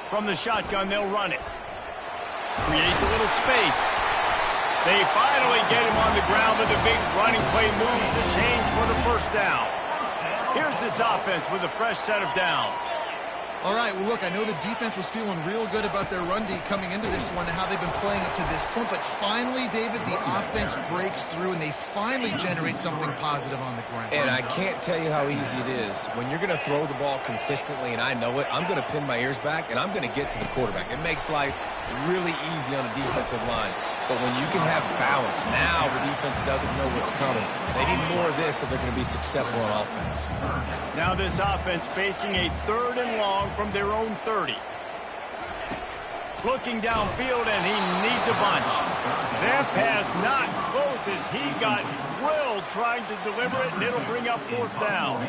From the shotgun, they'll run it. Creates a little space. They finally get him on the ground with a big running play, moves the change for the 1st down. Here's this offense with a fresh set of downs. All right, well, look, I know the defense was feeling real good about their run D coming into this one and how they've been playing up to this point, but finally, David, the offense breaks through and they finally generate something positive on the ground. And I can't tell you how easy it is. When you're going to throw the ball consistently, and I know it, I'm going to pin my ears back, and I'm going to get to the quarterback. It makes life really easy on the defensive line. But when you can have balance, now the defense doesn't know what's coming. They need more of this if they're going to be successful on offense. Now this offense facing a 3rd and long from their own 30. Looking downfield, and he needs a bunch. That pass not close as he got drilled trying to deliver it, and it'll bring up 4th down.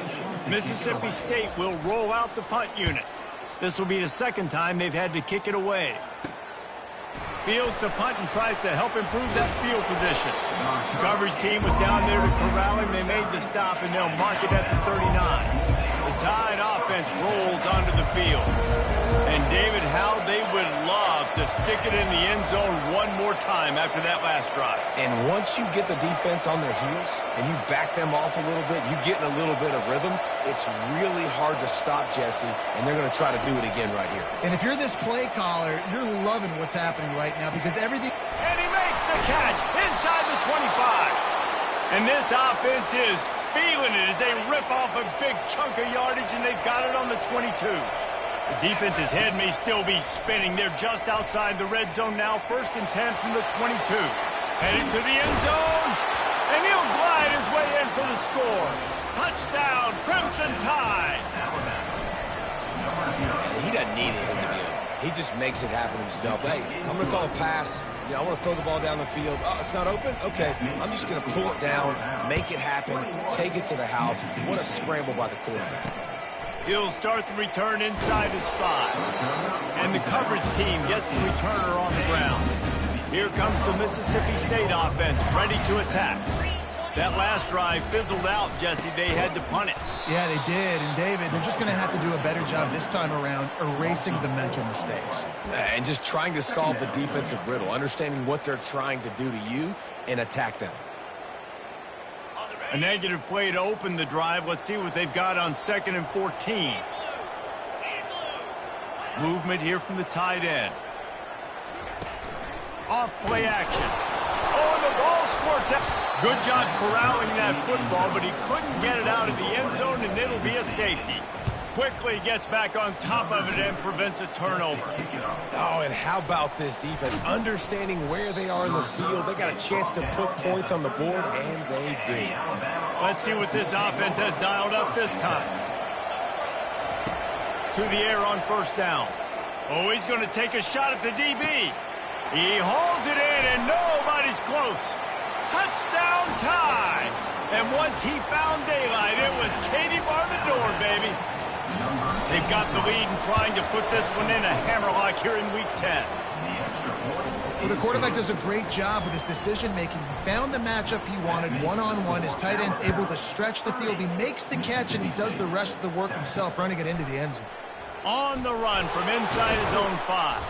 Mississippi State will roll out the punt unit. This will be the 2nd time they've had to kick it away. Fields to punt and tries to help improve that field position. The coverage team was down there to corral him. They made the stop, and they'll mark it at the 39. The Tide offense rolls onto the field. And David, how they would love to stick it in the end zone one more time after that last drive. And once you get the defense on their heels and you back them off a little bit, you get in a little bit of rhythm, it's really hard to stop, Jesse, and they're going to try to do it again right here. And if you're this play caller, you're loving what's happening right now because everything... And he makes the catch inside the 25. And this offense is feeling it as they rip off a big chunk of yardage, and they've got it on the 22. The defense's head may still be spinning. They're just outside the red zone now. 1st and 10 from the 22. Headed to the end zone. And he'll glide his way in for the score. Touchdown, Crimson Tide. He doesn't need anything to be open. He just makes it happen himself. Hey, I'm going to call a pass. You know, I want to throw the ball down the field. Oh, it's not open? Okay. I'm just going to pull it down, make it happen, take it to the house. What a scramble by the quarterback. He'll start the return inside his 5. And the coverage team gets the returner on the ground. Here comes the Mississippi State offense, ready to attack. That last drive fizzled out, Jesse. They had to punt it. Yeah, they did. And, David, they're just going to have to do a better job this time around erasing the mental mistakes. And just trying to solve the defensive riddle, understanding what they're trying to do to you and attack them. A negative play to open the drive. Let's see what they've got on 2nd and 14. Movement here from the tight end. Off play action. Oh, and the ball squirts out. Good job corralling that football, but he couldn't get it out of the end zone, and it'll be a safety. Quickly gets back on top of it and prevents a turnover. Oh, and how about this defense? Understanding where they are in the field. They got a chance to put points on the board, and they do. Let's see what this offense has dialed up this time. To the air on 1st down. Oh, he's going to take a shot at the DB. He hauls it in, and nobody's close. Touchdown Tide. And once he found daylight, it was Katie bar the door, baby. They've got the lead and trying to put this one in a hammerlock here in Week 10. Well, the quarterback does a great job with his decision-making. He found the matchup he wanted one-on-one. His tight end's able to stretch the field. He makes the catch, and he does the rest of the work himself, running it into the end zone. On the run from inside his own 5.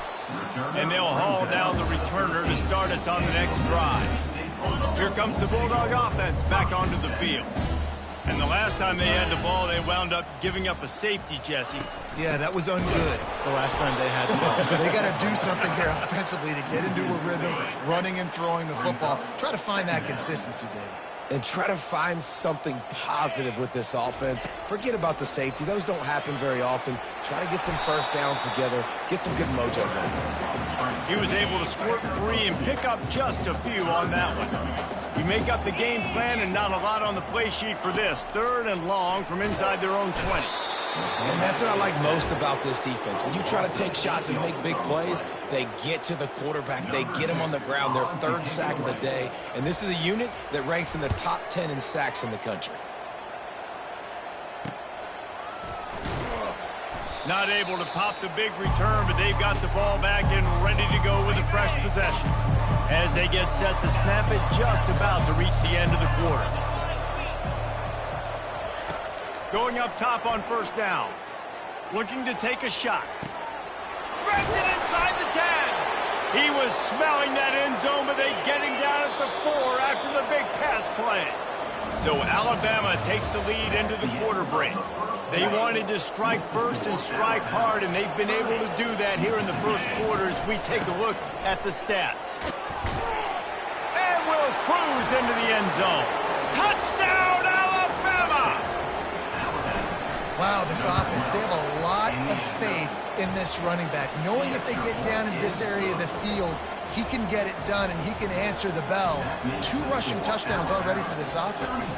And they'll haul down the returner to start us on the next drive. Here comes the Bulldog offense back onto the field. And the last time they had the ball, they wound up giving up a safety, Jesse. Yeah, that was ungood the last time they had the ball. So they got to do something here offensively to get into a rhythm, running and throwing the football. Try to find that consistency, Dave. And try to find something positive with this offense. Forget about the safety. Those don't happen very often. Try to get some 1st downs together. Get some good mojo going. He was able to squirt free and pick up just a few on that one. You make up the game plan and not a lot on the play sheet for this. 3rd and long from inside their own 20. And that's what I like most about this defense. When you try to take shots and make big plays, they get to the quarterback. They get him on the ground. Their 3rd sack of the day. And this is a unit that ranks in the top 10 in sacks in the country. Not able to pop the big return, but they've got the ball back and ready to go with a fresh possession. As they get set to snap it, just about to reach the end of the quarter. Going up top on 1st down. Looking to take a shot. Threads it inside the 10. He was smelling that end zone, but they get him down at the 4 after the big pass play. So Alabama takes the lead into the quarter break. They wanted to strike first and strike hard, and they've been able to do that here in the 1st quarter as we take a look at the stats. And we'll cruise into the end zone. Touchdown, Alabama! Wow, the this offense, they have a lot of faith in this running back, knowing if they get down in this area of the field, he can get it done and he can answer the bell. 2 rushing touchdowns already for this offense.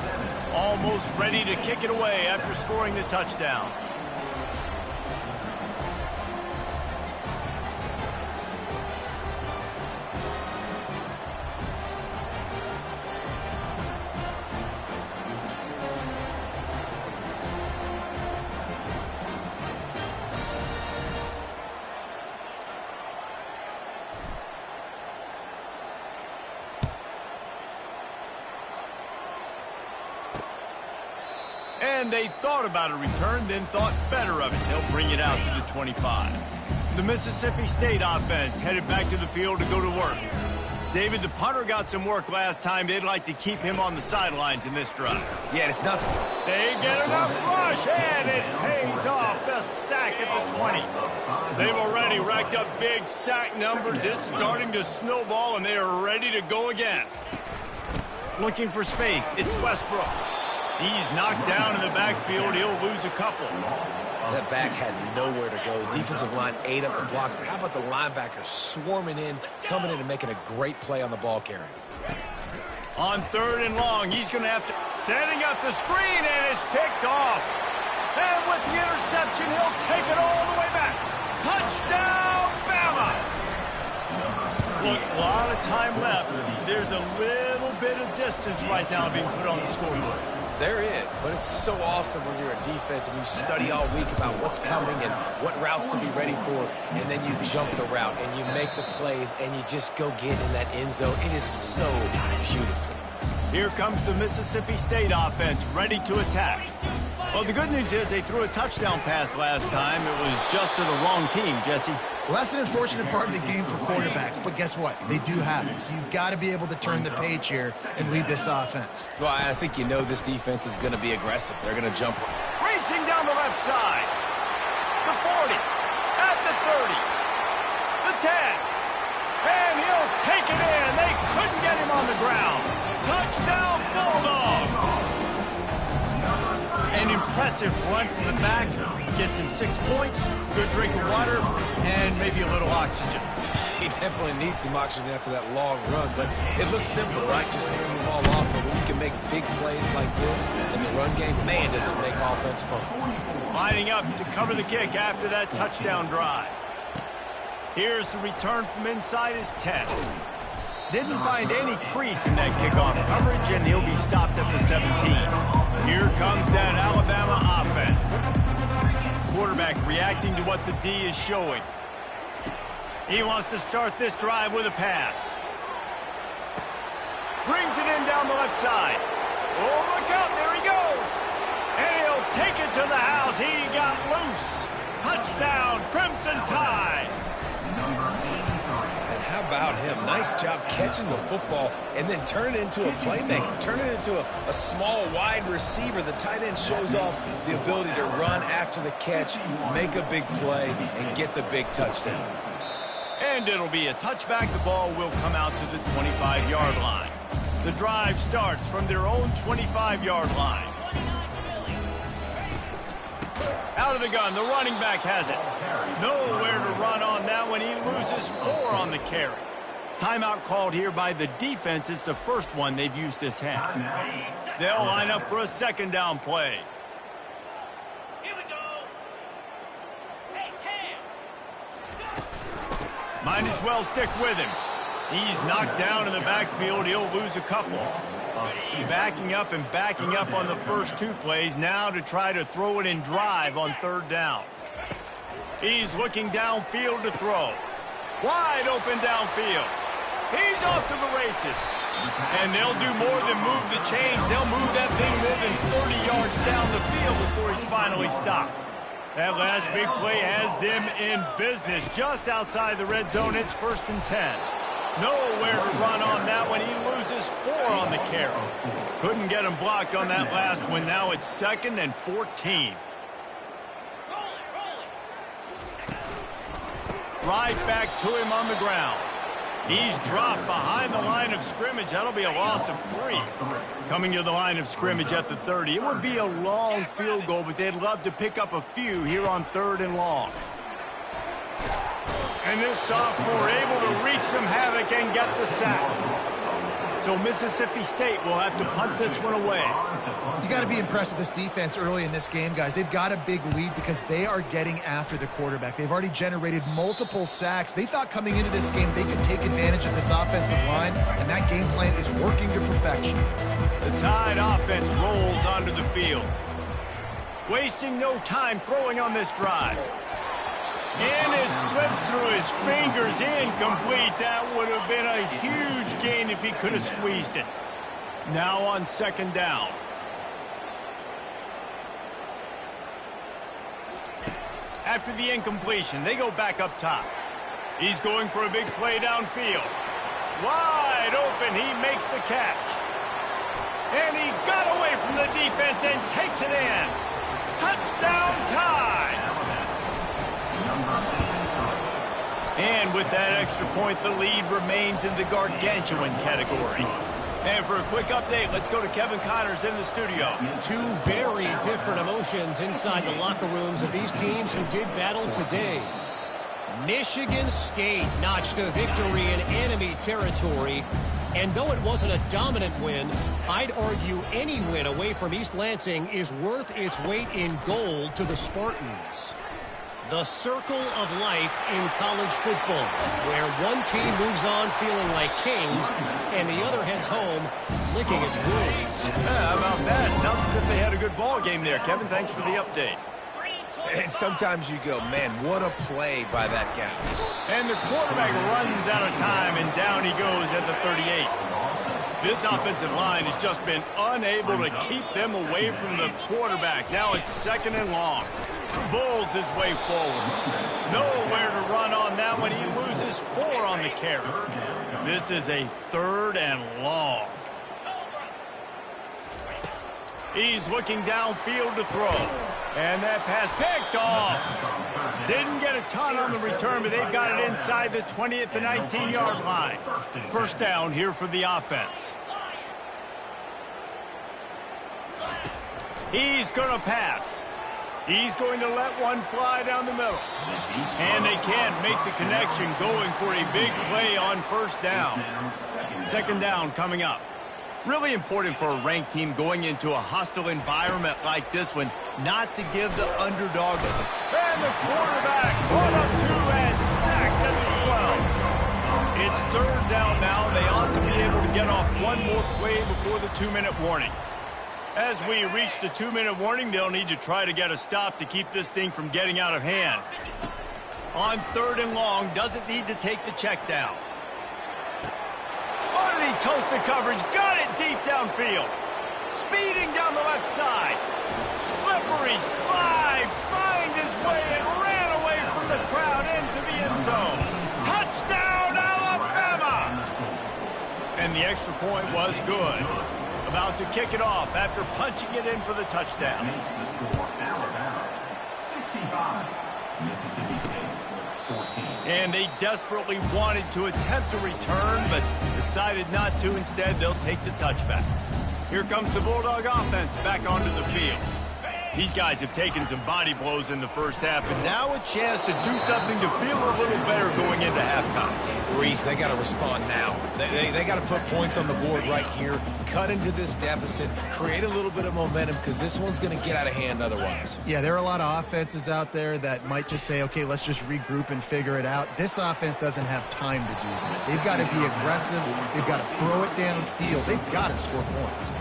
Almost ready to kick it away after scoring the touchdown. And they thought about a return, then thought better of it. They'll bring it out to the 25. The Mississippi State offense headed back to the field to go to work. David, the punter got some work last time. They'd like to keep him on the sidelines in this drive. Yeah, it's nothing. They get enough rush, and it pays off. The sack at the 20. They've already racked up big sack numbers. It's starting to snowball, and they are ready to go again. Looking for space. It's Westbrook. He's knocked down in the backfield. He'll lose a couple. That back had nowhere to go. The defensive line ate up the blocks, but how about the linebacker swarming in, coming in and making a great play on the ball carrier? On 3rd and long, he's going to have to... Setting up the screen, and it's picked off. And with the interception, he'll take it all the way back. Touchdown, Bama! Look, a lot of time left. There's a little bit of distance right now being put on the scoreboard. There is, but it's so awesome when you're a defense and you study all week about what's coming and what routes to be ready for, and then you jump the route and you make the plays and you just go get in that end zone. It is so beautiful. Here comes the Mississippi State offense ready to attack. Well, the good news is they threw a touchdown pass last time. It was just to the wrong team, Jesse. Well, that's an unfortunate part of the game for quarterbacks, but guess what? They do have it. So you've got to be able to turn the page here and lead this offense. Well, I think you know this defense is going to be aggressive. They're going to jump. Racing down the left side. The 40. At the 30. The 10. And he'll take it in. They couldn't get him on the ground. Touchdown, Bulldog. An impressive run from the back. Gets him 6 points, good drink of water, and maybe a little oxygen. He definitely needs some oxygen after that long run, but it looks simple, right? Just hand the ball off, but when you can make big plays like this in the run game, man, does it make offense fun. Lining up to cover the kick after that touchdown drive. Here's the return from inside his 10. Didn't find any crease in that kickoff coverage, and he'll be stopped at the 17. Here comes that Alabama offense. Quarterback reacting to what the D is showing. He wants to start this drive with a pass. Brings it in down the left side. Oh, look out, there he goes. And he'll take it to the house. He got loose. Touchdown, Crimson Tide. And how about him? Nice job catching the football and then turn it into a playmaker. Turn it into a small, wide receiver. The tight end shows off the ability to run after the catch, make a big play, and get the big touchdown. And it'll be a touchback. The ball will come out to the 25-yard line. The drive starts from their own 25-yard line. Out of the gun, the running back has it. Nowhere to run on that one. He loses 4 on the carry. Timeout called here by the defense. It's the first one they've used this half. They'll line up for a 2nd down play. Here we go. Hey, Cam. Might as well stick with him. He's knocked down in the backfield. He'll lose a couple. Backing up and backing up on the first 2 plays now to try to throw it in drive on 3rd down. He's looking downfield to throw. Wide open downfield. He's off to the races. And they'll do more than move the chains. They'll move that thing more than 30 yards down the field before he's finally stopped. That last big play has them in business just outside the red zone. It's 1st and 10. Nowhere to run on that one. He loses 4 on the carry. Couldn't get him blocked on that last one. Now it's 2nd and 14. Right back to him on the ground. He's dropped behind the line of scrimmage. That'll be a loss of 3. Coming to the line of scrimmage at the 30. It would be a long field goal, but they'd love to pick up a few here on 3rd and long. And this sophomore able to wreak some havoc and get the sack. So Mississippi State will have to punt this one away. You got to be impressed with this defense early in this game, guys. They've got a big lead because they are getting after the quarterback. They've already generated multiple sacks. They thought coming into this game they could take advantage of this offensive line, and that game plan is working to perfection. The Tide offense rolls onto the field. Wasting no time throwing on this drive. And it slips through his fingers, incomplete. That would have been a huge gain if he could have squeezed it. Now on 2nd down. After the incompletion, they go back up top. He's going for a big play downfield. Wide open, he makes the catch. And he got away from the defense and takes it in. Touchdown Tide! And with that extra point, the lead remains in the gargantuan category. And for a quick update, let's go to Kevin Connors in the studio. 2 very different emotions inside the locker rooms of these teams who did battle today. Michigan State notched a victory in enemy territory. And though it wasn't a dominant win, I'd argue any win away from East Lansing is worth its weight in gold to the Spartans. The circle of life in college football, where one team moves on feeling like kings and the other heads home licking its wounds. How about that? Sounds as if they had a good ball game there. Kevin, thanks for the update. And sometimes you go, man, what a play by that guy. And the quarterback runs out of time, and down he goes at the 38. This offensive line has just been unable to keep them away from the quarterback. Now it's 2nd and long. Bulls his way forward. Nowhere to run on that one. He loses 4 on the carry. This is a 3rd and long. He's looking downfield to throw. And that pass picked off. Didn't get a ton on the return, but they've got it inside the 20 at the 19-yard line. 1st down here for the offense. He's going to pass. He's going to let one fly down the middle. And they can't make the connection, going for a big play on 1st down. 2nd down coming up. Really important for a ranked team going into a hostile environment like this one, not to give the underdog. And the quarterback caught up 2 and sacked at the 12. It's 3rd down now. They ought to be able to get off one more play before the 2-minute warning. As we reach the 2-minute warning, they'll need to try to get a stop to keep this thing from getting out of hand. On 3rd and long, doesn't need to take the check down. He toasted coverage, got it deep downfield. Speeding down the left side. Slippery slide, find his way and ran away from the crowd into the end zone. Touchdown, Alabama! And the extra point was good. About to kick it off after punching it in for the touchdown. Makes the score Alabama 65, Mississippi State 14. And they desperately wanted to attempt a return, but decided not to. Instead, they'll take the touchback. Here comes the Bulldog offense back onto the field. These guys have taken some body blows in the 1st half, and now a chance to do something to feel a little better going into halftime. Reese, they got to respond now. They got to put points on the board right here, cut into this deficit, create a little bit of momentum, because this one's going to get out of hand otherwise. Yeah, there are a lot of offenses out there that might just say, okay, let's just regroup and figure it out. This offense doesn't have time to do that. They've got to be aggressive. They've got to throw it downfield. They've got to score points.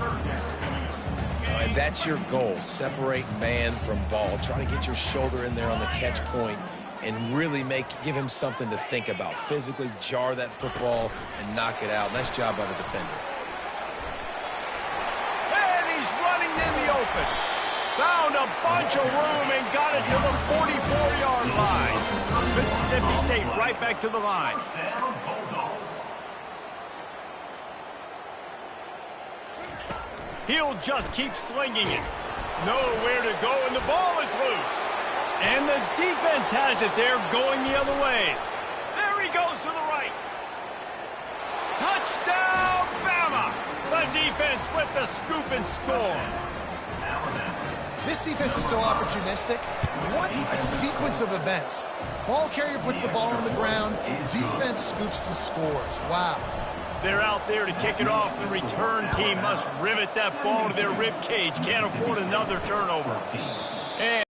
And that's your goal. Separate man from ball. Try to get your shoulder in there on the catch point and really give him something to think about. Physically jar that football and knock it out. Nice job by the defender. And he's running in the open. Found a bunch of room and got it to the 44-yard line. Mississippi State right back to the line. He'll just keep slinging it. Nowhere to go, and the ball is loose. And the defense has it there, going the other way. There he goes to the right. defense with the scoop and score. This defense is so opportunistic. What a sequence of events. Ball carrier puts the ball on the ground. Defense scoops and scores. Wow. They're out there to kick it off. The return team must rivet that ball to their rib cage. Can't afford another turnover. And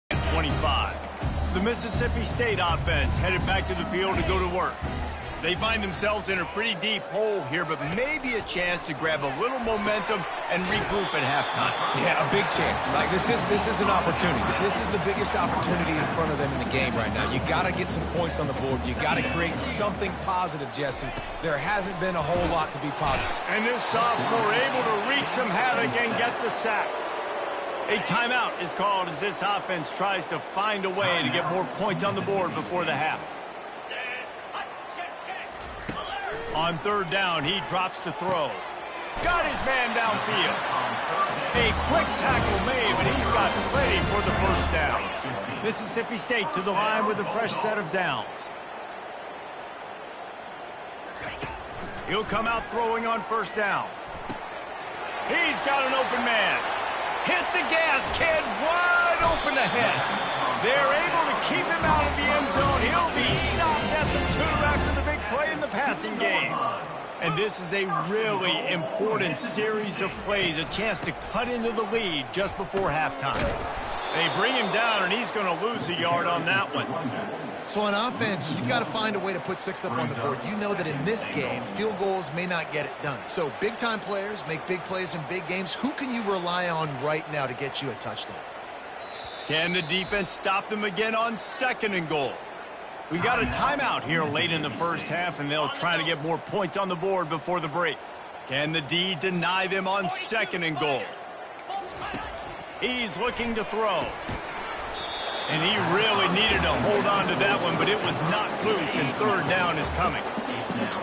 25. The Mississippi State offense headed back to the field to go to work. They find themselves in a pretty deep hole here, but maybe a chance to grab a little momentum and regroup at halftime. Yeah, a big chance. Like this is an opportunity. This is the biggest opportunity in front of them in the game right now. You got to get some points on the board. You got to create something positive, Jesse. There hasn't been a whole lot to be positive. And this sophomore able to wreak some havoc and get the sack. A timeout is called as this offense tries to find a way to get more points on the board before the half. On third down, he drops to throw. Got his man downfield. A quick tackle made, but he's got play for the first down. Mississippi State to the line with a fresh set of downs. He'll come out throwing on first down. He's got an open man. Hit the gas, kid, wide open ahead. They're able to keep him out of the end zone. He'll be stopped at the 2 after the big play in the passing game. And this is a really important series of plays, a chance to cut into the lead just before halftime. They bring him down, and he's going to lose a yard on that one. So on offense, you've got to find a way to put 6 up on the board. You know that in this game, field goals may not get it done. So big-time players make big plays in big games. Who can you rely on right now to get you a touchdown? Can the defense stop them again on 2nd and goal? We got a timeout here late in the first half, and they'll try to get more points on the board before the break. Can the D deny them on 2nd and goal? He's looking to throw. And he really needed to hold on to that one, but it was not loose, and third down is coming.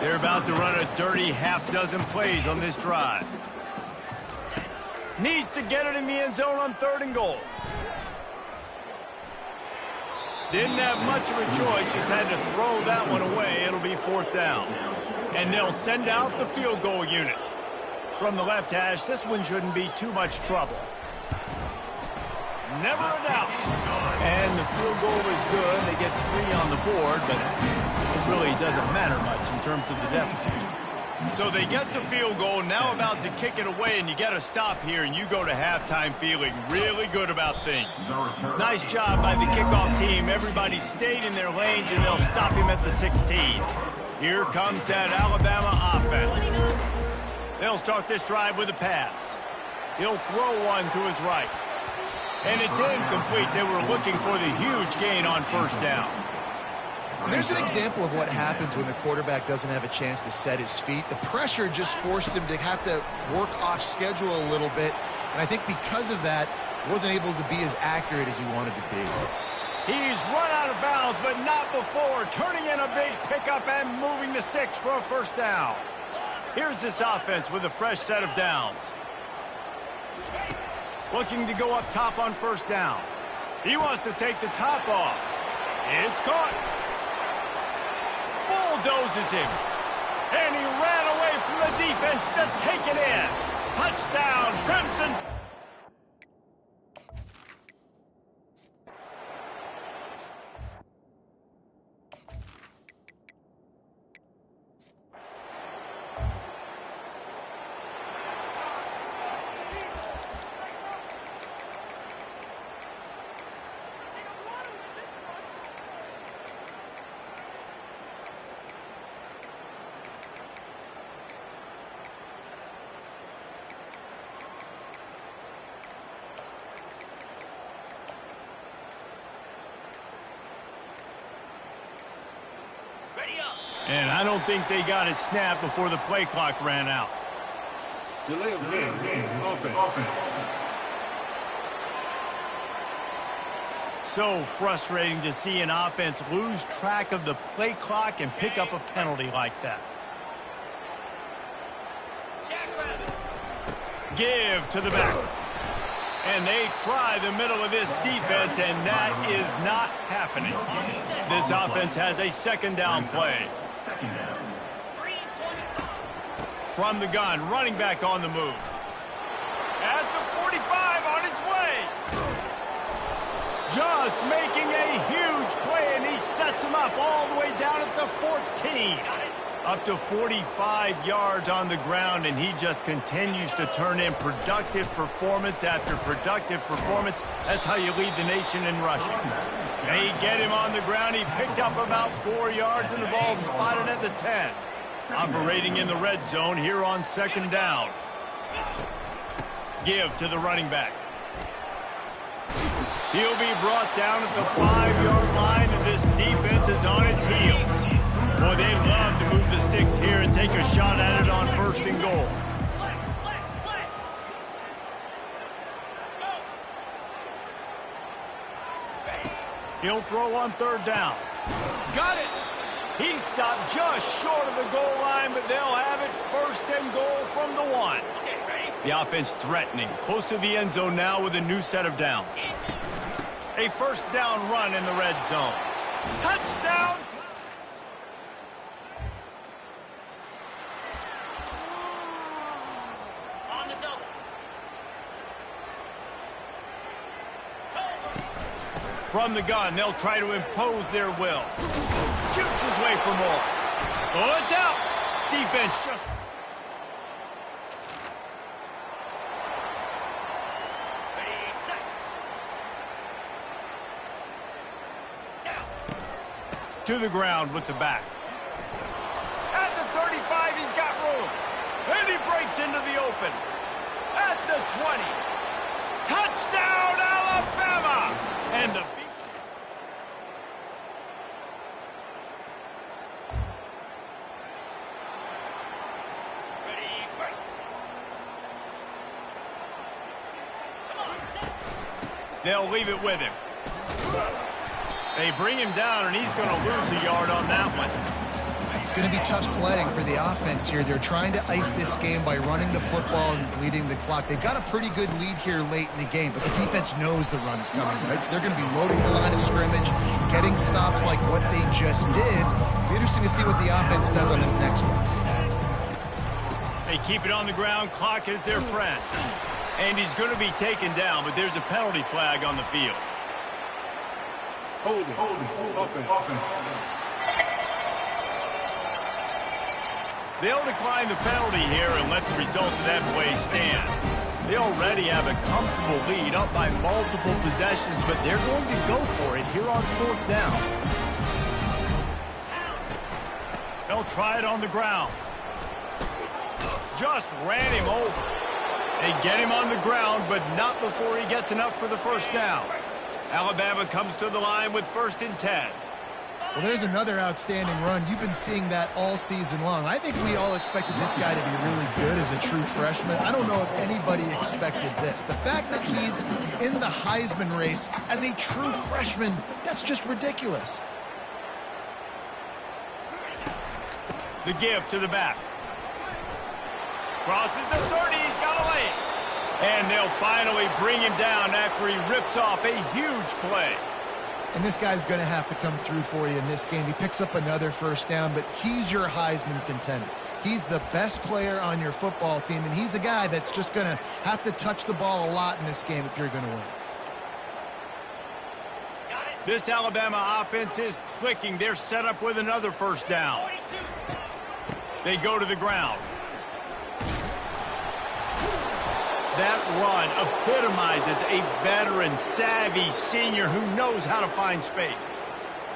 They're about to run a dirty half-dozen plays on this drive. Needs to get it in the end zone on 3rd and goal. Didn't have much of a choice, just had to throw that one away. It'll be 4th down. And they'll send out the field goal unit. From the left hash, this one shouldn't be too much trouble. Never a doubt. And the field goal is good. They get 3 on the board, but it really doesn't matter much in terms of the deficit. So they get the field goal, now about to kick it away, and you get a stop here, and you go to halftime feeling really good about things. Nice job by the kickoff team. Everybody stayed in their lanes, and they'll stop him at the 16. Here comes that Alabama offense. They'll start this drive with a pass. He'll throw one to his right. And it's incomplete. They were looking for the huge gain on 1st down. There's an example of what happens when the quarterback doesn't have a chance to set his feet. The pressure just forced him to have to work off schedule a little bit. And I think because of that, wasn't able to be as accurate as he wanted to be. He's run out of bounds, but not before. Turning in a big pickup and moving the sticks for a 1st down. Here's this offense with a fresh set of downs. Looking to go up top on 1st down. He wants to take the top off. It's caught. Bulldozes him. And he ran away from the defense to take it in. Touchdown, Crimson. And I don't think they got it snapped before the play clock ran out. Delay of game. Offense. So frustrating to see an offense lose track of the play clock and pick up a penalty like that. Give to the back. And they try the middle of this defense, and that is not happening. This offense has a 2nd down play. From the gun, running back on the move. At the 45, on his way. Just making a huge play, and he sets him up all the way down at the 14. Up to 45 yards on the ground, and he just continues to turn in productive performance after productive performance. That's how you lead the nation in rushing. They get him on the ground. He picked up about 4 yards, and the ball spotted at the 10. Operating in the red zone here on second down. Give to the running back. He'll be brought down at the 5-yard line, and this defense is on its heels. Boy, they'd love to move the sticks here and take a shot at it on first and goal. He'll throw on third down. Got it! He stopped just short of the goal line, but they'll have it first and goal from the 1. The offense threatening, close to the end zone now with a new set of downs. A first down run in the red zone. Touchdown! On the double. From the gun, they'll try to impose their will. Shoots his way for more. Oh, it's out! Defense just... to the ground with the back. At the 35, he's got room. And he breaks into the open. At the 20. Touchdown, Alabama! And the... they'll leave it with him. They bring him down, and he's going to lose a yard on that one. It's going to be tough sledding for the offense here. They're trying to ice this game by running the football and bleeding the clock. They've got a pretty good lead here late in the game, but the defense knows the run's coming, right? So they're going to be loading the line of scrimmage, getting stops like what they just did. It'll be interesting to see what the offense does on this next one. They keep it on the ground. Clock is their friend. And he's going to be taken down, but there's a penalty flag on the field. Holding, offense. They'll decline the penalty here and let the result of that play stand. They already have a comfortable lead up by multiple possessions, but they're going to go for it here on fourth down. They'll try it on the ground. Just ran him over. They get him on the ground, but not before he gets enough for the first down. Alabama comes to the line with 1st and 10. Well, there's another outstanding run. You've been seeing that all season long. I think we all expected this guy to be really good as a true freshman. I don't know if anybody expected this. The fact that he's in the Heisman race as a true freshman, that's just ridiculous. The give to the back. Crosses the 30, he's got a lane. And they'll finally bring him down after he rips off a huge play. And this guy's going to have to come through for you in this game. He picks up another first down, but he's your Heisman contender. He's the best player on your football team, and he's a guy that's just going to have to touch the ball a lot in this game if you're going to win. This Alabama offense is clicking. They're set up with another first down. They go to the ground. That run epitomizes a veteran, savvy senior who knows how to find space.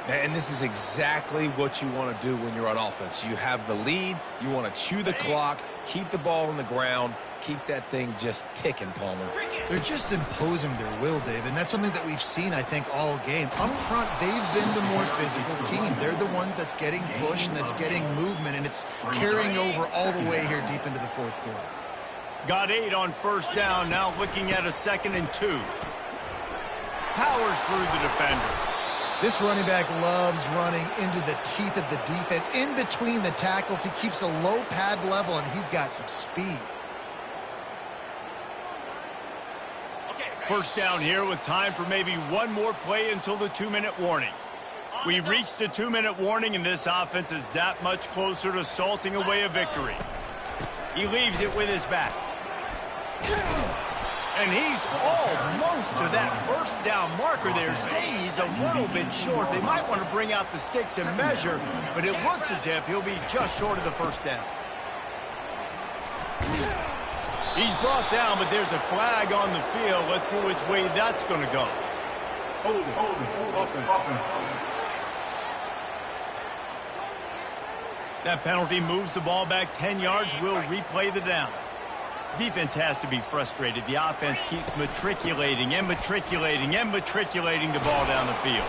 And this is exactly what you want to do when you're on offense. You have the lead. You want to chew the clock, keep the ball on the ground, keep that thing just ticking, Palmer. They're just imposing their will, Dave, and that's something that we've seen, I think, all game. Up front, they've been the more physical team. They're the ones that's getting pushed and that's getting movement, and it's carrying over all the way here deep into the fourth quarter. Got 8 on first down, now looking at a 2nd and 2. Powers through the defender. This running back loves running into the teeth of the defense. In between the tackles, he keeps a low pad level, and he's got some speed. First down here with time for maybe one more play until the 2-minute warning. We've reached the 2-minute warning, and this offense is that much closer to salting away a victory. He leaves it with his back. And he's almost to that first down marker there, saying he's a little bit short. They might want to bring out the sticks and measure, but it looks as if he'll be just short of the first down. He's brought down, but there's a flag on the field. Let's see which way that's going to go. Hold it, offense. That penalty moves the ball back 10 yards. We'll replay the down. Defense has to be frustrated. The offense keeps matriculating the ball down the field.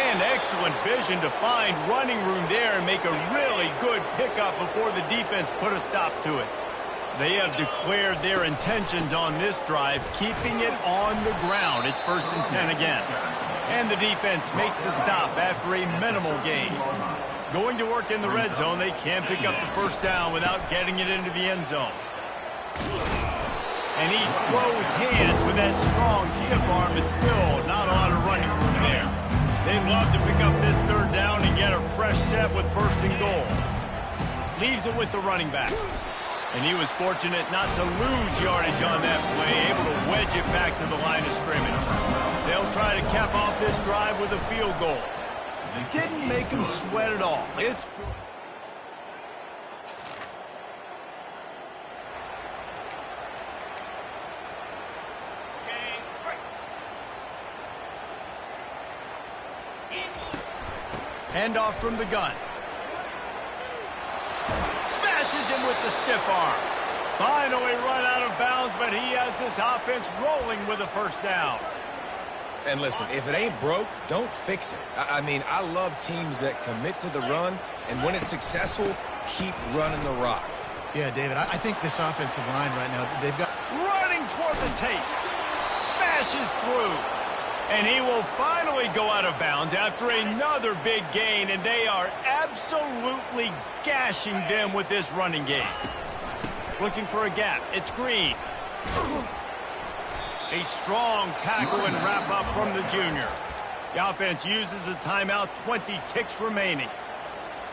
And excellent vision to find running room there and make a really good pickup before the defense put a stop to it. They have declared their intentions on this drive, keeping it on the ground. It's 1st and 10 again. And the defense makes the stop after a minimal gain. Going to work in the red zone, they can't pick up the first down without getting it into the end zone. And he throws hands with that strong, stiff arm, but still not a lot of running room there. They'd love to pick up this 3rd down and get a fresh set with 1st and goal. Leaves it with the running back. And he was fortunate not to lose yardage on that play, able to wedge it back to the line of scrimmage. They'll try to cap off this drive with a field goal. Didn't make him sweat at all. It's good. Handoff from the gun. Smashes him with the stiff arm. Finally run out of bounds, but he has this offense rolling with a first down. And listen, if it ain't broke, don't fix it. I mean, I love teams that commit to the run, and when it's successful, keep running the rock. Yeah, David, I think this offensive line right now, they've got... Running toward the tape. Smashes through. And he will finally go out of bounds after another big gain, and they are absolutely gashing them with this running game. Looking for a gap. It's Green. A strong tackle and wrap up from the junior. The offense uses a timeout, 20 ticks remaining.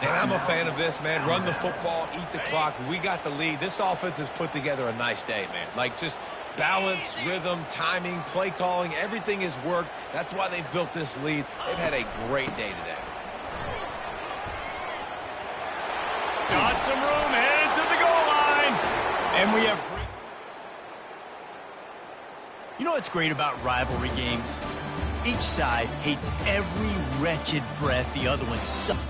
And I'm a fan of this, man. Run the football, eat the clock. We got the lead. This offense has put together a nice day, man. Like, just balance, rhythm, timing, play calling, everything has worked. That's why they've built this lead. They've had a great day today. Got some room, headed to the goal line. And we have... You know what's great about rivalry games? Each side hates every wretched breath the other one sucks.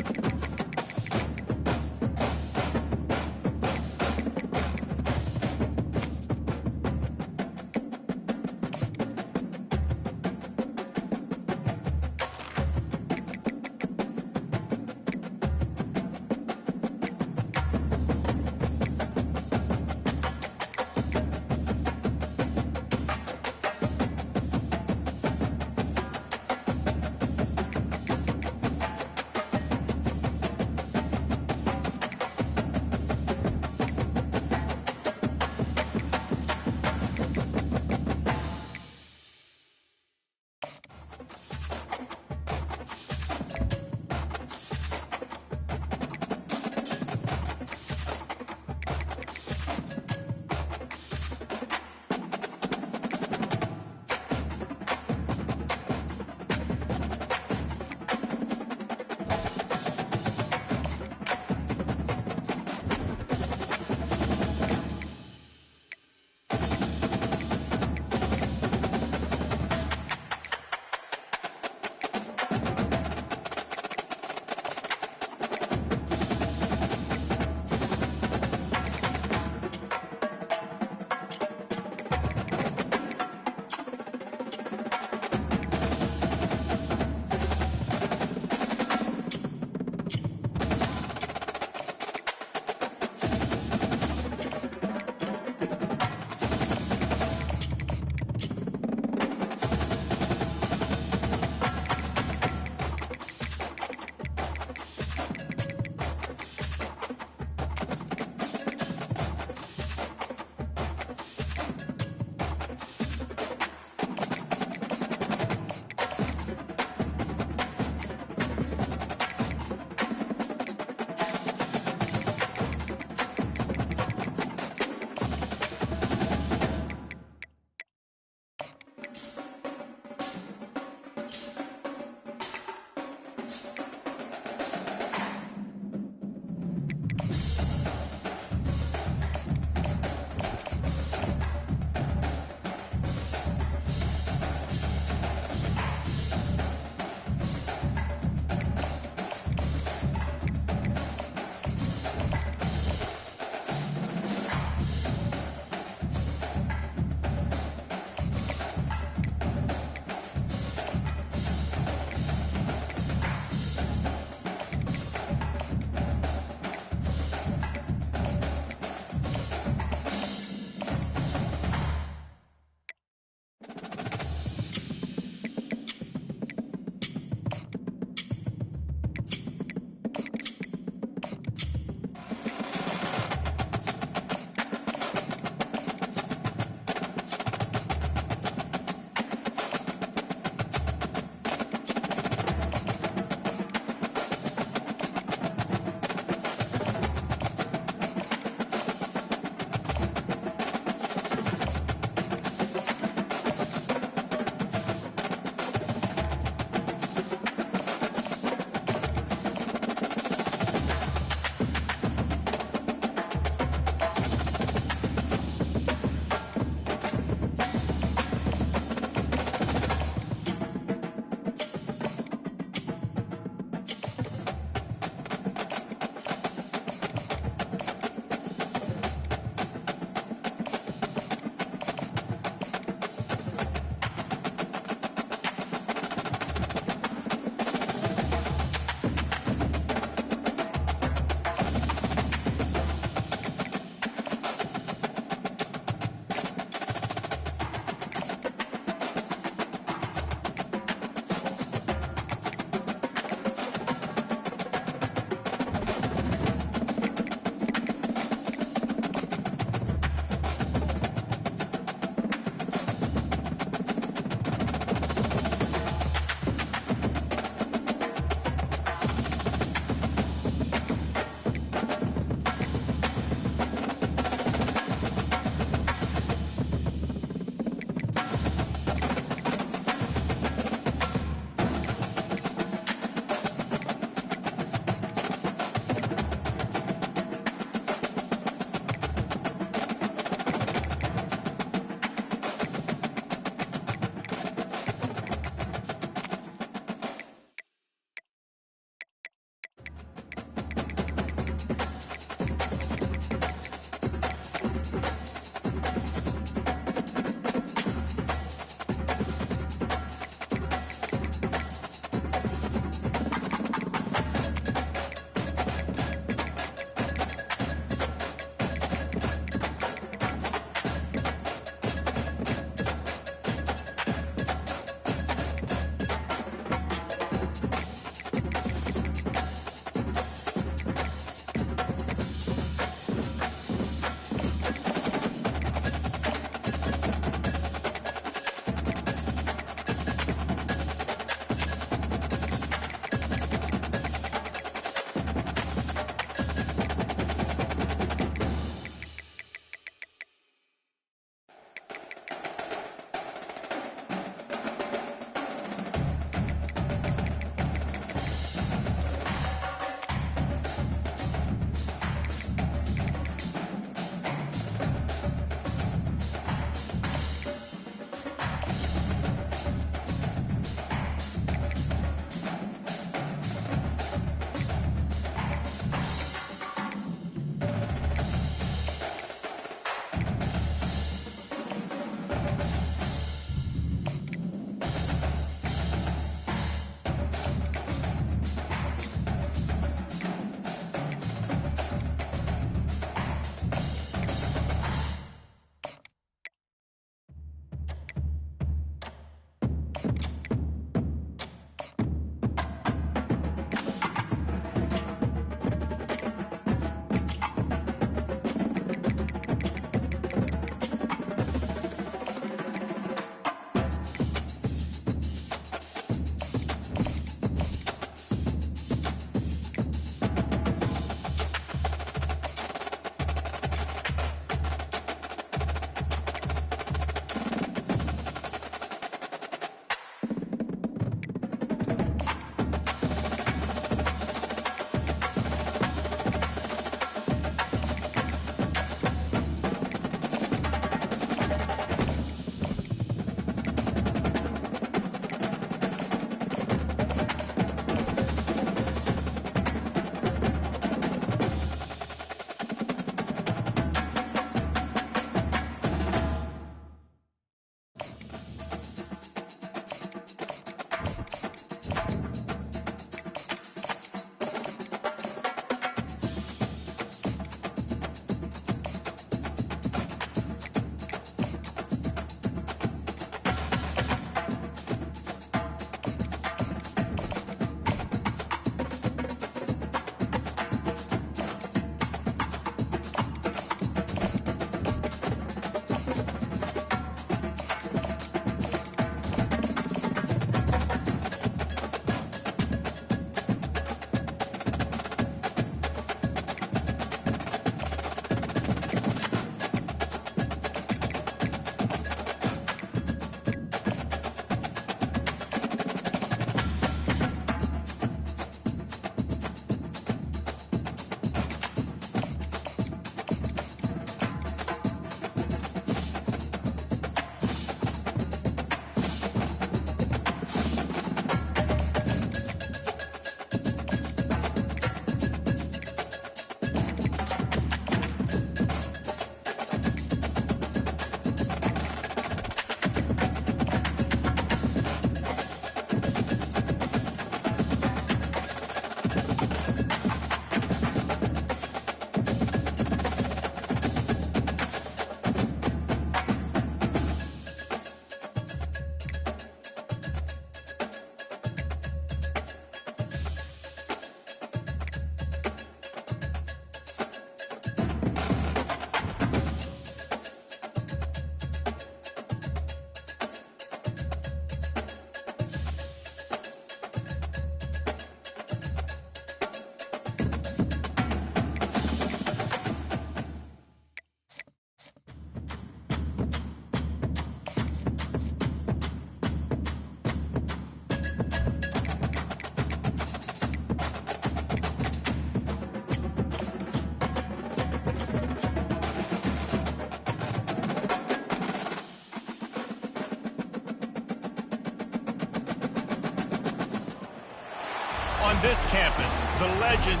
on this campus, the legend.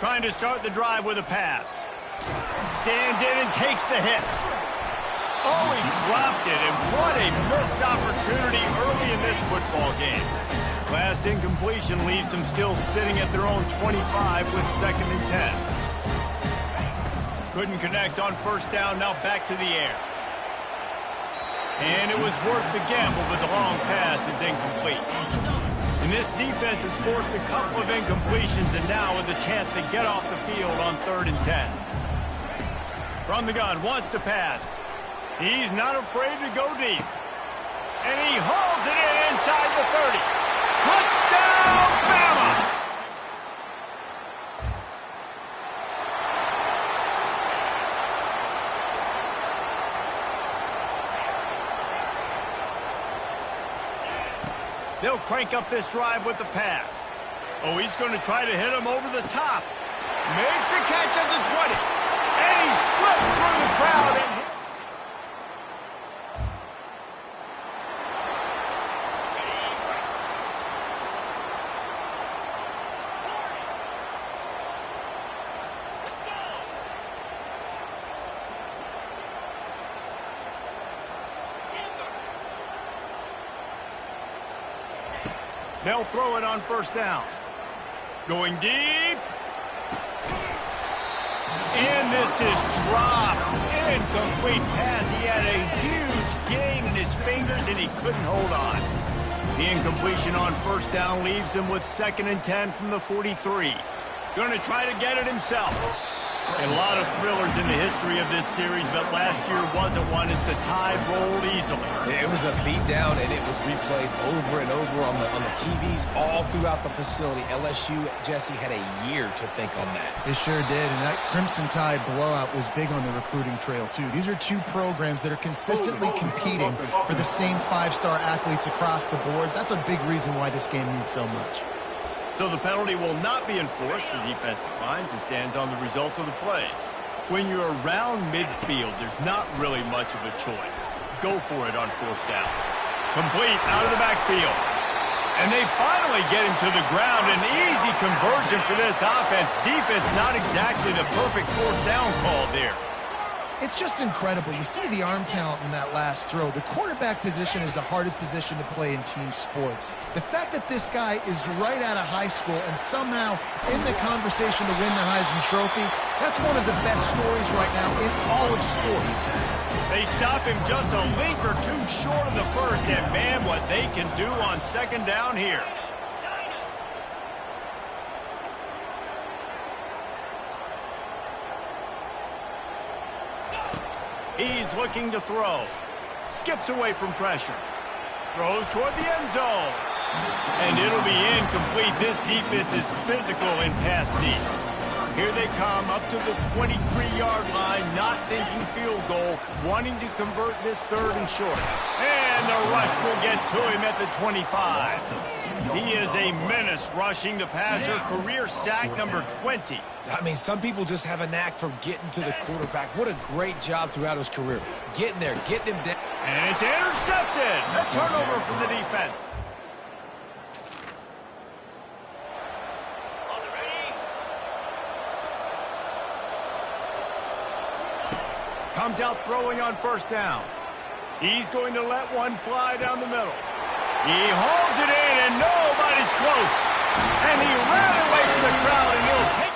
Trying to start the drive with a pass. Stands in and takes the hit. Oh, he dropped it, and what a missed opportunity early in this football game. Last incompletion leaves them still sitting at their own 25 with 2nd and 10. Couldn't connect on first down, now back to the air. And it was worth the gamble, but the long pass is incomplete. And this defense has forced a couple of incompletions and now with a chance to get off the field on 3rd and 10. From the gun, wants to pass. He's not afraid to go deep. And he hauls it in inside the 30. Touchdown, Bama! They'll crank up this drive with the pass. Oh, he's going to try to hit him over the top. Makes the catch at the 20. And he slipped through the crowd and hit. They'll throw it on first down. Going deep. And this is dropped. Incomplete pass. He had a huge gain in his fingers, and he couldn't hold on. The incompletion on first down leaves him with 2nd and 10 from the 43. Going to try to get it himself. A lot of thrillers in the history of this series, but last year wasn't one as the tide rolled easily. It was a beatdown, and it was replayed over and over on the TVs all throughout the facility. LSU, Jesse, had a year to think on that. It sure did, and that Crimson Tide blowout was big on the recruiting trail, too. These are two programs that are consistently competing for the same 5-star athletes across the board. That's a big reason why this game means so much. So the penalty will not be enforced. The defense declines and stands on the result of the play. When you're around midfield, there's not really much of a choice. Go for it on 4th down. Complete out of the backfield. And they finally get him to the ground. An easy conversion for this offense. Defense not exactly the perfect 4th down call there. It's just incredible. You see the arm talent in that last throw. The quarterback position is the hardest position to play in team sports. The fact that this guy is right out of high school and somehow in the conversation to win the Heisman Trophy, that's one of the best stories right now in all of sports. They stop him just a link or two short of the first, and man, what they can do on 2nd down here. He's looking to throw. Skips away from pressure. Throws toward the end zone. And it'll be incomplete. This defense is physical in pass deep. Here they come up to the 23-yard line, not thinking field goal, wanting to convert this 3rd and short. And the rush will get to him at the 25. He is a menace rushing the passer, career sack number 20. I mean, some people just have a knack for getting to the quarterback. What a great job throughout his career. Getting there, getting him down. And it's intercepted. A turnover from the defense. Comes out throwing on first down. He's going to let one fly down the middle. He holds it in, and nobody's close. And he ran away from the crowd, and he'll take it.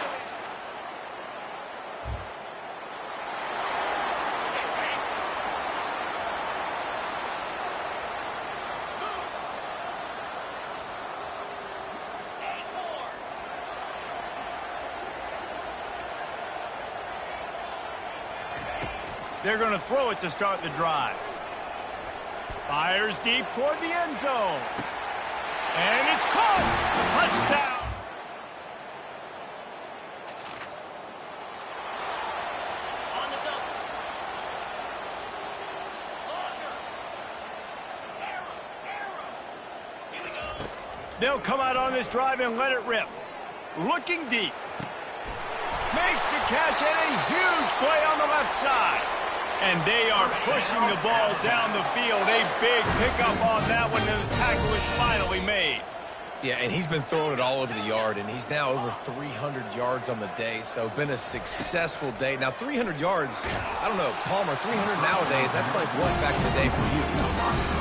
They're going to throw it to start the drive. Fires deep toward the end zone. And it's caught. Touchdown. On the double. They'll come out on this drive and let it rip. Looking deep. Makes the catch and a huge play on the left side. And they are pushing the ball down the field. A big pickup on that one, and the tackle is finally made. Yeah, and he's been throwing it all over the yard, and he's now over 300 yards on the day, so been a successful day. Now, 300 yards, I don't know, Palmer, 300 nowadays, that's like what back in the day for you?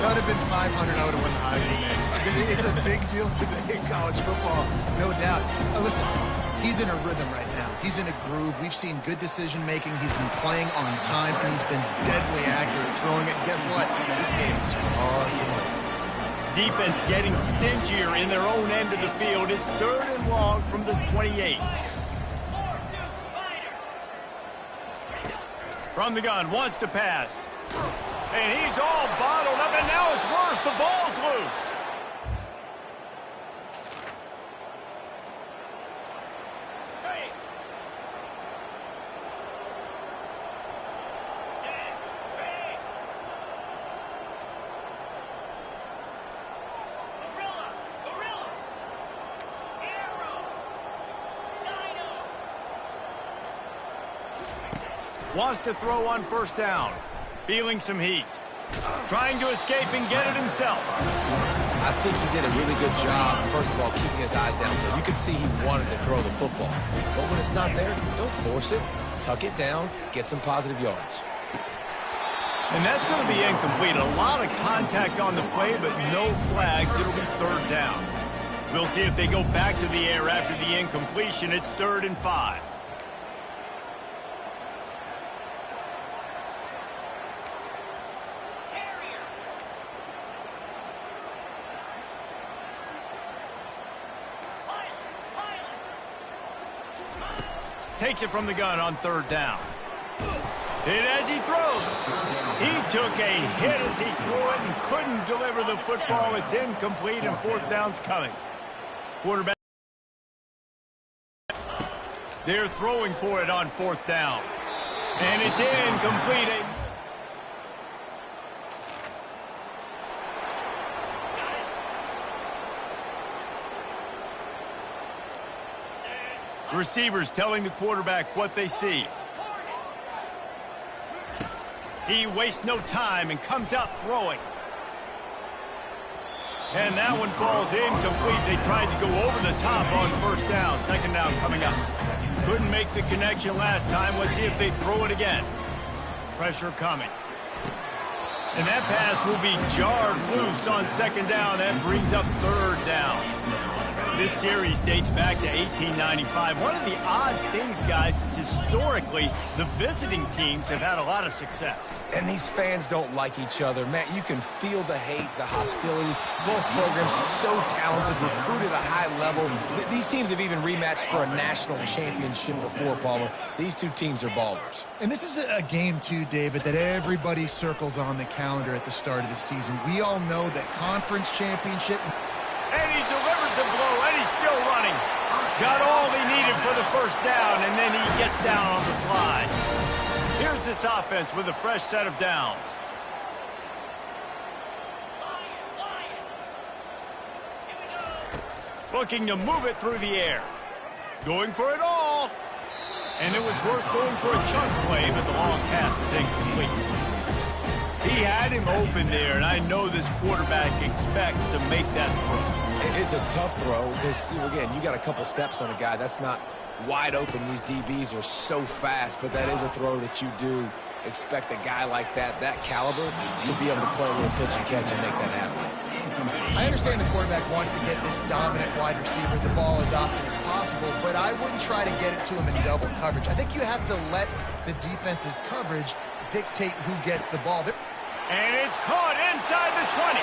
That would have been 500, I would have won the Heisman, man. It's a big deal today in college football, no doubt. Listen, he's in a rhythm right now. He's in a groove. We've seen good decision-making. He's been playing on time, and he's been deadly accurate throwing it. Guess what? This game is far from over. Defense getting stingier in their own end of the field. It's 3rd and long from the 28. From the gun, wants to pass. And he's all bottled up, and now it's worse. The ball's loose. Wants to throw on 1st down. Feeling some heat. Trying to escape and get it himself. I think he did a really good job, first of all, keeping his eyes downfield. You could see he wanted to throw the football. But when it's not there, don't force it. Tuck it down, get some positive yards. And that's going to be incomplete. A lot of contact on the play, but no flags. It'll be 3rd down. We'll see if they go back to the air after the incompletion. It's 3rd and 5. Takes it from the gun on 3rd down. Hit as he throws. He took a hit as he threw it and couldn't deliver the football. It's incomplete, and 4th down's coming. Quarterback. They're throwing for it on 4th down. And it's incomplete. Receivers telling the quarterback what they see. He wastes no time and comes out throwing. And that one falls incomplete. They tried to go over the top on 1st down. 2nd down coming up. Couldn't make the connection last time. Let's see if they throw it again. Pressure coming. And that pass will be jarred loose on 2nd down. That brings up 3rd down. This series dates back to 1895. One of the odd things, guys, is historically the visiting teams have had a lot of success. And these fans don't like each other. Matt, you can feel the hate, the hostility. Both programs so talented, recruited at a high level. These teams have even rematched for a national championship before, Palmer. These two teams are ballers. And this is a game, too, David, that everybody circles on the calendar at the start of the season. We all know that conference championship... And he delivers the blow, and he's still running. Got all he needed for the 1st down, and then he gets down on the slide. Here's this offense with a fresh set of downs. Looking to move it through the air. Going for it all. And it was worth going for a chunk play, but the long pass is incomplete. He had him open there, and I know this quarterback expects to make that throw. It's a tough throw because, again, you got a couple steps on a guy. That's not wide open. These DBs are so fast, but that is a throw that you do expect a guy like that caliber, to be able to play a little pitch and catch and make that happen. I understand the quarterback wants to get this dominant wide receiver the ball as often as possible, but I wouldn't try to get it to him in double coverage. I think you have to let the defense's coverage dictate who gets the ball. And it's caught inside the 20.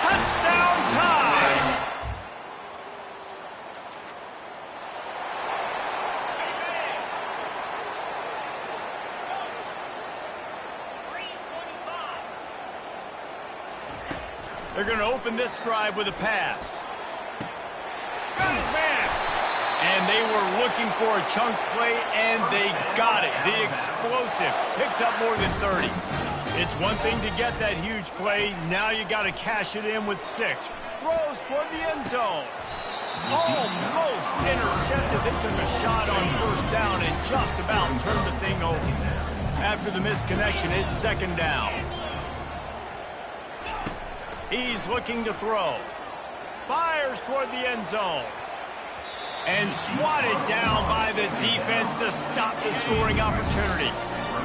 Touchdown time! They're going to open this drive with a pass. Got his man. And they were looking for a chunk play, and they got it. The explosive picks up more than 30. It's one thing to get that huge play. Now you got to cash it in with 6. Throws toward the end zone. Almost intercepted. They took a shot on first down and just about turned the thing over. After the misconnection, it's second down. He's looking to throw. Fires toward the end zone. And swatted down by the defense to stop the scoring opportunity.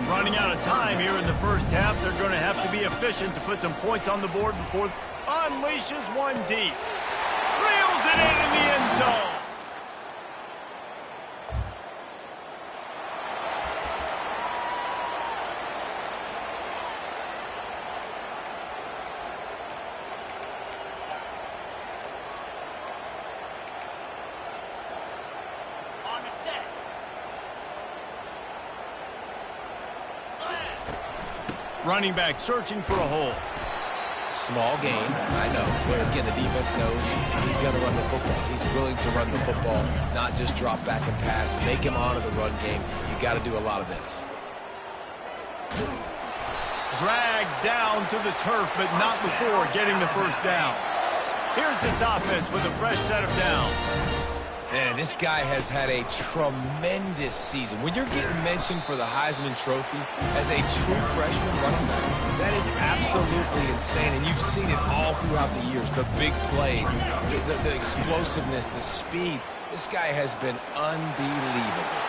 Running out of time here in the first half. They're going to have to be efficient to put some points on the board before unleashes one deep. Reels it in the end zone. On the set. Running back searching for a hole. Small game, I know. But again, the defense knows he's going to run the football. He's willing to run the football, not just drop back and pass. Make him honor the run game. You got to do a lot of this. Dragged down to the turf, but not before getting the first down. Here's this offense with a fresh set of downs. Man, this guy has had a tremendous season. When you're getting mentioned for the Heisman Trophy as a true freshman running back, that is absolutely insane. And you've seen it all throughout the years. The big plays, the explosiveness, the speed. This guy has been unbelievable.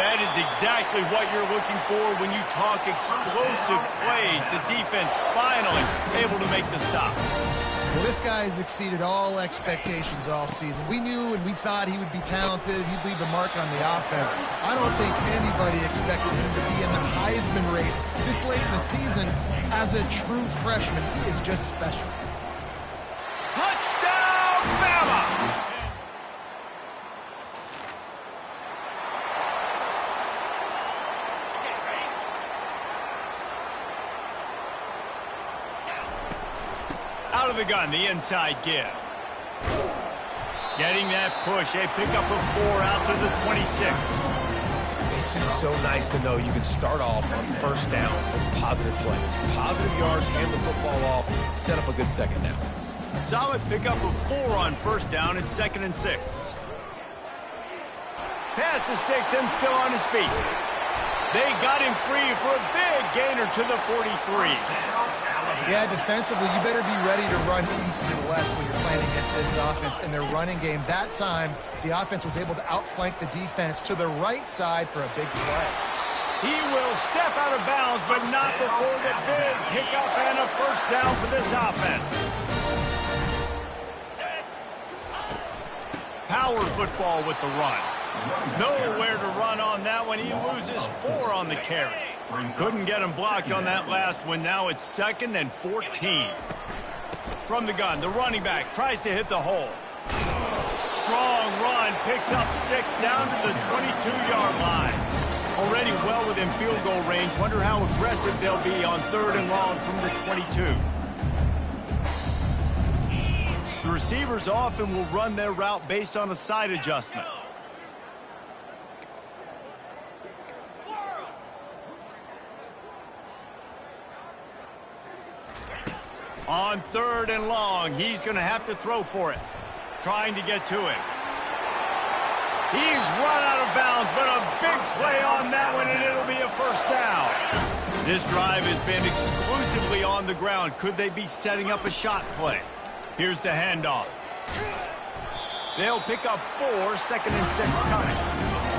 That is exactly what you're looking for when you talk explosive plays. The defense finally able to make the stop. Well, this guy has exceeded all expectations all season. We knew and we thought he would be talented. He'd leave a mark on the offense. I don't think anybody expected him to be in the Heisman race this late in the season. As a true freshman, he is just special. Touchdown, Bama! Out of the gun, the inside give. Getting that push, a pickup of 4 out to the 26. It's just so nice to know you can start off on first down with positive plays. Positive yards, hand the football off, set up a good second down. Solid pickup of 4 on first down and 2nd and 6. Pass to Sticks and still on his feet. They got him free for a big gainer to the 43. Yeah, defensively, you better be ready to run east and west when you're playing against this offense. In their running game, that time, the offense was able to outflank the defense to the right side for a big play. He will step out of bounds, but not before the big pickup and a first down for this offense. Power football with the run. Nowhere to run on that one. He loses 4 on the carry. Couldn't get him blocked on that last one. Now it's 2nd and 14. From the gun, the running back tries to hit the hole. Strong run, picks up 6 down to the 22-yard line. Already well within field goal range. Wonder how aggressive they'll be on 3rd and long from the 22. The receivers often will run their route based on a side adjustment. On 3rd and long, he's going to have to throw for it. Trying to get to him. He's run out of bounds, but a big play on that one, and it'll be a first down. This drive has been exclusively on the ground. Could they be setting up a shot play? Here's the handoff. They'll pick up 4, 2nd and 6 coming.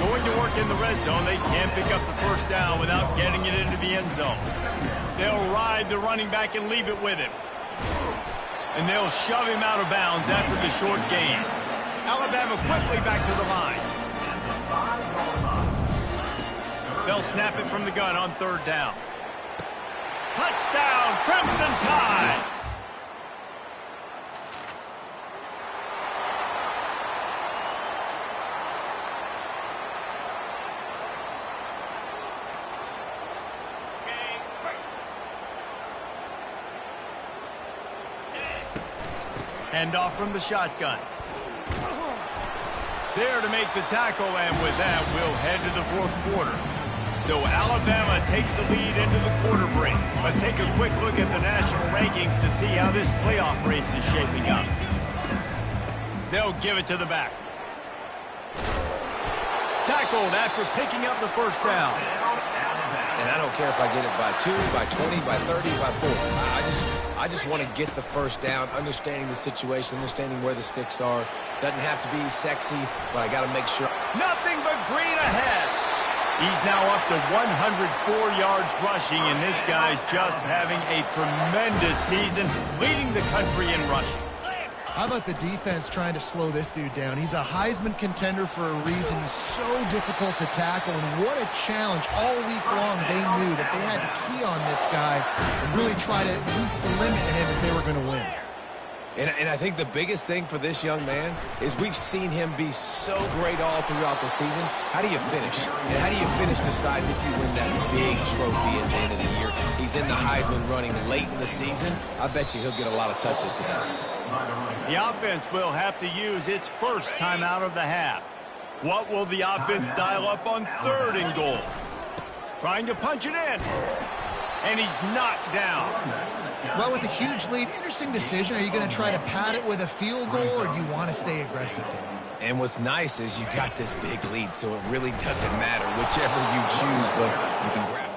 Going to work in the red zone. They can't pick up the first down without getting it into the end zone. They'll ride the running back and leave it with him. And they'll shove him out of bounds after the short gain. Alabama quickly back to the line. They'll snap it from the gun on 3rd down. Touchdown, Crimson Tide! Hand off from the shotgun. There to make the tackle, and with that, we'll head to the 4th quarter. So Alabama takes the lead into the quarter break. Let's take a quick look at the national rankings to see how this playoff race is shaping up. They'll give it to the back. Tackled after picking up the first down. And I don't care if I get it by 2, by 20, by 30, by 40. I just want to get the first down, understanding the situation, understanding where the sticks are. Doesn't have to be sexy, but I got to make sure. Nothing but green ahead. He's now up to 104 yards rushing, and this guy's just having a tremendous season, leading the country in rushing. How about the defense trying to slow this dude down? He's a Heisman contender for a reason. He's so difficult to tackle, and what a challenge. All week long, they knew that they had to key on this guy and really try to at least limit him if they were going to win. And I think the biggest thing for this young man is we've seen him be so great all throughout the season. How do you finish? And how do you finish decides if you win that big trophy at the end of the year. He's in the Heisman running late in the season. I bet you he'll get a lot of touches today. The offense will have to use its first timeout of the half. What will the offense dial up on 3rd and goal? Trying to punch it in. And he's knocked down. Well, with a huge lead, interesting decision. Are you going to try to pad it with a field goal, or do you want to stay aggressive? And what's nice is you got this big lead, so it really doesn't matter whichever you choose, but you can grab it.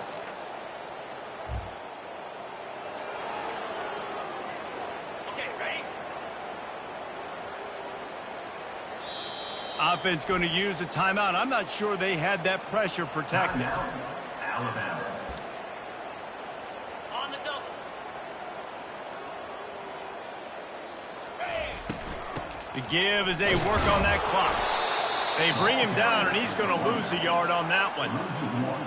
Offense going to use a timeout. I'm not sure they had that pressure protected. Alabama. On the double. The give as they work on that clock. They bring him down, and he's going to lose a yard on that one.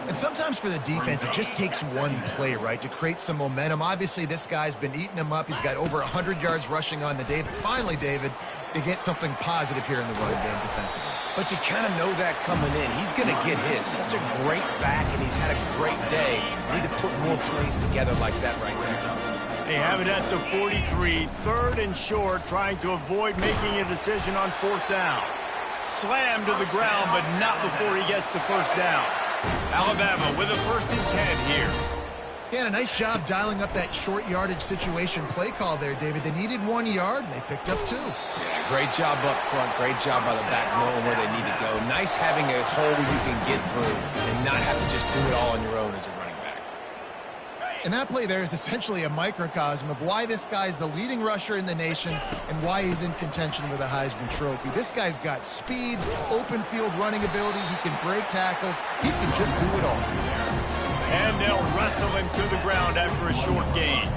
And sometimes for the defense, it just takes one play, right, to create some momentum. Obviously, this guy's been eating him up. He's got over 100 yards rushing on the day. But finally, David, they get something positive here in the running game defensively. But you kind of know that coming in. He's going to get his. Such a great back, and he's had a great day. Need to put more plays together like that right there. They have it at the 43, 3rd and short, trying to avoid making a decision on 4th down. Slammed to the ground, but not before he gets the first down. Alabama with a 1st and 10 here. Yeah, and a nice job dialing up that short yardage situation play call there, David. They needed 1 yard, and they picked up 2. Yeah, great job up front. Great job by the back knowing where they need to go. Nice having a hole where you can get through and not have to just do it all on your own as a running back. And that play there is essentially a microcosm of why this guy's the leading rusher in the nation and why he's in contention with a Heisman Trophy. This guy's got speed, open field running ability. He can break tackles. He can just do it all. And they'll wrestle him to the ground after a short gain.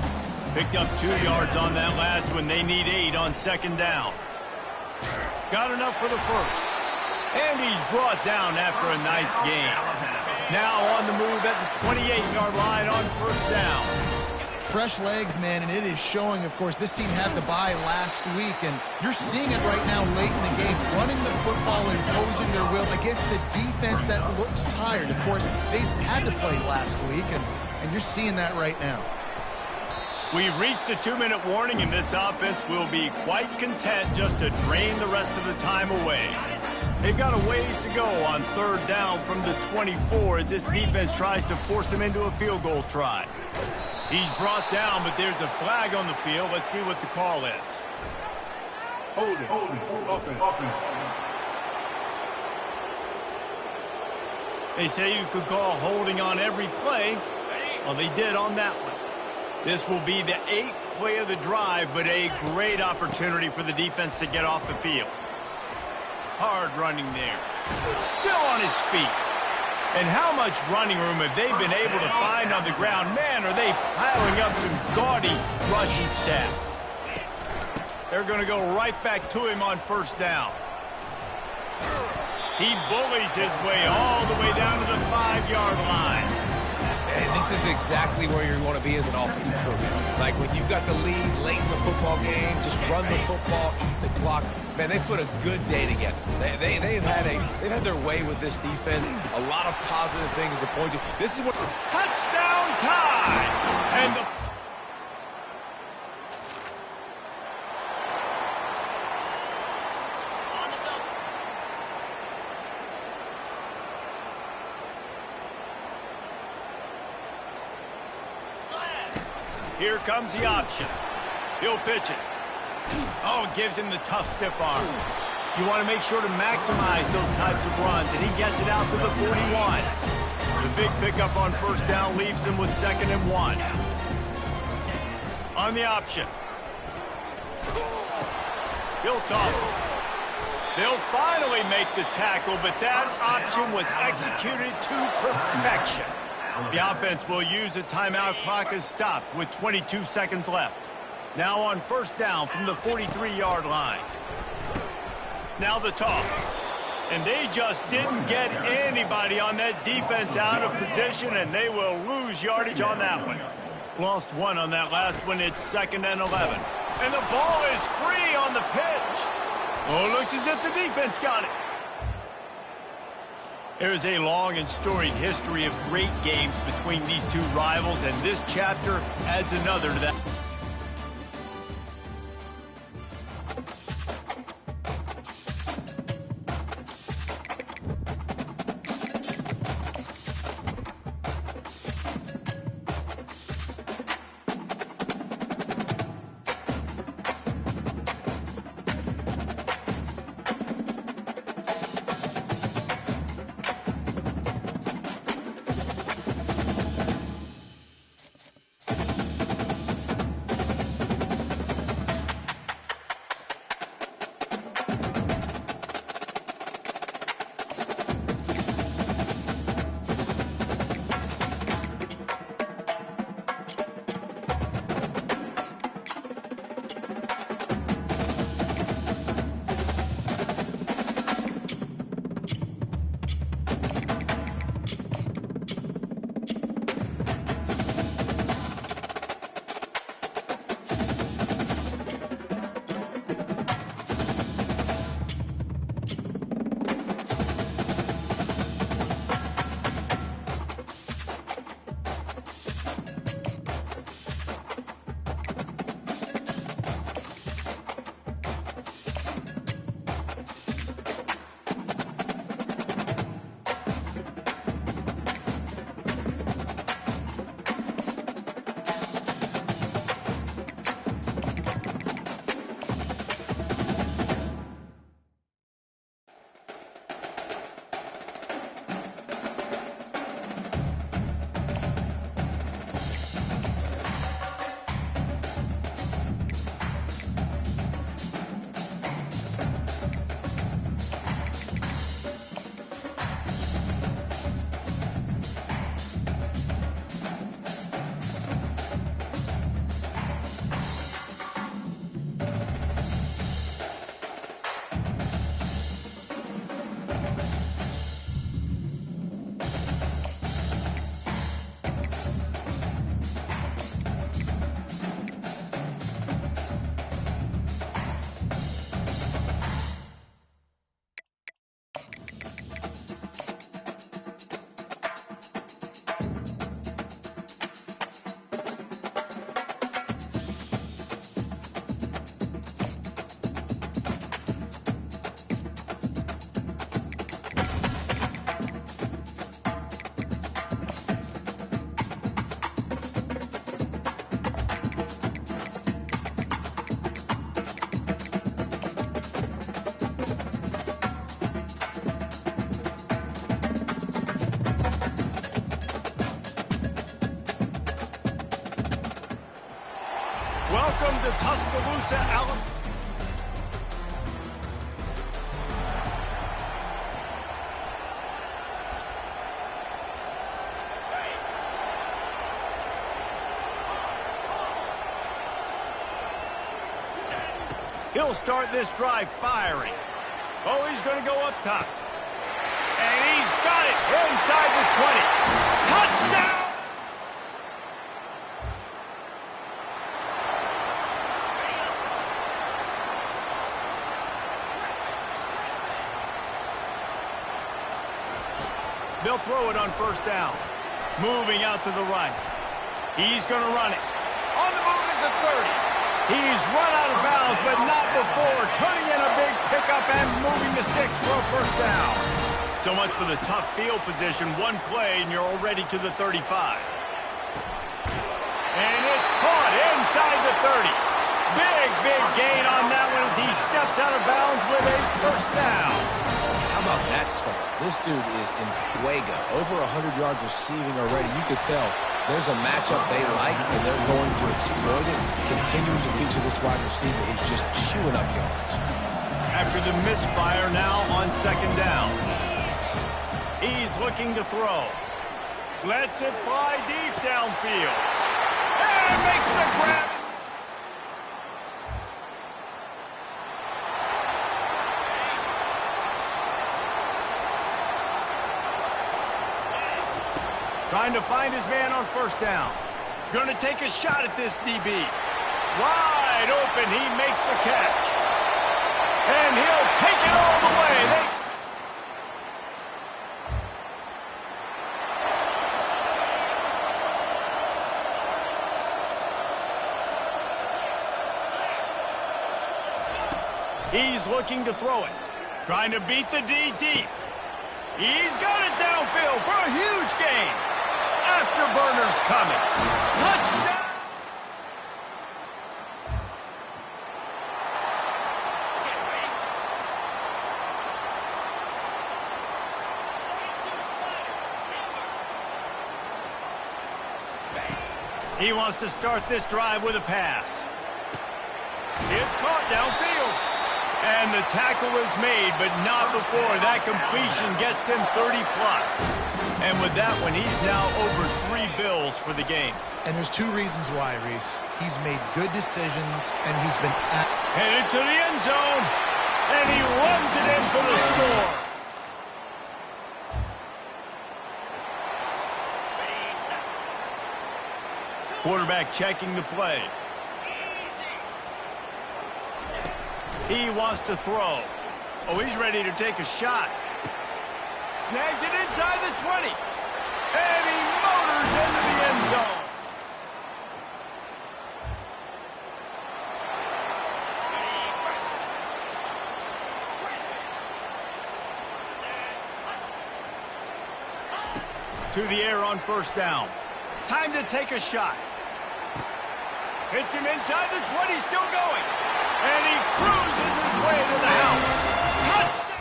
Picked up 2 yards on that last one. They need 8 on 2nd down. Got enough for the first. And he's brought down after a nice gain. Now on the move at the 28-yard line on 1st down. Fresh legs, man, and it is showing, of course. This team had the bye last week, and you're seeing it right now late in the game, running the football and imposing their will against the defense that looks tired. Of course, they had to play last week, and you're seeing that right now. We've reached the 2-minute warning, and this offense will be quite content just to drain the rest of the time away. They've got a ways to go on 3rd down from the 24 as this defense tries to force him into a field goal try. He's brought down, but there's a flag on the field. Let's see what the call is. Hold it. Offense. They say you could call holding on every play. Well, they did on that one. This will be the 8th play of the drive, but a great opportunity for the defense to get off the field. Hard running there. Still on his feet. And how much running room have they been able to find on the ground? Man, are they piling up some gaudy rushing stats. They're going to go right back to him on 1st down. He bullies his way all the way down to the 5-yard line. And this is exactly where you want to be as an offensive coordinator. Like when you've got the lead late in the football game, just run the football, eat the clock. Man, they put a good day together. They've had their way with this defense. A lot of positive things to point to. This is what Touchdown time! And the On the double. Here comes the option. He'll pitch it. Oh, gives him the tough stiff arm. You want to make sure to maximize those types of runs, and he gets it out to the 41. The big pickup on first down leaves him with 2nd and 1. On the option. He'll toss it. They'll finally make the tackle, but that option was executed to perfection. The offense will use a timeout. Clock is stopped with 22 seconds left. Now on first down from the 43-yard line. Now the toss. And they just didn't get anybody on that defense out of position, and they will lose yardage on that one. Lost 1 on that last one. It's 2nd and 11. And the ball is free on the pitch. Oh, it looks as if the defense got it. There's a long and storied history of great games between these two rivals, and this chapter adds another to that. Welcome to Tuscaloosa, Alabama. He'll start this drive firing. Oh, he's going to go up top. And he's got it inside the 20. Touchdown! They'll throw it on first down. Moving out to the right. He's going to run it. On the move at the 30. He's run out of bounds, but not before turning in a big pickup and moving the sticks for a first down. So much for the tough field position. One play, and you're already to the 35. And it's caught inside the 30. Big gain on that one as he steps out of bounds with a first down. How about that start? This dude is in fuego. Over 100 yards receiving already. You could tell there's a matchup they like, and they're going to exploit it, continuing to feature this wide receiver who's just chewing up yards. After the misfire now on second down. He's looking to throw. Lets it fly deep downfield. And makes the grab. Trying to find his man on first down. Gonna take a shot at this DB. Wide open, he makes the catch. And he'll take it all the way. He's looking to throw it. Trying to beat the D deep. He's got it downfield for a huge gain. Afterburners coming. Touchdown. He wants to start this drive with a pass. It's caught downfield. And the tackle is made, but not before that completion gets him 30+. And with that one, he's now over 3 bills for the game. And there's 2 reasons why, Reese. He's made good decisions, and he's been headed to the end zone, and he runs it in for the score. Quarterback checking the play. He wants to throw. Oh, he's ready to take a shot. Snags it inside the 20. And he motors into the end zone. To the air on first down. Time to take a shot. Hits him inside the 20, still going. And he cruises his way to the house. Touchdown!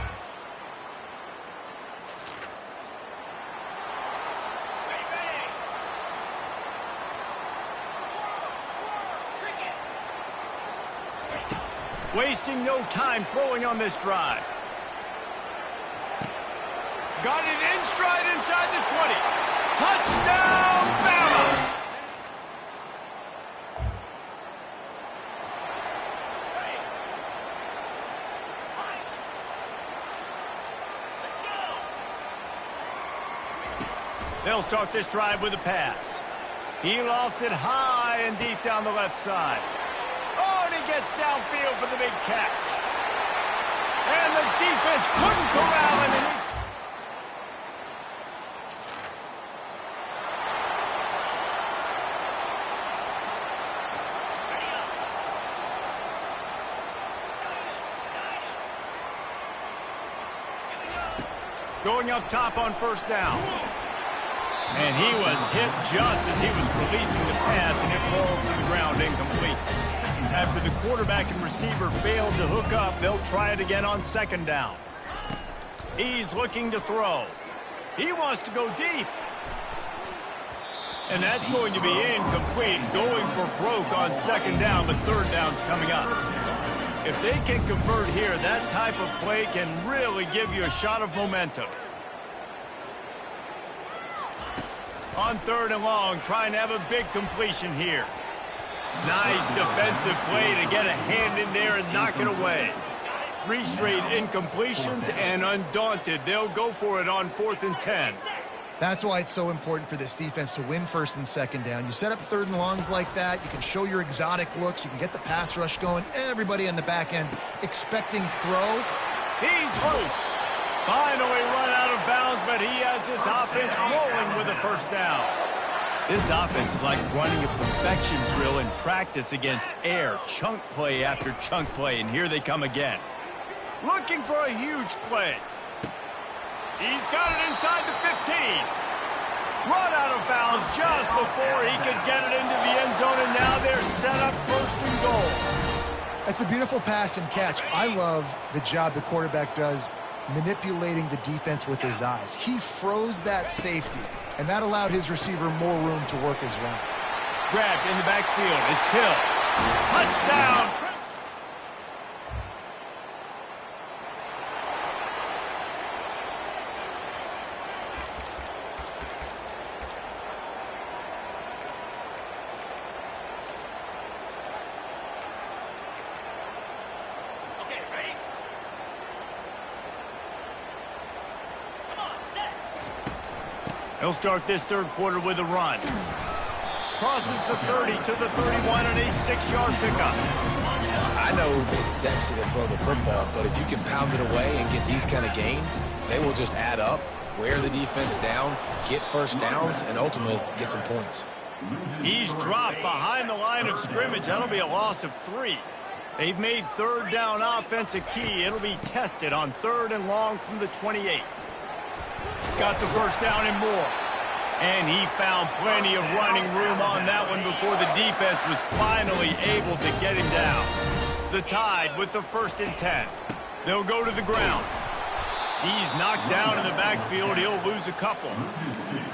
Wasting no time throwing on this drive. Got it in stride inside the 20. Touchdown, Bama! They'll start this drive with a pass. He lofts it high and deep down the left side. Oh, and he gets downfield for the big catch. And the defense couldn't corral him. And going up top on first down. And he was hit just as he was releasing the pass, and it falls to the ground incomplete. After the quarterback and receiver failed to hook up, they'll try it again on second down. He's looking to throw. He wants to go deep. And that's going to be incomplete, going for broke on second down, but third down's coming up. If they can convert here, that type of play can really give you a shot of momentum. On third and long, trying to have a big completion here. Nice defensive play to get a hand in there and knock it away. 3 straight incompletions, and undaunted, they'll go for it on 4th and 10. That's why it's so important for this defense to win first and second down. You set up third and longs like that, you can show your exotic looks, you can get the pass rush going, everybody on the back end expecting throw. He's loose. Finally run out of bounds, but he has this offense rolling with a first down. This offense is like running a perfection drill in practice against air, chunk play after chunk play, and here they come again. Looking for a huge play. He's got it inside the 15. Run out of bounds just before he could get it into the end zone, and now they're set up first and goal. That's a beautiful pass and catch. I love the job the quarterback does manipulating the defense with his eyes. He froze that safety, and that allowed his receiver more room to work his route. Grabbed in the backfield. It's Hill. Touchdown! Okay, ready? Come on, set. He'll start this third quarter with a run. Crosses the 30 to the 31 and a 6-yard pickup. I know it's sexy to throw the football, but if you can pound it away and get these kind of gains, they will just add up, wear the defense down, get first downs, and ultimately get some points. He's dropped behind the line of scrimmage. That'll be a loss of 3. They've made third down offense a key. It'll be tested on 3rd and long from the 28. Got the first down and more. And he found plenty of running room on that one before the defense was finally able to get him down. The Tide with the 1st and 10. They'll go to the ground. He's knocked down in the backfield. He'll lose a couple.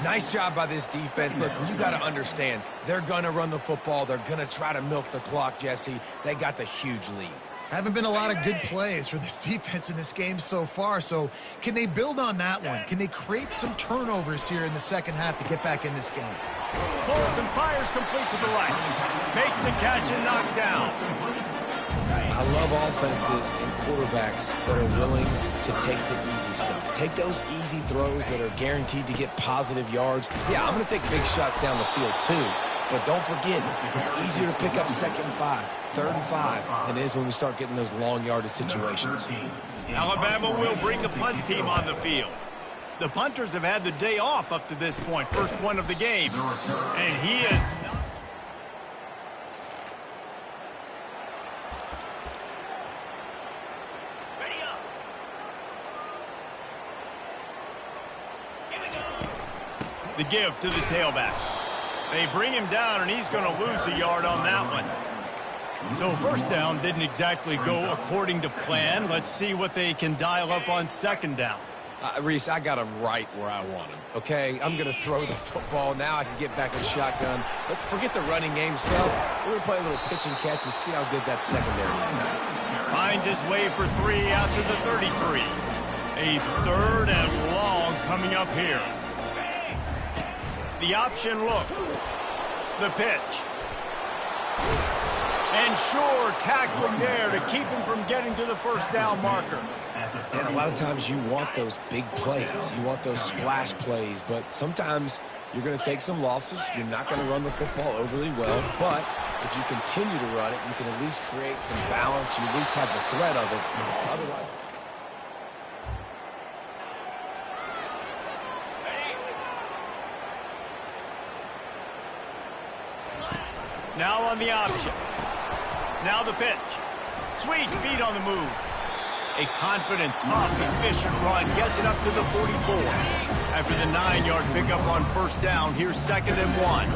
Nice job by this defense. Listen, you got to understand, they're going to run the football. They're going to try to milk the clock, Jesse. They got the huge lead. Haven't been a lot of good plays for this defense in this game so far, so can they build on that one? Can they create some turnovers here in the second half to get back in this game? Pulls and fires complete to the right. Makes a catch and knocked down. I love offenses and quarterbacks that are willing to take the easy stuff. Take those easy throws that are guaranteed to get positive yards. Yeah, I'm going to take big shots down the field too. But don't forget, it's easier to pick up 2nd and 5, 3rd and 5 than it is when we start getting those long yardage situations. Alabama will bring the punt team on the field. The punters have had the day off up to this point, first one of the game. And he is not... Ready up. Here we go. The give to the tailback. They bring him down, and he's going to lose a yard on that one. So first down didn't exactly go according to plan. Let's see what they can dial up on 2nd down. Reese, I got him right where I want him, okay? I'm going to throw the football. Now I can get back in shotgun. Let's forget the running game stuff. We're going to play a little pitch and catch and see how good that secondary is. Finds his way for 3 out to the 33. A 3rd and long coming up here. The option look. The pitch. And sure, tackling there to keep him from getting to the first down marker. And a lot of times you want those big plays. You want those splash plays. But sometimes you're going to take some losses. You're not going to run the football overly well. But if you continue to run it, you can at least create some balance. You at least have the threat of it. Otherwise... Now on the option. Now the pitch. Sweet feet on the move. A confident, tough, efficient run gets it up to the 44. After the 9-yard pickup on first down, here's 2nd and 1.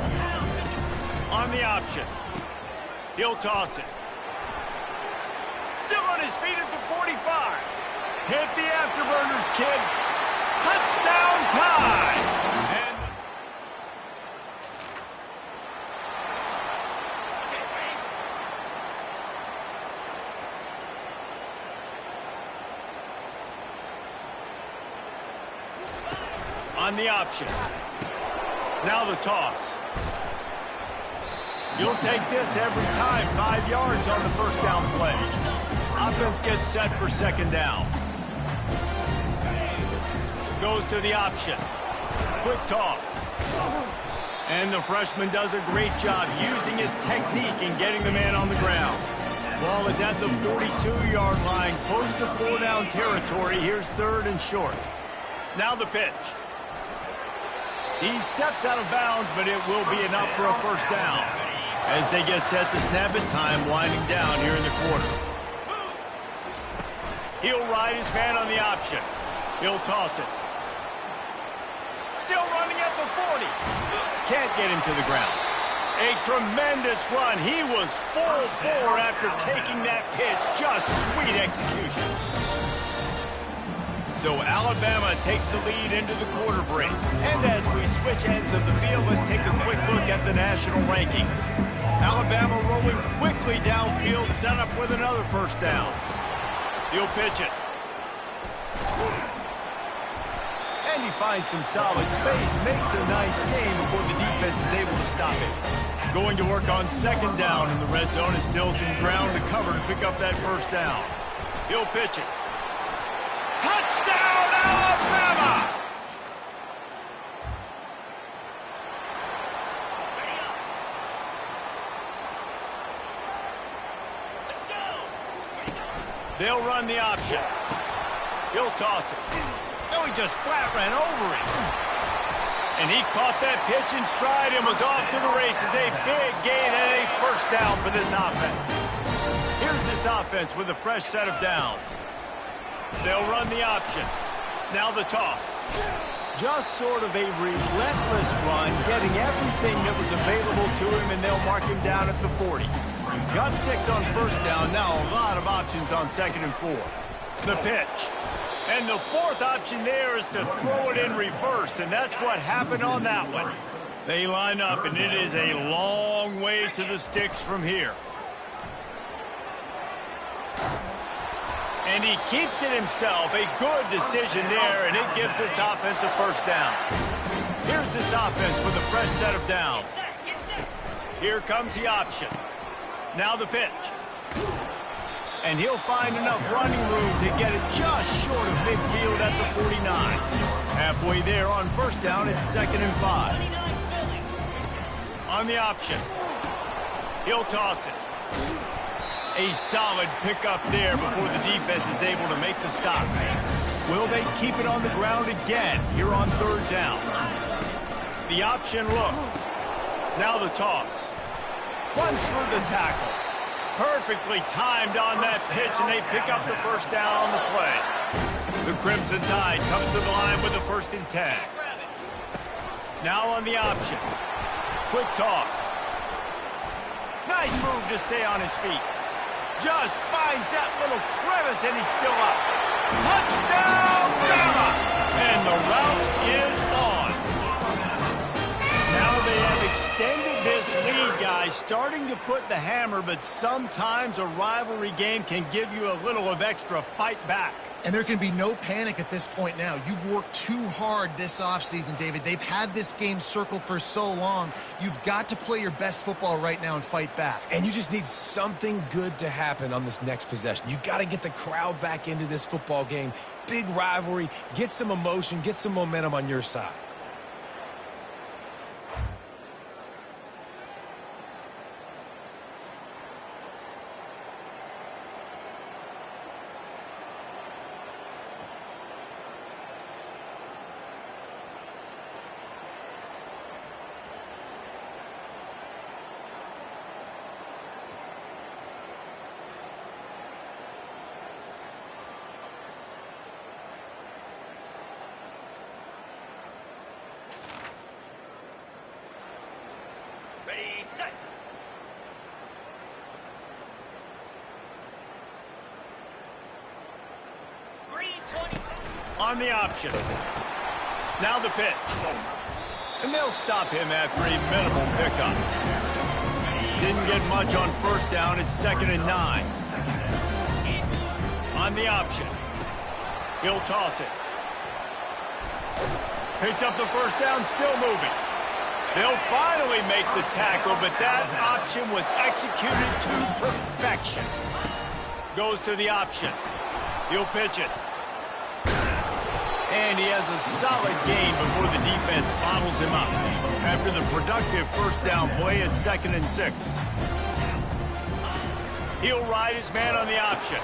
On the option. He'll toss it. Still on his feet at the 45. Hit the afterburners, kid. Touchdown time. And on the option. Now the toss. You'll take this every time. 5 yards on the first down play. Offense gets set for 2nd down. Goes to the option. Quick toss. And the freshman does a great job using his technique and getting the man on the ground. Ball is at the 42-yard line, close to 4-down territory. Here's 3rd and short. Now the pitch. He steps out of bounds, but it will be enough for a first down. As they get set to snap it, time winding down here in the quarter. He'll ride his man on the option. He'll toss it. Still running at the 40. can't get him to the ground. A tremendous run. He was full bore after taking that pitch. Just sweet execution. So Alabama takes the lead into the quarter break. And as we switch ends of the field, let's take a quick look at the national rankings. Alabama rolling quickly downfield, set up with another first down. He'll pitch it. And he finds some solid space, makes a nice game before the defense is able to stop it. Going to work on second down in the red zone is still some ground to cover to pick up that first down. He'll pitch it. Touchdown, Alabama! Let's go. They'll run the option. He'll toss it. No, he just flat ran over it. And he caught that pitch in stride and was off to the races. A big gain and a first down for this offense. Here's this offense with a fresh set of downs. They'll run the option. Now the toss. Just sort of a relentless run, getting everything that was available to him, and they'll mark him down at the 40. Got 6 on first down. Now a lot of options on second and 4. The pitch. And the fourth option there is to throw it in reverse, and that's what happened on that one. They line up, and it is a long way to the sticks from here. And he keeps it himself. A good decision there, and it gives this offense a first down. Here's this offense with a fresh set of downs. Here comes the option. Now the pitch. And he'll find enough running room to get it just short of midfield at the 49. Halfway there on first down, it's 2nd and 5. On the option. He'll toss it. A solid pickup there before the defense is able to make the stop. Will they keep it on the ground again here on third down? The option look. Now the toss. Runs through the tackle. Perfectly timed on that pitch, and they pick up the first down on the play. The Crimson Tide comes to the line with a 1st and 10. Now on the option. Quick toss. Nice move to stay on his feet. Just finds that little crevice, and he's still up. Touchdown, Bama! And the route is on. Now they have extended this lead, guys, starting to put the hammer, but sometimes a rivalry game can give you a little of extra fight back. And there can be no panic at this point now. You've worked too hard this offseason, David. They've had this game circled for so long. You've got to play your best football right now and fight back. And you just need something good to happen on this next possession. You got to get the crowd back into this football game. Big rivalry. Get some emotion. Get some momentum on your side. Ready, set. On the option. Now the pitch. And they'll stop him after a minimal pickup. Didn't get much on first down. It's 2nd and 9. On the option. He'll toss it. Picks up the first down, still moving. They'll finally make the tackle, but that option was executed to perfection. Goes to the option. He'll pitch it. And he has a solid gain before the defense bottles him up. After the productive first down play, it's 2nd and 6. He'll ride his man on the option.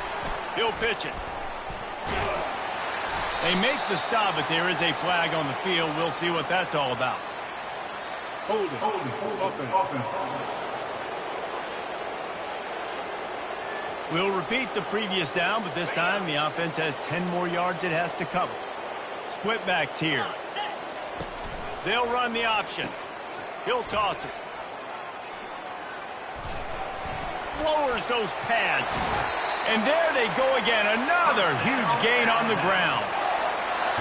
He'll pitch it. They make the stop, but there is a flag on the field. We'll see what that's all about. Hold it. Offense. We'll repeat the previous down, but this time the offense has 10 more yards it has to cover. Split backs here. They'll run the option. He'll toss it. Lowers those pads. And there they go again. Another huge gain on the ground.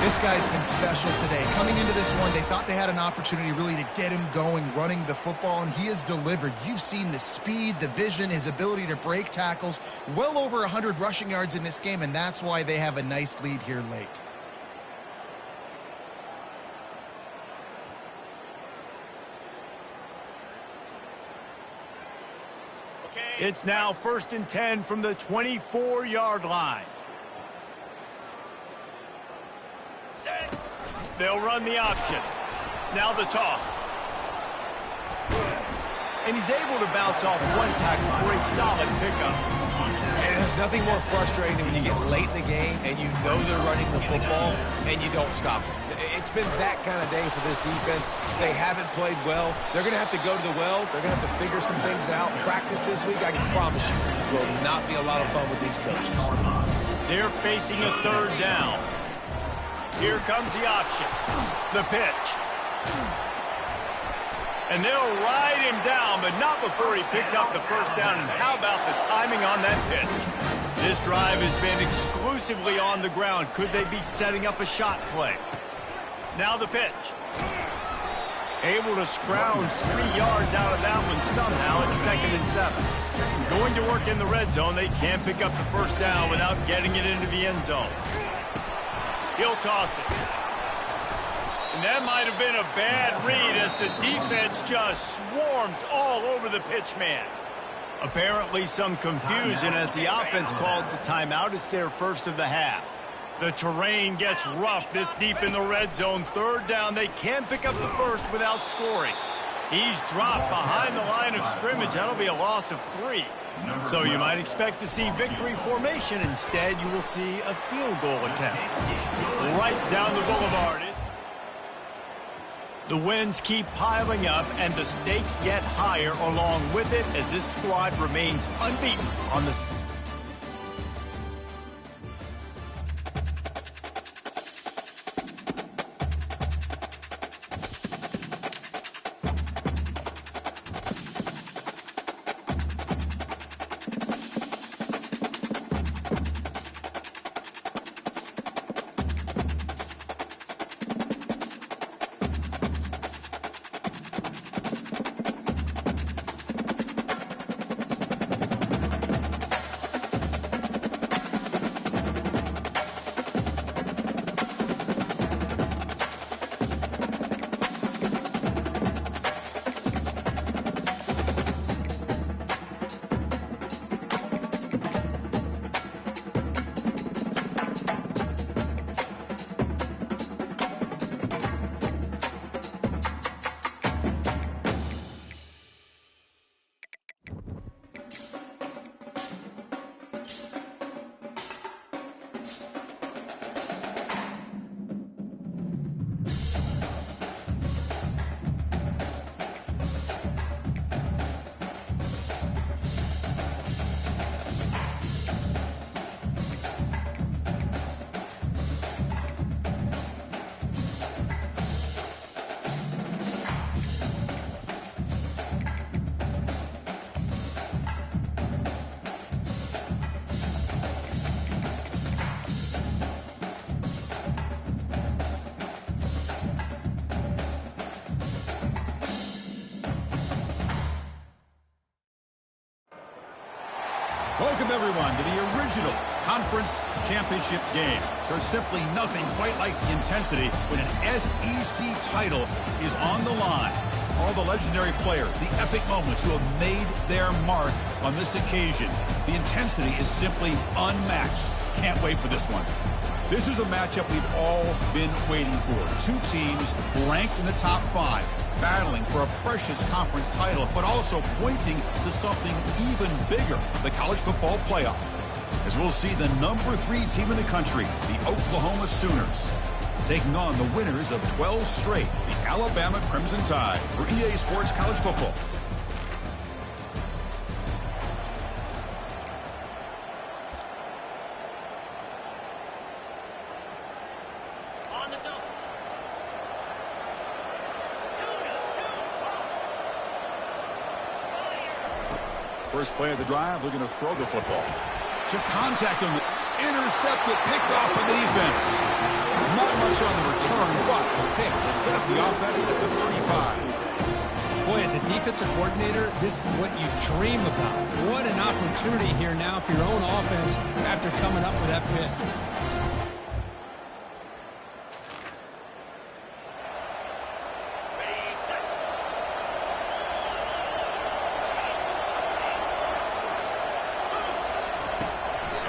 This guy's been special today. Coming into this one, they thought they had an opportunity really to get him going, running the football, and he has delivered. You've seen the speed, the vision, his ability to break tackles. Well over 100 rushing yards in this game, and that's why they have a nice lead here late. It's now 1st and 10 from the 24-yard line. They'll run the option. Now the toss. And he's able to bounce off one tackle for a solid pickup. And there's nothing more frustrating than when you get late in the game and you know they're running the football and you don't stop them. It's been that kind of day for this defense. They haven't played well. They're going to have to go to the well. They're going to have to figure some things out. Practice this week, I can promise you, will not be a lot of fun with these coaches. They're facing a 3rd down. Here comes the option. The pitch. And they'll ride him down, but not before he picks up the 1st down. And how about the timing on that pitch? This drive has been exclusively on the ground. Could they be setting up a shot play? Now the pitch. Able to scrounge 3 yards out of that one somehow. It's 2nd and 7. Going to work in the red zone. They can't pick up the 1st down without getting it into the end zone. He'll toss it. And that might have been a bad read as the defense just swarms all over the pitch man. Apparently some confusion as the offense calls the timeout. It's their 1st of the half. The terrain gets rough this deep in the red zone. 3rd down. They can't pick up the 1st without scoring. He's dropped behind the line of scrimmage. That'll be a loss of 3. So you might expect to see victory formation. Instead, you will see a field goal attempt. Right down the boulevard. The wins keep piling up, and the stakes get higher along with it as this squad remains unbeaten on the... Welcome, everyone, to the original conference championship game. There's simply nothing quite like the intensity when an SEC title is on the line. All the legendary players, the epic moments who have made their mark on this occasion. The intensity is simply unmatched. Can't wait for this one. This is a matchup we've all been waiting for. Two teams ranked in the top 5, battling for a precious conference title, but also pointing to something even bigger, the college football playoff. As we'll see the number 3 team in the country, the Oklahoma Sooners, taking on the winners of 12 straight, the Alabama Crimson Tide, for EA Sports College Football. First play of the drive, looking to throw the football. To contact on the intercepted, picked off by the defense. Not much on the return, but the pick will set up the offense at the 35. Boy, as a defensive coordinator, this is what you dream about. What an opportunity here now for your own offense after coming up with that pick.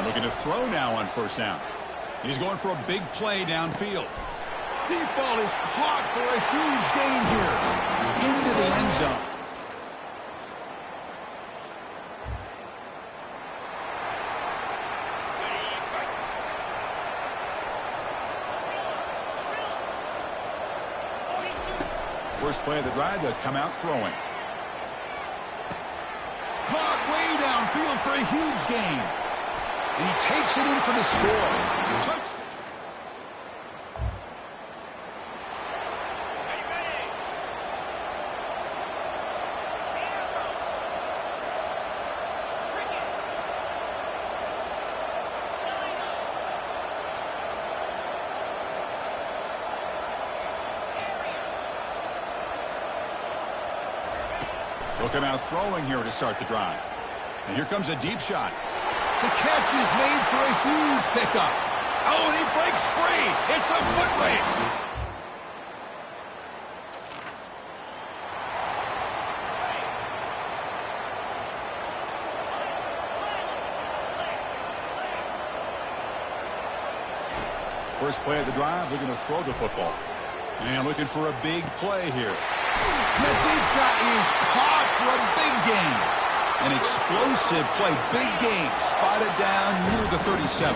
Looking to throw now on first down. He's going for a big play downfield. Deep ball is caught for a huge gain here. Into the end zone. First play of the drive, they'll come out throwing. Caught way downfield for a huge gain. And he takes it in for the score. Touch. They'll come out throwing here to start the drive. And here comes a deep shot. The catch is made for a huge pickup. Oh, and he breaks free. It's a foot race. First play of the drive, looking to throw the football. And looking for a big play here. The deep shot is caught for a big gain. An explosive play, big game, spotted down near the 37.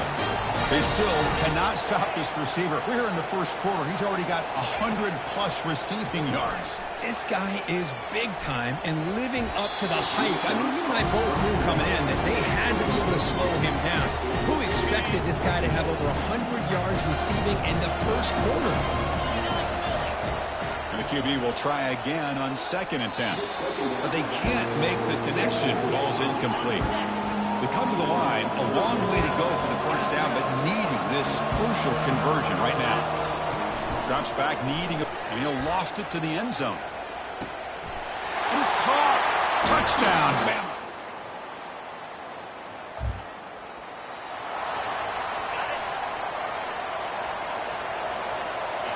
They still cannot stop this receiver. We're in the first quarter. He's already got 100-plus receiving yards. This guy is big time and living up to the hype. I mean, you and I both knew coming in that they had to be able to slow him down. Who expected this guy to have over 100 yards receiving in the first quarter? The QB will try again on 2nd and 10. But they can't make the connection. Ball's incomplete. They come to the line, a long way to go for the first down, but needing this crucial conversion right now. Drops back, needing and he'll loft it to the end zone. And it's caught. Touchdown, Bama.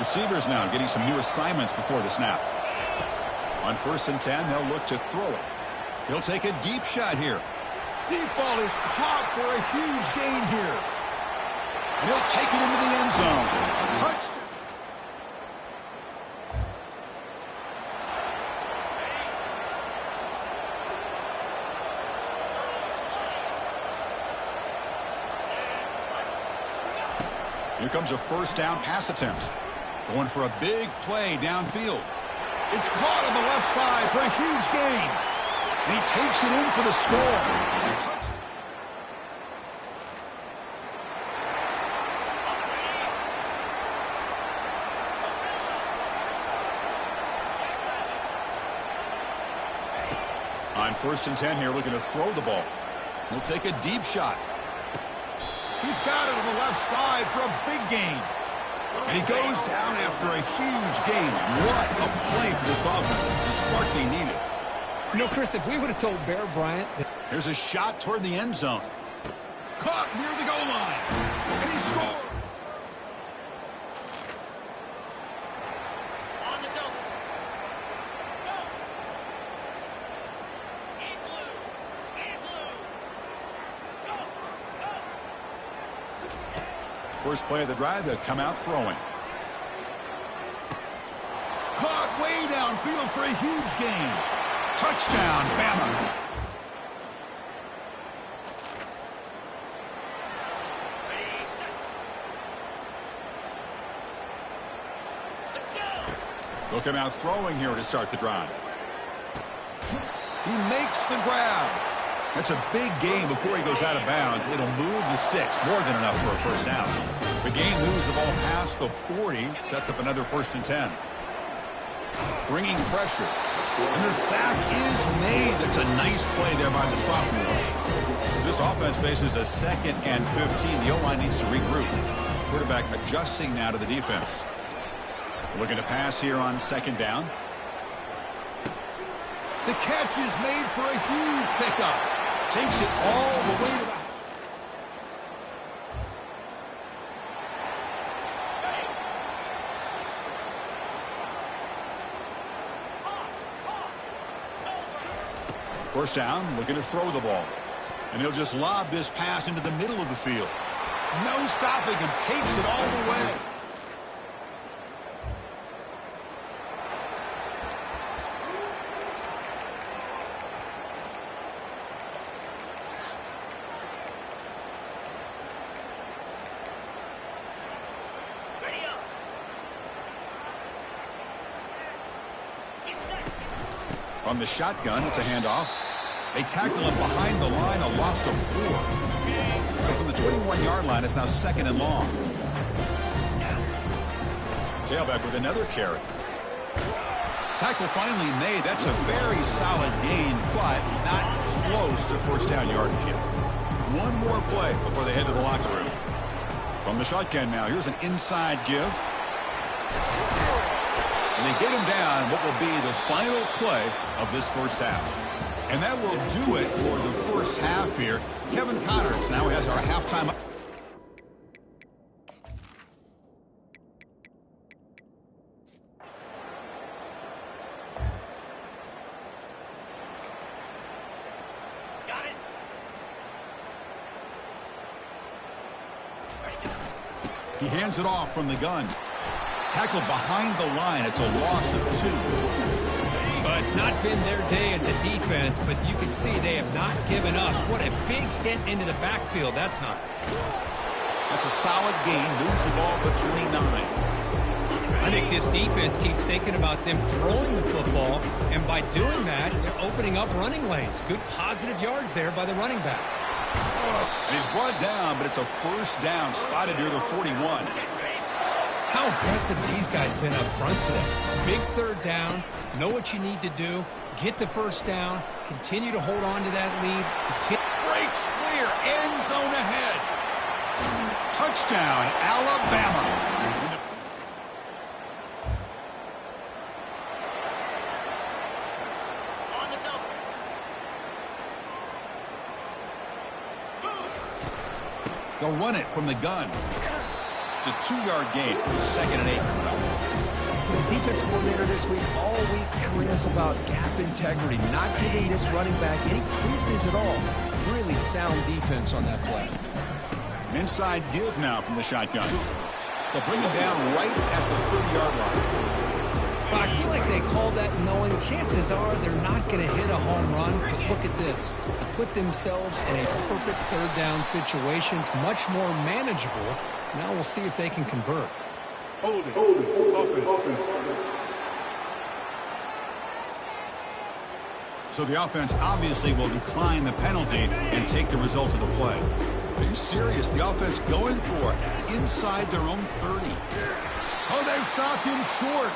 Receivers now getting some new assignments before the snap. On 1st and 10, they'll look to throw it. He'll take a deep shot here. Deep ball is caught for a huge gain here. And he'll take it into the end zone. Touchdown. Here comes a first down pass attempt. Going for a big play downfield. It's caught on the left side for a huge gain. And he takes it in for the score. On 1st and 10 here, looking to throw the ball. He'll take a deep shot. He's got it on the left side for a big gain. And he goes down after a huge gain. What a play for this offense. The spark they needed. You know, Chris, if we would have told Bear Bryant that... Here's a shot toward the end zone. Caught near the goal line. And he scored. On the double. Go. In blue. In blue. Go. Go. First play of the drive, they'll come out throwing. Caught way downfield for a huge gain. Touchdown, Bama. They'll come out throwing here to start the drive. He makes the grab. That's a big gain before he goes out of bounds. It'll move the sticks, more than enough for a first down. The game moves the ball past the 40, sets up another 1st and 10. bringing pressure. And the sack is made. That's a nice play there by the sophomore. This offense faces a 2nd and 15. The O-line needs to regroup. Quarterback adjusting now to the defense. Looking to pass here on 2nd down. The catch is made for a huge pickup. Takes it all the way to the... First down, looking to throw the ball. And he'll just lob this pass into the middle of the field. No stopping him, takes it all the way. From the shotgun, it's a handoff. They tackle him behind the line, a loss of 4. So from the 21-yard line, it's now 2nd and long. Tailback with another carry. Tackle finally made. That's a very solid gain, but not close to first down yardage yet. One more play before they head to the locker room. From the shotgun now, here's an inside give. And they get him down what will be the final play of this first half. And that will do it for the first half here. Kevin Connors now has our halftime. Got it. He hands it off from the gun. Tackled behind the line. It's a loss of 2. Well, it's not been their day as a defense, but you can see they have not given up. What a big hit into the backfield that time. That's a solid gain. Moves the ball to 29. I think this defense keeps thinking about them throwing the football, and by doing that, they're opening up running lanes. Good positive yards there by the running back. And he's brought down, but it's a first down, spotted near the 41. How impressive these guys been up front today. Big third down, know what you need to do, get the first down, continue to hold on to that lead. Breaks clear, end zone ahead. Touchdown, Alabama. On the double. They'll run it from the gun. It's a 2-yard gain. 2nd and 8 coming up. The defense coordinator this week, all week, telling us about gap integrity, not giving this running back any creases at all. Really sound defense on that play. An inside give now from the shotgun. They'll bring him down right at the 30-yard line. But I feel like they called that knowing chances are they're not going to hit a home run. But look at this. Put themselves in a perfect third down situation. It's much more manageable. Now we'll see if they can convert. Hold it. Open. So the offense obviously will decline the penalty and take the result of the play. Are you serious? The offense going for it inside their own 30. Oh, they've stopped him short.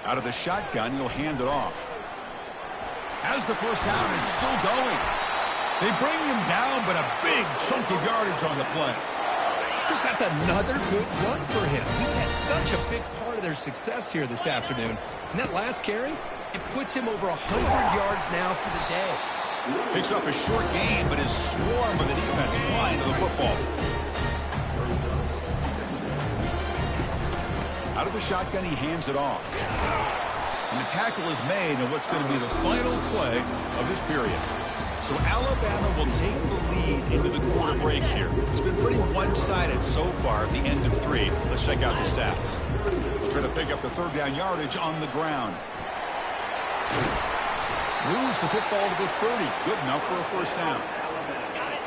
Out of the shotgun, he'll hand it off. As the first down is still going. They bring him down, but a big chunk of yardage on the play. Chris, that's another good run for him. He's had such a big part of their success here this afternoon. And that last carry, it puts him over 100 yards now for the day. Picks up a short gain, but is swarmed by the defense flying to the football. Out of the shotgun, he hands it off. And the tackle is made in what's going to be the final play of this period. So Alabama will take the lead into the quarter break here. It's been pretty one-sided so far at the end of 3. Let's check out the stats. We'll try to pick up the third down yardage on the ground. Moves the football to the 30. Good enough for a first down.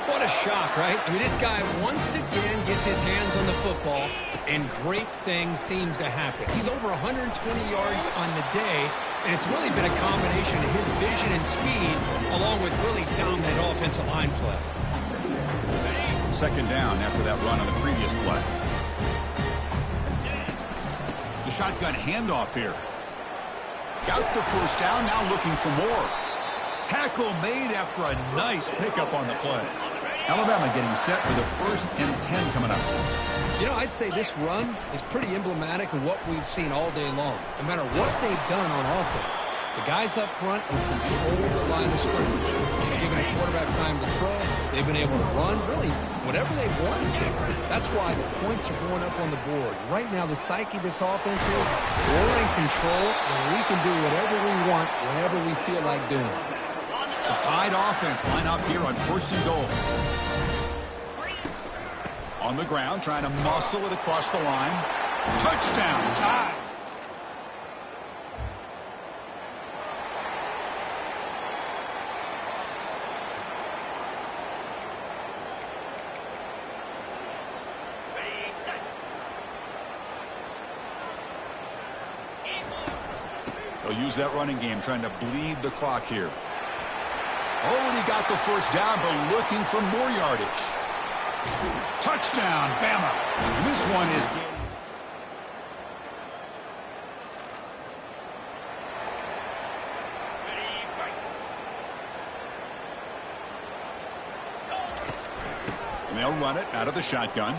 What a shock, right? I mean, this guy once again gets his hands on the football, and great things seems to happen. He's over 120 yards on the day, and it's really been a combination of his vision and speed, along with really dominant offensive line play. Second down after that run on the previous play. The shotgun handoff here. Got the first down, now looking for more. Tackle made after a nice pickup on the play. Alabama getting set for the 1st and 10 coming up. You know, I'd say this run is pretty emblematic of what we've seen all day long. No matter what they've done on offense, the guys up front have controlled the line of scrimmage. They've given a quarterback time to throw. They've been able to run, really, whatever they wanted to. That's why the points are going up on the board. Right now, the psyche of this offense is we're in control, and we can do whatever we want, whenever we feel like doing it. The Tide offense line up here on 1st and goal. On the ground, trying to muscle it across the line. Touchdown, Tide. They'll use that running game, trying to bleed the clock here. Already got the first down, but looking for more yardage. Touchdown, Bama. And this one is gaining. And they'll run it out of the shotgun.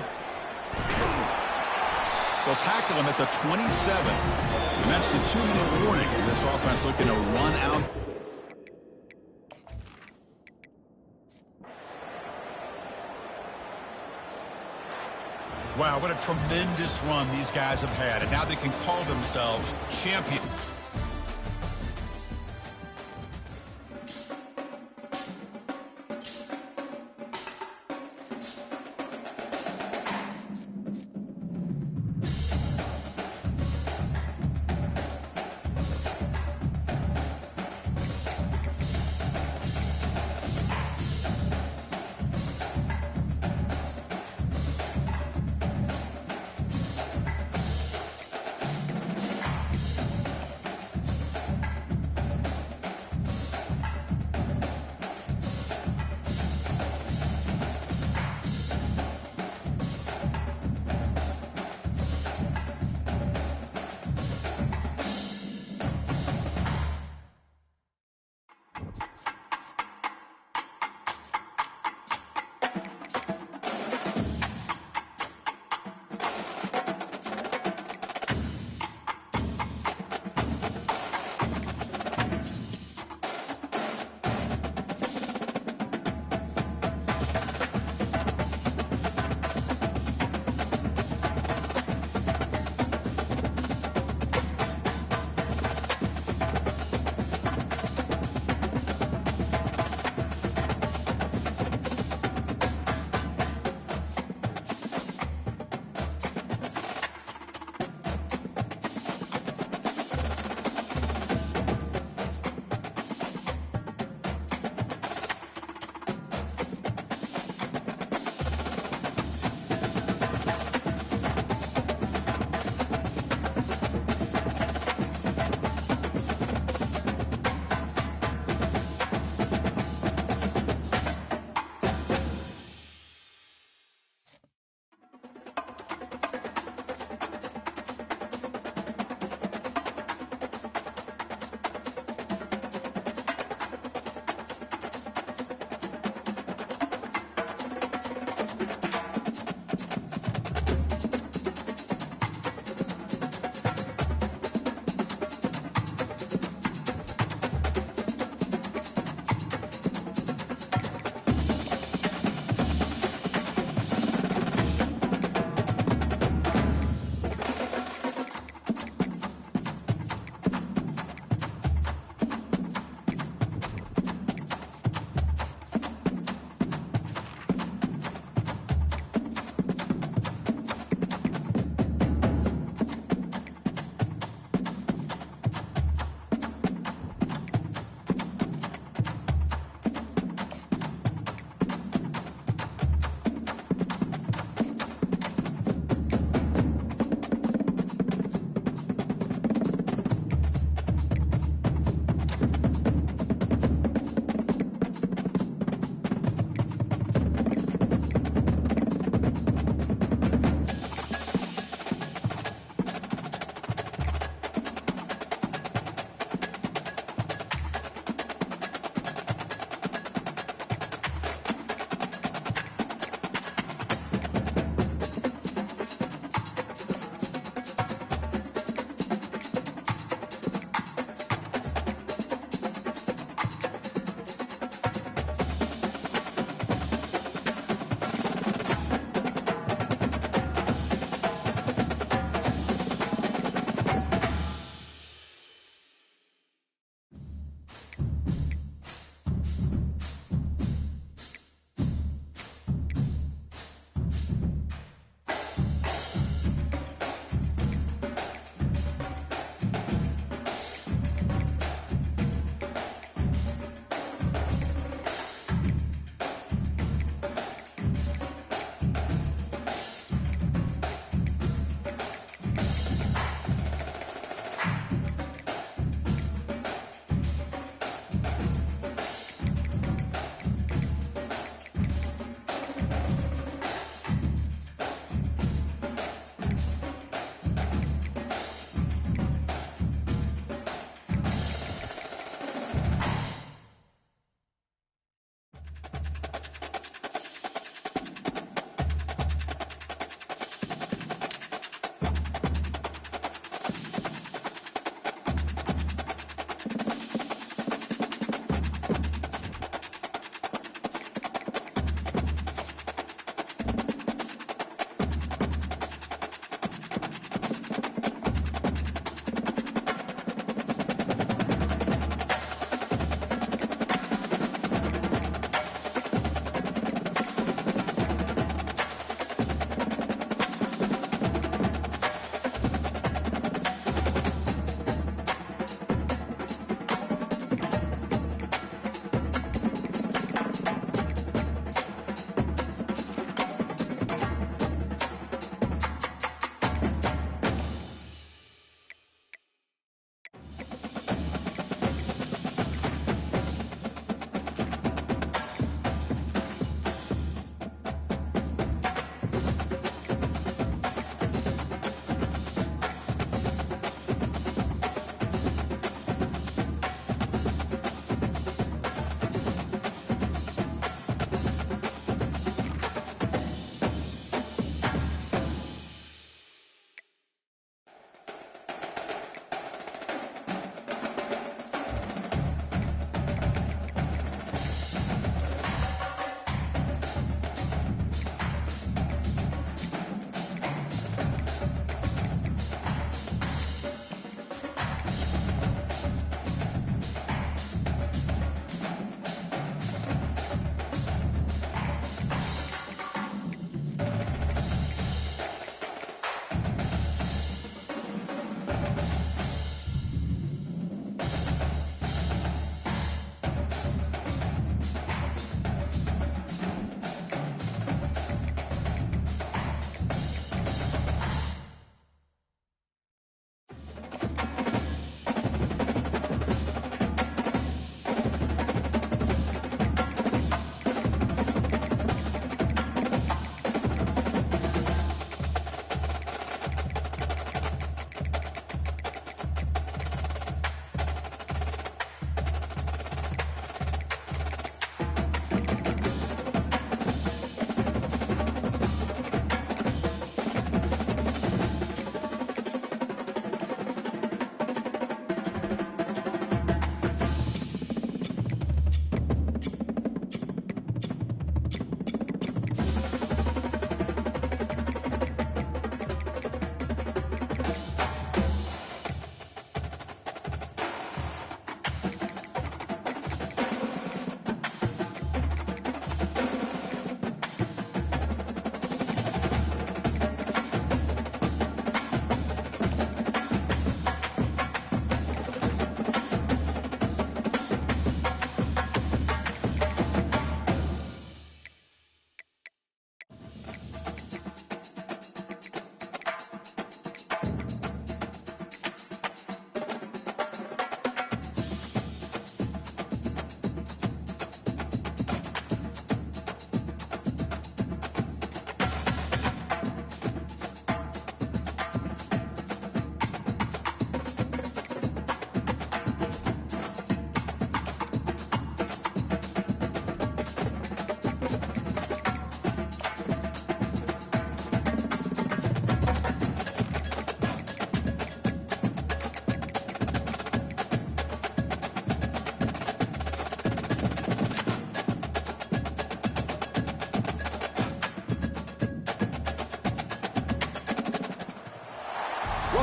They'll tackle him at the 27. And that's the 2-minute warning. And this offense looking to run out. Wow, what a tremendous run these guys have had. And now they can call themselves champions.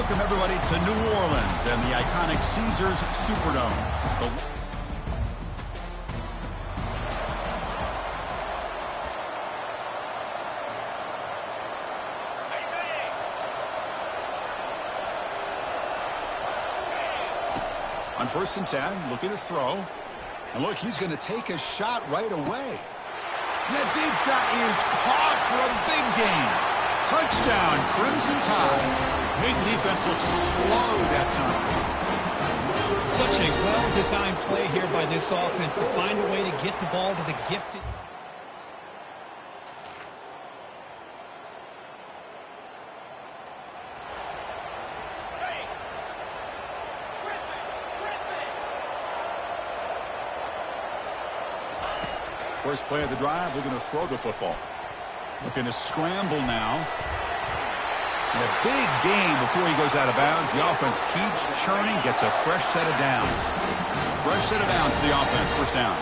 welcome everybody to New Orleans and the iconic Caesars Superdome. On 1st and 10, looking to throw. And look, he's going to take a shot right away. That deep shot is caught for a big gain. Touchdown, Crimson Tide. Made the defense look slow that time. Such a well-designed play here by this offense to find a way to get the ball to the gifted. First play of the drive, looking to throw the football. Looking to scramble now. And a big gain before he goes out of bounds. The offense keeps churning, gets a fresh set of downs. Fresh set of downs for the offense, first down.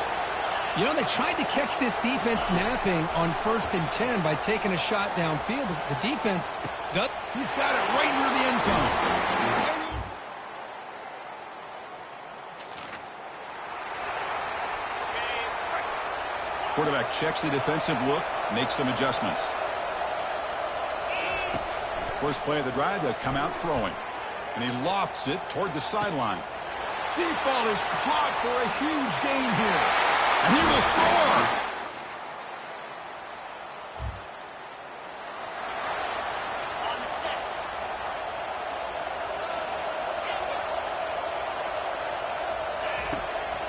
You know, they tried to catch this defense napping on 1st and 10 by taking a shot downfield, but the defense does. He's got it right near the end zone. Quarterback checks the defensive look, makes some adjustments. First play of the drive, they'll come out throwing. And he lofts it toward the sideline. Deep ball is caught for a huge gain here. And he will score.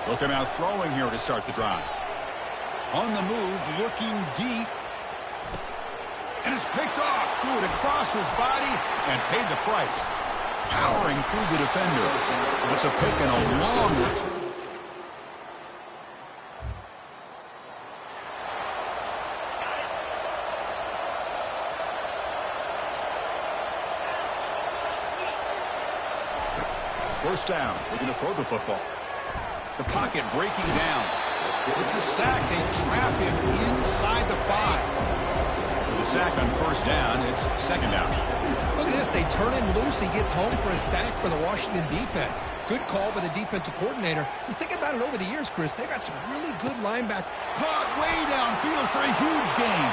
They'll come out throwing here to start the drive. On the move, looking deep. And it's picked off. Threw it across his body and paid the price. Powering through the defender. It's a pick and a long one. First down. Looking to throw the football. The pocket breaking down. It's a sack. They trap him inside the 5. With a sack on first down, it's second down. Look at this. They turn him loose. He gets home for a sack for the Washington defense. Good call by the defensive coordinator. You think about it over the years, Chris, they got some really good linebackers. Caught way downfield for a huge gain.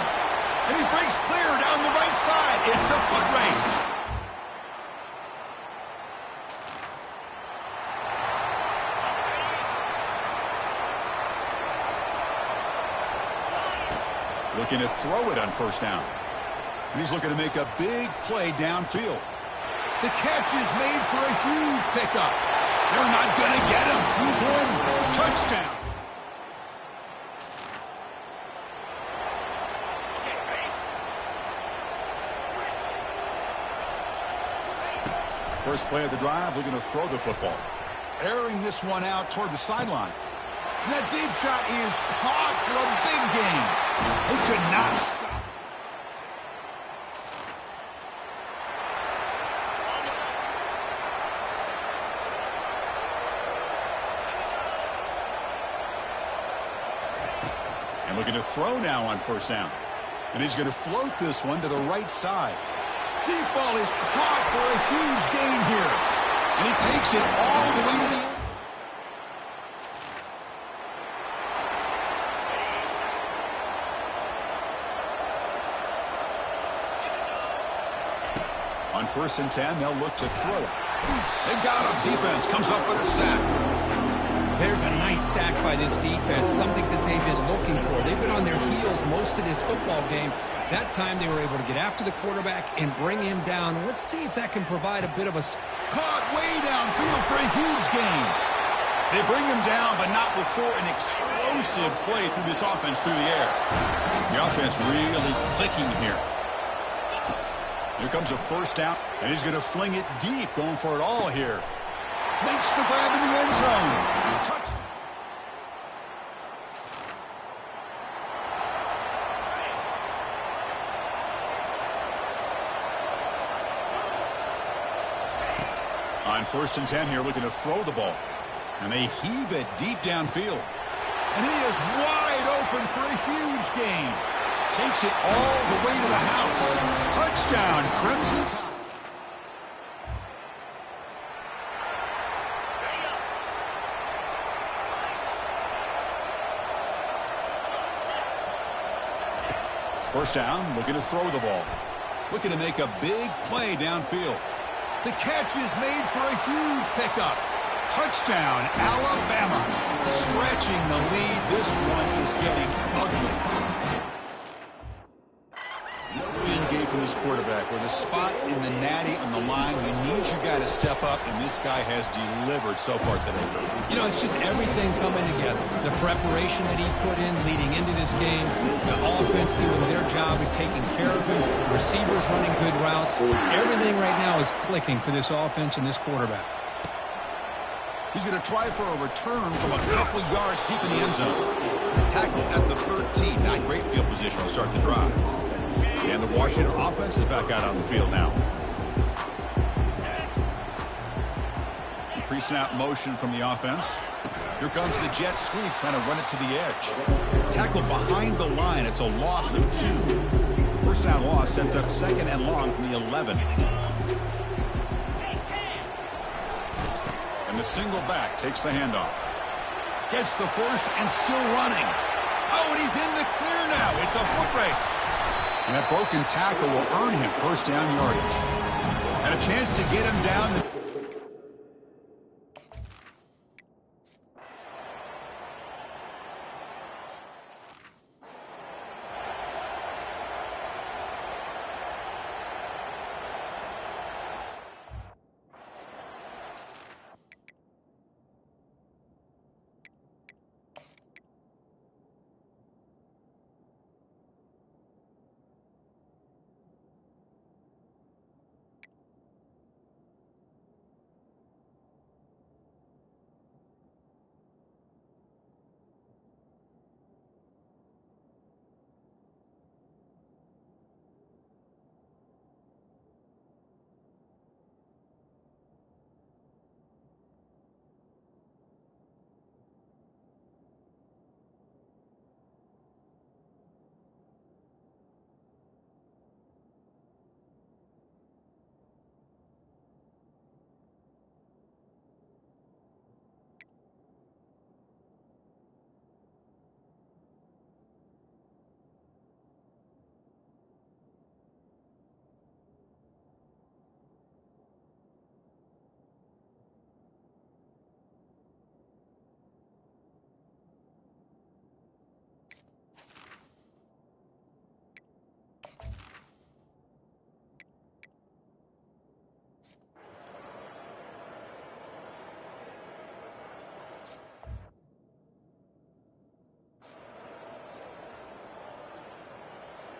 And he breaks clear down the right side. It's a foot race. Looking to throw it on first down. And he's looking to make a big play downfield. The catch is made for a huge pickup. They're not going to get him. He's in. Touchdown. First play of the drive, looking to throw the football. Airing this one out toward the sideline. And that deep shot is caught for a big gain. He could not stop. And looking to throw now on first down. And he's going to float this one to the right side. Deep ball is caught for a huge gain here. And he takes it all the way to the end. On 1st and 10, they'll look to throw it. They got him. Defense comes up with a sack. There's a nice sack by this defense, something that they've been looking for. They've been on their heels most of this football game. That time they were able to get after the quarterback and bring him down. Let's see if that can provide a bit of a... Caught way downfield for a huge gain. They bring him down, but not before an explosive play through this offense through the air. The offense really clicking here. Here comes a first down, and he's going to fling it deep, going for it all here. Makes the grab in the end zone. Touchdown. On 1st and 10 here, looking to throw the ball. And they heave it deep downfield. And he is wide open for a huge gain. Takes it all the way to the house. Touchdown, Crimson Tide. First down, looking to throw the ball. Looking to make a big play downfield. The catch is made for a huge pickup. Touchdown, Alabama. Stretching the lead. This one is getting ugly. Game for this quarterback with a spot in the natty on the line. We need your guy to step up, and this guy has delivered so far today. You know, it's just everything coming together. The preparation that he put in leading into this game, the offense doing their job of taking care of him, receivers running good routes. Everything right now is clicking for this offense and this quarterback. He's going to try for a return from a couple yards deep in the end zone. Tackle at the 13. Not great field position to start the drive. And the Washington offense is back out on the field now. Pre-snap motion from the offense. Here comes the jet sweep, trying to run it to the edge. Tackle behind the line. It's a loss of 2. First down loss sets up second and long from the 11. And the single back takes the handoff. Gets the first and still running. Oh, and he's in the clear now. It's a foot race. And that broken tackle will earn him first down yardage. And a chance to get him down.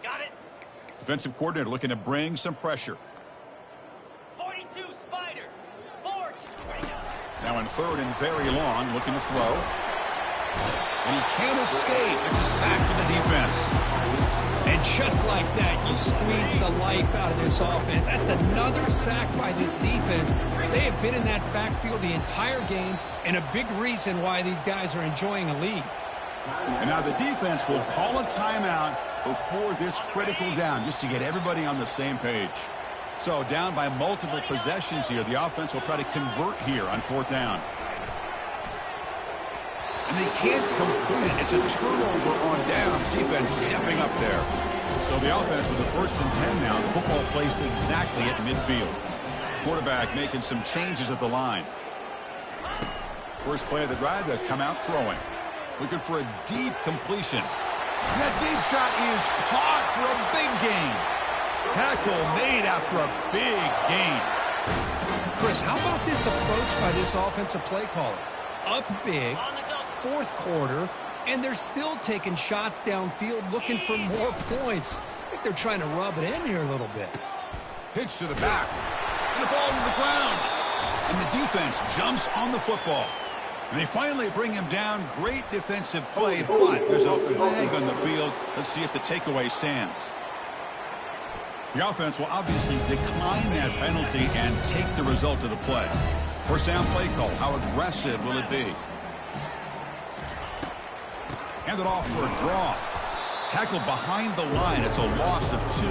Got it. Defensive coordinator looking to bring some pressure. 42, Spider. 4. Now in third and very long, looking to throw. And he can't escape. It's a sack for the defense. And just like that, you squeeze the life out of this offense. That's another sack by this defense. They have been in that backfield the entire game, and a big reason why these guys are enjoying a lead. And now the defense will call a timeout before this critical down, just to get everybody on the same page. So down by multiple possessions here, the offense will try to convert here on fourth down. And they can't complete it. It's a turnover on downs. Defense stepping up there. So the offense with the 1st and 10 now. The football placed exactly at midfield. Quarterback making some changes at the line. First play of the drive, they come out throwing. Looking for a deep completion. And that deep shot is caught for a big gain. Tackle made after a big gain. Chris, how about this approach by this offensive play caller? Up big, 4th quarter, and they're still taking shots downfield looking for more points. I think they're trying to rub it in here a little bit. Pitch to the back. And the ball to the ground. And the defense jumps on the football. And they finally bring him down. Great defensive play, but there's a flag on the field. Let's see if the takeaway stands. The offense will obviously decline that penalty and take the result of the play. First down play call. How aggressive will it be? Hand it off for a draw. Tackled behind the line. It's a loss of 2.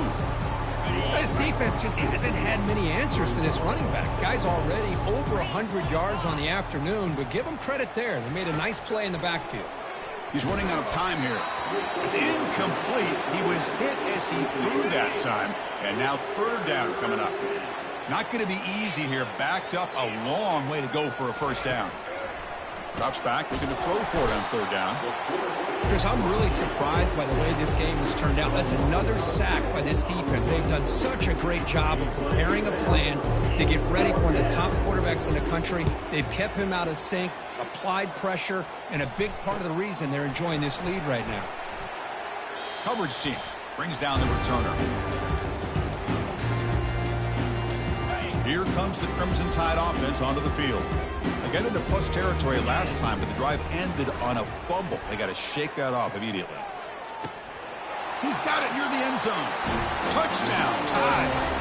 This defense just hasn't had many answers for this running back. The guy's already over 100 yards on the afternoon, but give him credit there. They made a nice play in the backfield. He's running out of time here. It's incomplete. He was hit as he threw that time. And now third down coming up. Not going to be easy here. Backed up a long way to go for a first down. Drops back, looking to throw for it on third down. Chris, I'm really surprised by the way this game has turned out. That's another sack by this defense. They've done such a great job of preparing a plan to get ready for one of the top quarterbacks in the country. They've kept him out of sync, applied pressure, and a big part of the reason they're enjoying this lead right now. Coverage team brings down the returner. Here comes the Crimson Tide offense onto the field. They got into plus territory last time, but the drive ended on a fumble. They got to shake that off immediately. He's got it near the end zone. Touchdown, Tide.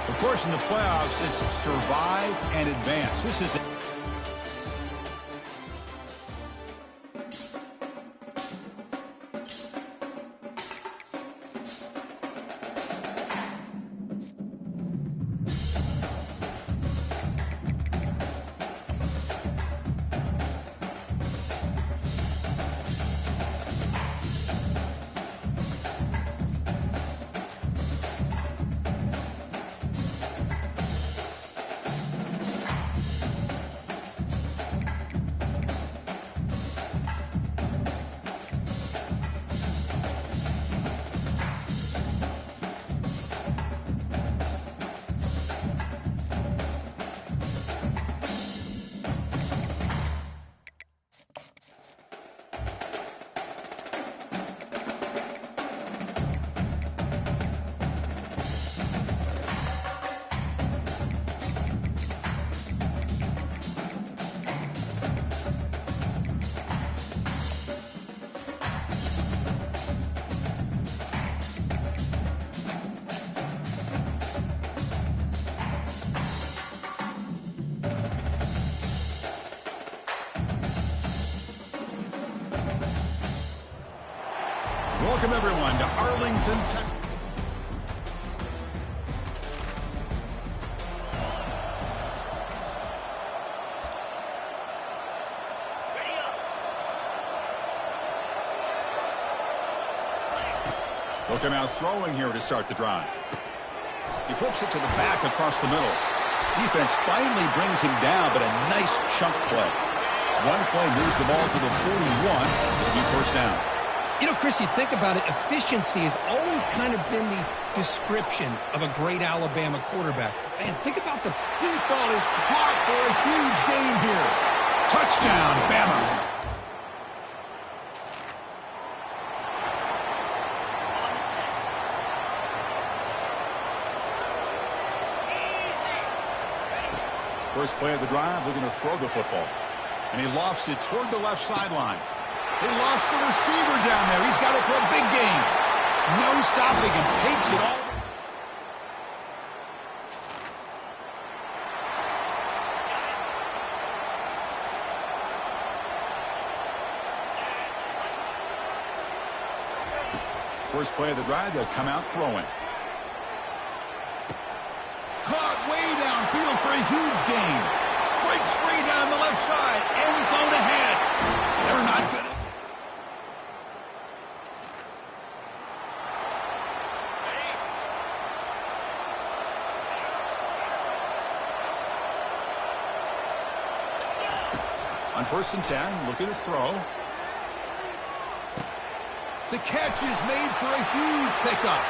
Of course, in the playoffs, it's survive and advance. This is it. Welcome, everyone, to Arlington, Texas. Look him out throwing here to start the drive. He flips it to the back across the middle. Defense finally brings him down, but a nice chunk play. One play moves the ball to the 41. It'll be first down. You know, Chris, you think about it, efficiency has always kind of been the description of a great Alabama quarterback. Man, think about the deep ball is caught for a huge gain here. Touchdown, Bama. First play of the drive, looking to throw the football. And he lofts it toward the left sideline. They lost the receiver down there. He's got it for a big gain. No stopping him. Takes it all. First play of the drive, they'll come out throwing. Caught way downfield for a huge gain. Breaks free down the left side. End zone ahead. They're not good. On 1st and 10, looking to throw. The catch is made for a huge pickup.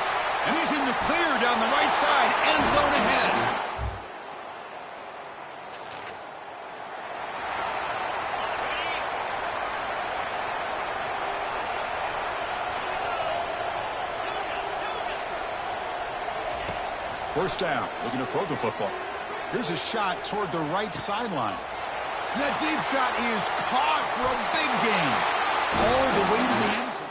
And he's in the clear down the right side. End zone ahead. First down, looking to throw the football. Here's a shot toward the right sideline. That deep shot is caught for a big gain. All the way to the end zone.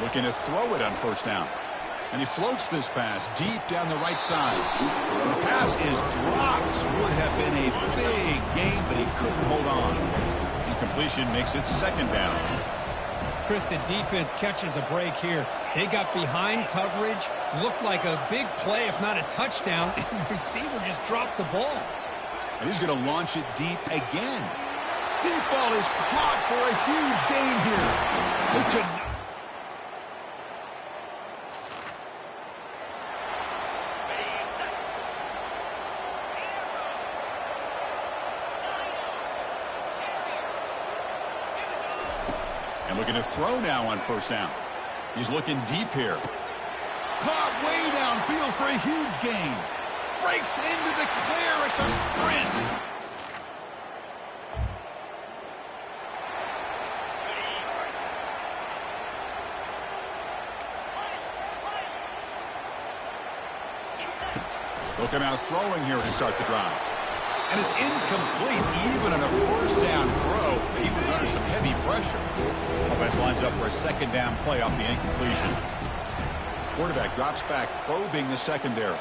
Looking to throw it on 1st down. And he floats this pass deep down the right side. And the pass is dropped. Would have been a big gain, but he couldn't hold on. Incompletion makes it second down. Chris, the defense catches a break here. They got behind coverage, looked like a big play, if not a touchdown, and the receiver just dropped the ball. And he's going to launch it deep again. Deep ball is caught for a huge gain here. They could not. And looking to throw now on first down. He's looking deep here. Caught way downfield for a huge gain. Breaks into the clear. It's a sprint. They'll come out throwing here to start the drive. And it's incomplete, even on a first down throw. He was under some heavy pressure. Offense lines up for a second down play off the incompletion. Quarterback drops back, probing the secondary.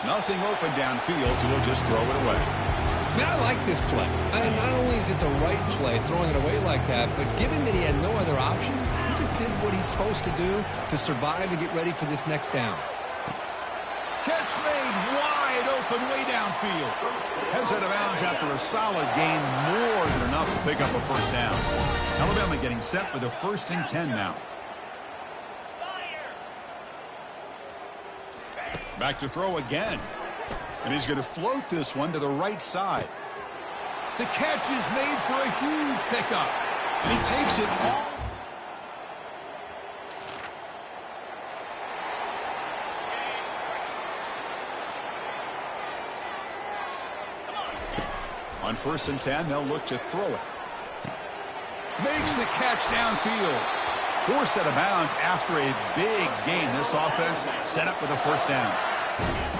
Nothing open downfield, so he'll just throw it away. Man, I like this play. And not only is it the right play, throwing it away like that, but given that he had no other option, he just did what he's supposed to do to survive and get ready for this next down. Catch made wide open way downfield. Heads out of bounds after a solid gain, more than enough to pick up a first down. Alabama getting set for the 1st and 10 now. Back to throw again. And he's going to float this one to the right side. The catch is made for a huge pickup. And he takes it all. On 1st and 10, they'll look to throw it. Makes the catch downfield. Forced out of bounds after a big gain. This offense set up with a first down.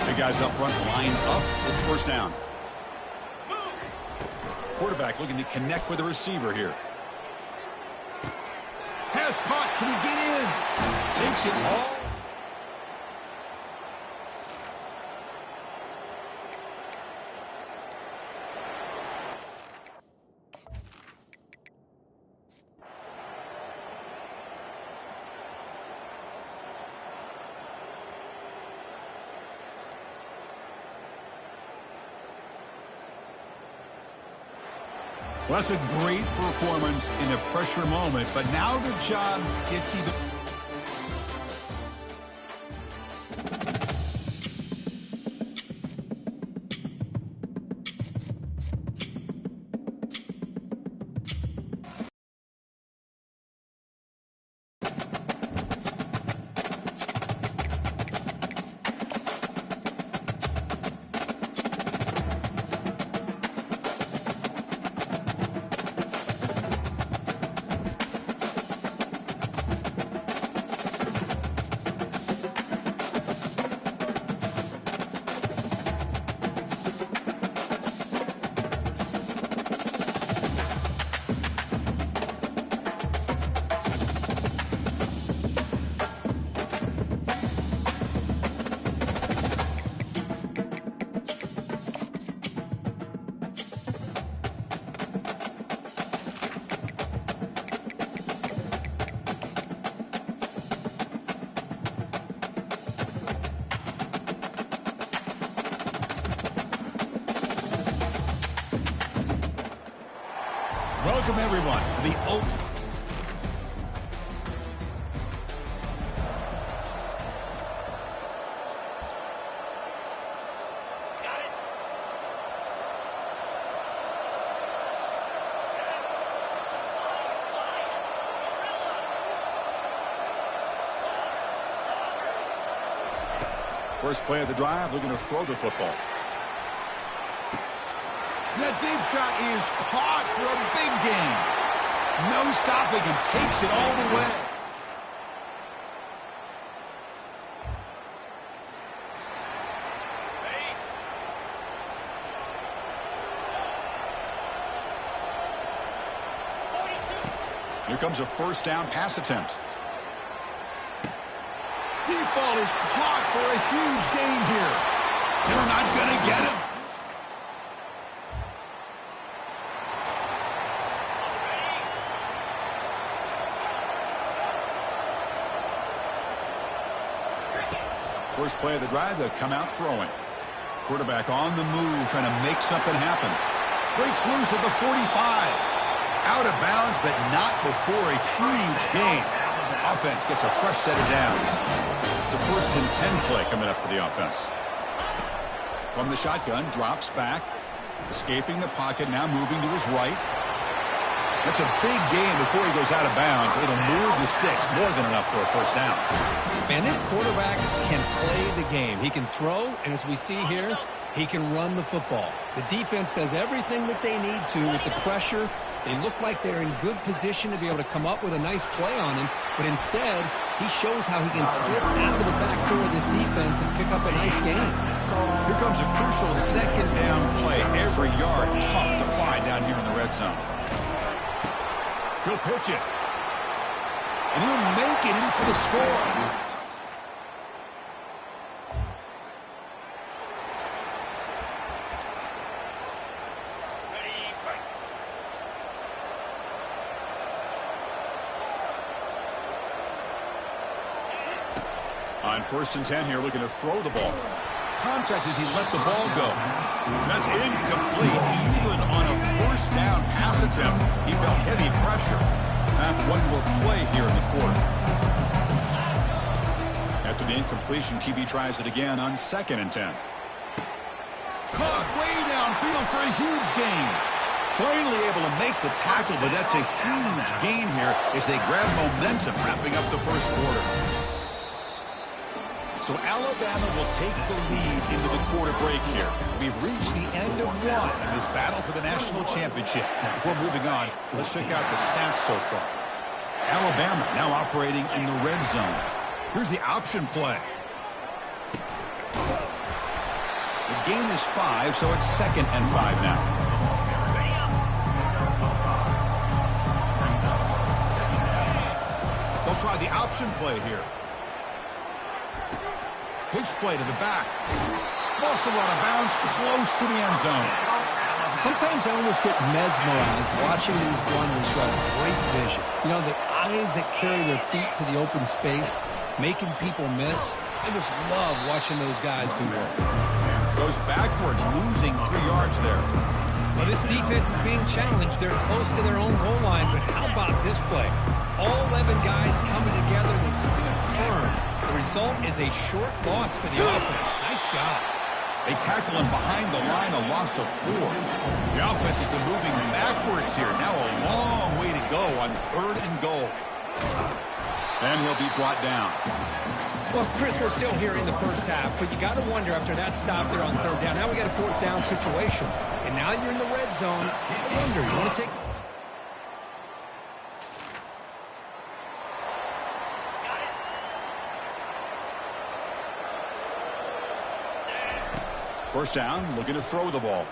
The guys up front line up. It's first down. Quarterback looking to connect with the receiver here. Pass caught. Can he get in? Takes it all. Well, that's a great performance in a pressure moment, but now the job gets even. Welcome, everyone, to the ultimate. First play of the drive, looking to throw the football. That deep shot is caught for a big gain. No stopping and takes it all the way. Here comes a first down pass attempt. Deep ball is caught for a huge gain here. They're not going to get him. First play of the drive, they'll come out throwing. Quarterback on the move, trying to make something happen. Breaks loose at the 45. Out of bounds, but not before a huge gain. Offense gets a fresh set of downs. It's a 1st and 10 play coming up for the offense. From the shotgun, drops back. Escaping the pocket, now moving to his right. That's a big gain before he goes out of bounds. It'll move the sticks, more than enough for a 1st down. Man, this quarterback can play the game. He can throw, and as we see here, he can run the football. The defense does everything that they need to with the pressure. They look like they're in good position to be able to come up with a nice play on him, but instead, he shows how he can slip out of the back door of this defense and pick up a nice gain. Here comes a crucial 2nd down play. Every yard tough to find down here in the red zone. He'll pitch it. And he'll make it in for the score. On 1st and 10 here, looking to throw the ball. Contact as he let the ball go. That's incomplete. Even on a 1st down pass attempt, he felt heavy pressure. Time for one more play here in the quarter. After the incompletion, QB tries it again on 2nd and 10. Caught way downfield for a huge gain. Finally able to make the tackle, but that's a huge gain here as they grab momentum wrapping up the 1st quarter. So Alabama will take the lead into the quarter break here. We've reached the end of one in this battle for the national championship. Before moving on, let's check out the stats so far. Alabama now operating in the red zone. Here's the option play. The gain is 5, so it's 2nd and 5 now. They'll try the option play here. Pitch play to the back. Also out of bounds, close to the end zone. Sometimes I almost get mesmerized watching these runners who have great vision. You know, the eyes that carry their feet to the open space, making people miss. I just love watching those guys do work. Goes backwards, losing 3 yards there. Well, this defense is being challenged. They're close to their own goal line, but how about this play? All 11 guys coming together, they stood firm. The result is a short loss for the offense. Nice job. They tackle him behind the line, a loss of 4. The offense has been moving backwards here. Now a long way to go on 3rd and goal. And he'll be brought down. Well, Chris, we're still here in the 1st half, but you got to wonder after that stop there on 3rd down. Now we got a 4th down situation. And now you're in the red zone. You got to wonder, you want to take the... First down, looking to throw the ball.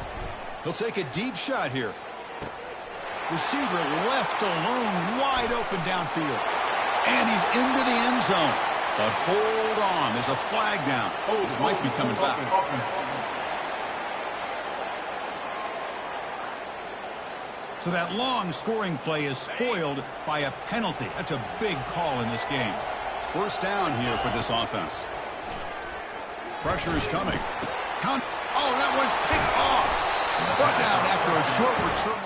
He'll take a deep shot here. Receiver left alone, wide open downfield. And he's into the end zone. But hold on, there's a flag down. This might be coming back. So that long scoring play is spoiled by a penalty. That's a big call in this game. First down here for this offense. Pressure is coming. Oh, that one's picked off. Brought down after a short return.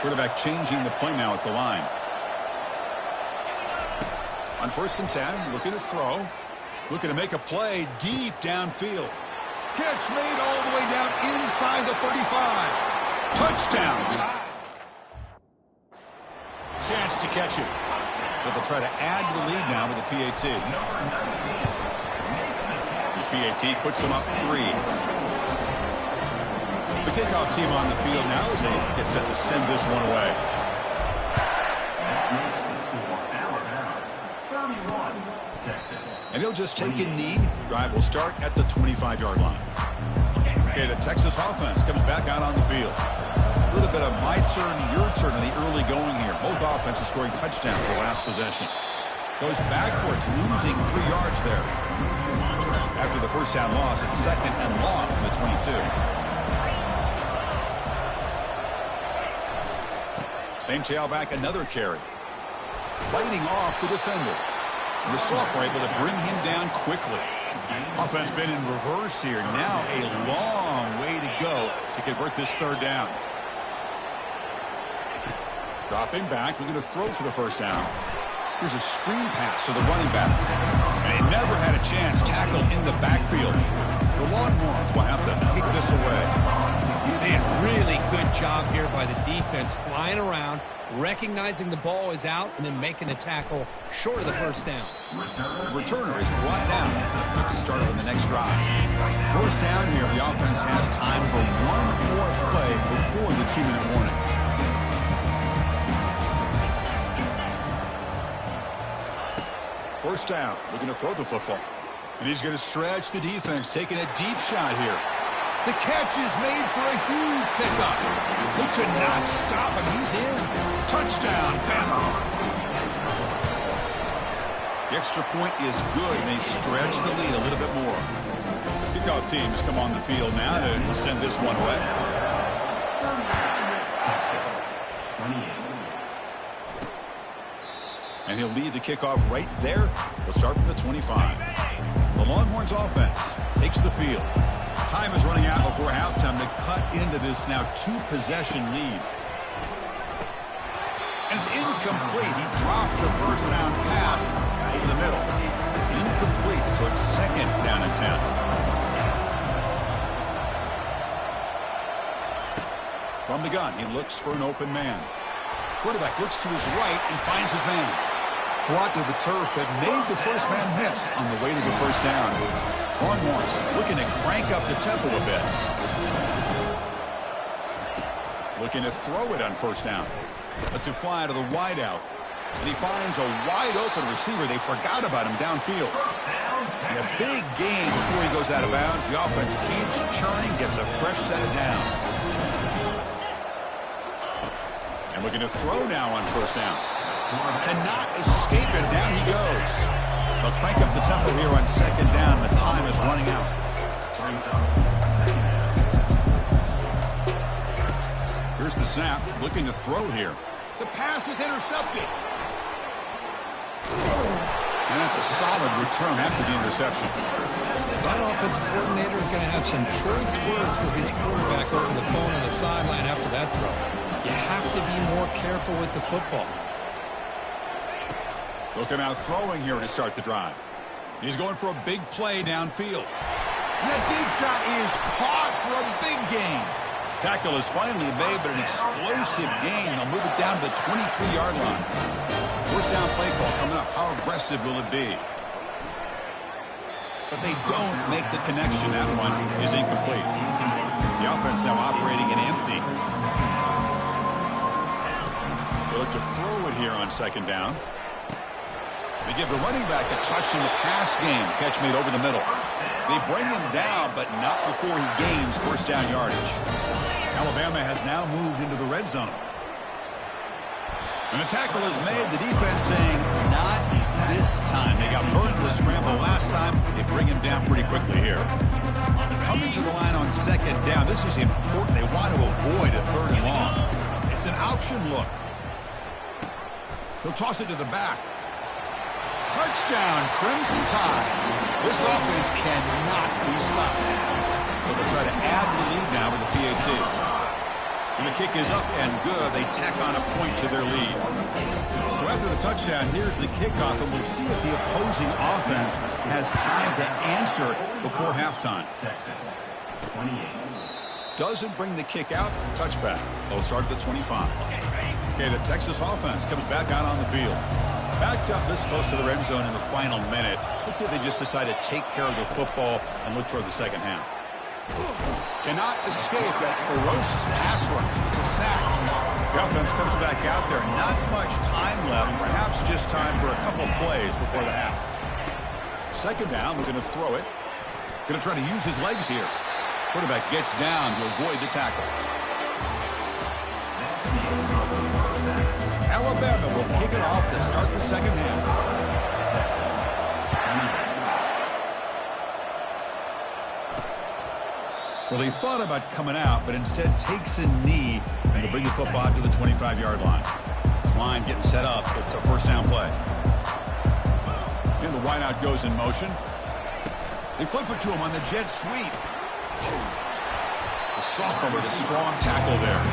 Quarterback changing the play now at the line. On 1st and 10, looking to throw. Looking to make a play deep downfield. Catch made all the way down inside the 35. Touchdown. Tie. Chance to catch it. But they'll try to add to the lead now with the PAT. The PAT puts them up 3. The kickoff team on the field now as they get set to send this one away. And he'll just take a knee. Drive will start at the 25-yard line. Okay, the Texas offense comes back out on the field. A little bit of my turn, your turn in the early going here. Both offenses scoring touchdowns the last possession. Goes backwards, losing 3 yards there. After the first down loss, it's 2nd and long from the 22. Same tailback, another carry. Fighting off the defender. The Soft were able to bring him down quickly. Offense been in reverse here. Now a long way to go to convert this 3rd down. Dropping back, looking to throw for the first down. Here's a screen pass to the running back. And he never had a chance. Tackle in the backfield. The Longhorns will have to kick this away. Man, really good job here by the defense, flying around, recognizing the ball is out, and then making the tackle short of the first down. Returner is brought down. Looks to start on the next drive. First down here, the offense has time for one more play before the 2-minute warning. First down, looking to throw the football. And he's going to stretch the defense, taking a deep shot here. The catch is made for a huge pickup. He could not stop him. He's in. Touchdown, Bama. The extra point is good, and they stretch the lead a little bit more. Kickoff team has come on the field now to send this one away. And he'll lead the kickoff right there. They'll start from the 25. The Longhorns offense takes the field. Time is running out before halftime to cut into this now 2-possession lead. And it's incomplete. He dropped the first down pass over the middle. Incomplete, so it's 2nd down and 10. From the gun, he looks for an open man. Quarterback looks to his right and finds his man. Brought to the turf, but made the first man miss on the way to the first down. Longhorns looking to crank up the tempo a bit. Looking to throw it on first down. Lets it fly to the wideout. And he finds a wide-open receiver. They forgot about him downfield. And a big gain before he goes out of bounds. The offense keeps churning, gets a fresh set of downs. And looking to throw now on first down. Cannot escape it. Down he goes. They'll crank up the tempo here on 2nd down. The time is running out. Here's the snap. Looking to throw here. The pass is intercepted. And that's a solid return after the interception. That offensive coordinator is going to have some choice words for his quarterback over the phone on the sideline after that throw. You have to be more careful with the football. Looking out throwing here to start the drive. He's going for a big play downfield. And that deep shot is caught for a big gain. Tackle is finally made, but an explosive gain. They'll move it down to the 23-yard line. First down play call coming up. How aggressive will it be? But they don't make the connection. That one is incomplete. The offense now operating in empty. They look to throw it here on 2nd down. They give the running back a touch in the pass game. Catch made over the middle. They bring him down, but not before he gains first down yardage. Alabama has now moved into the red zone. And the tackle is made. The defense saying, not this time. They got burned in the scramble last time. They bring him down pretty quickly here. Coming to the line on 2nd down. This is important. They want to avoid a 3rd and long. It's an option look. He'll toss it to the back. Touchdown, Crimson Tide. This offense cannot be stopped. They'll try to add to the lead now with the PAT. And the kick is up and good. They tack on a point to their lead. So after the touchdown, here's the kickoff, and we'll see if the opposing offense has time to answer before halftime. Doesn't bring the kick out. Touchback. They'll start at the 25. Okay, the Texas offense comes back out on the field. Backed up this close to the red zone in the final minute. Let's see if they just decide to take care of the football and look toward the second half. Cannot escape that ferocious pass rush. It's a sack. The offense comes back out there. Not much time left. Perhaps just time for a couple plays before the half. 2nd down. We're going to throw it. Going to try to use his legs here. Quarterback gets down to avoid the tackle. Alabama will kick it off to start the second half. Well, he thought about coming out, but instead takes a knee and to bring the football to the 25-yard line. This line getting set up. It's a first down play. And the wideout goes in motion. They flip it to him on the jet sweep. The sophomore with a strong tackle there.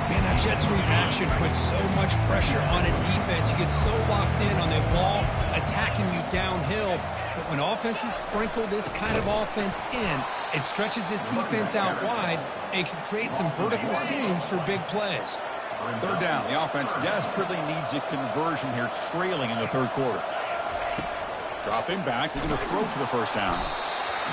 Man, that jet sweep action puts so much pressure on a defense. You get so locked in on the ball attacking you downhill. But when offenses sprinkle this kind of offense in, it stretches this defense out wide and can create some vertical seams for big plays. Third down. The offense desperately needs a conversion here, trailing in the third quarter. Dropping back. They're going to throw for the first down.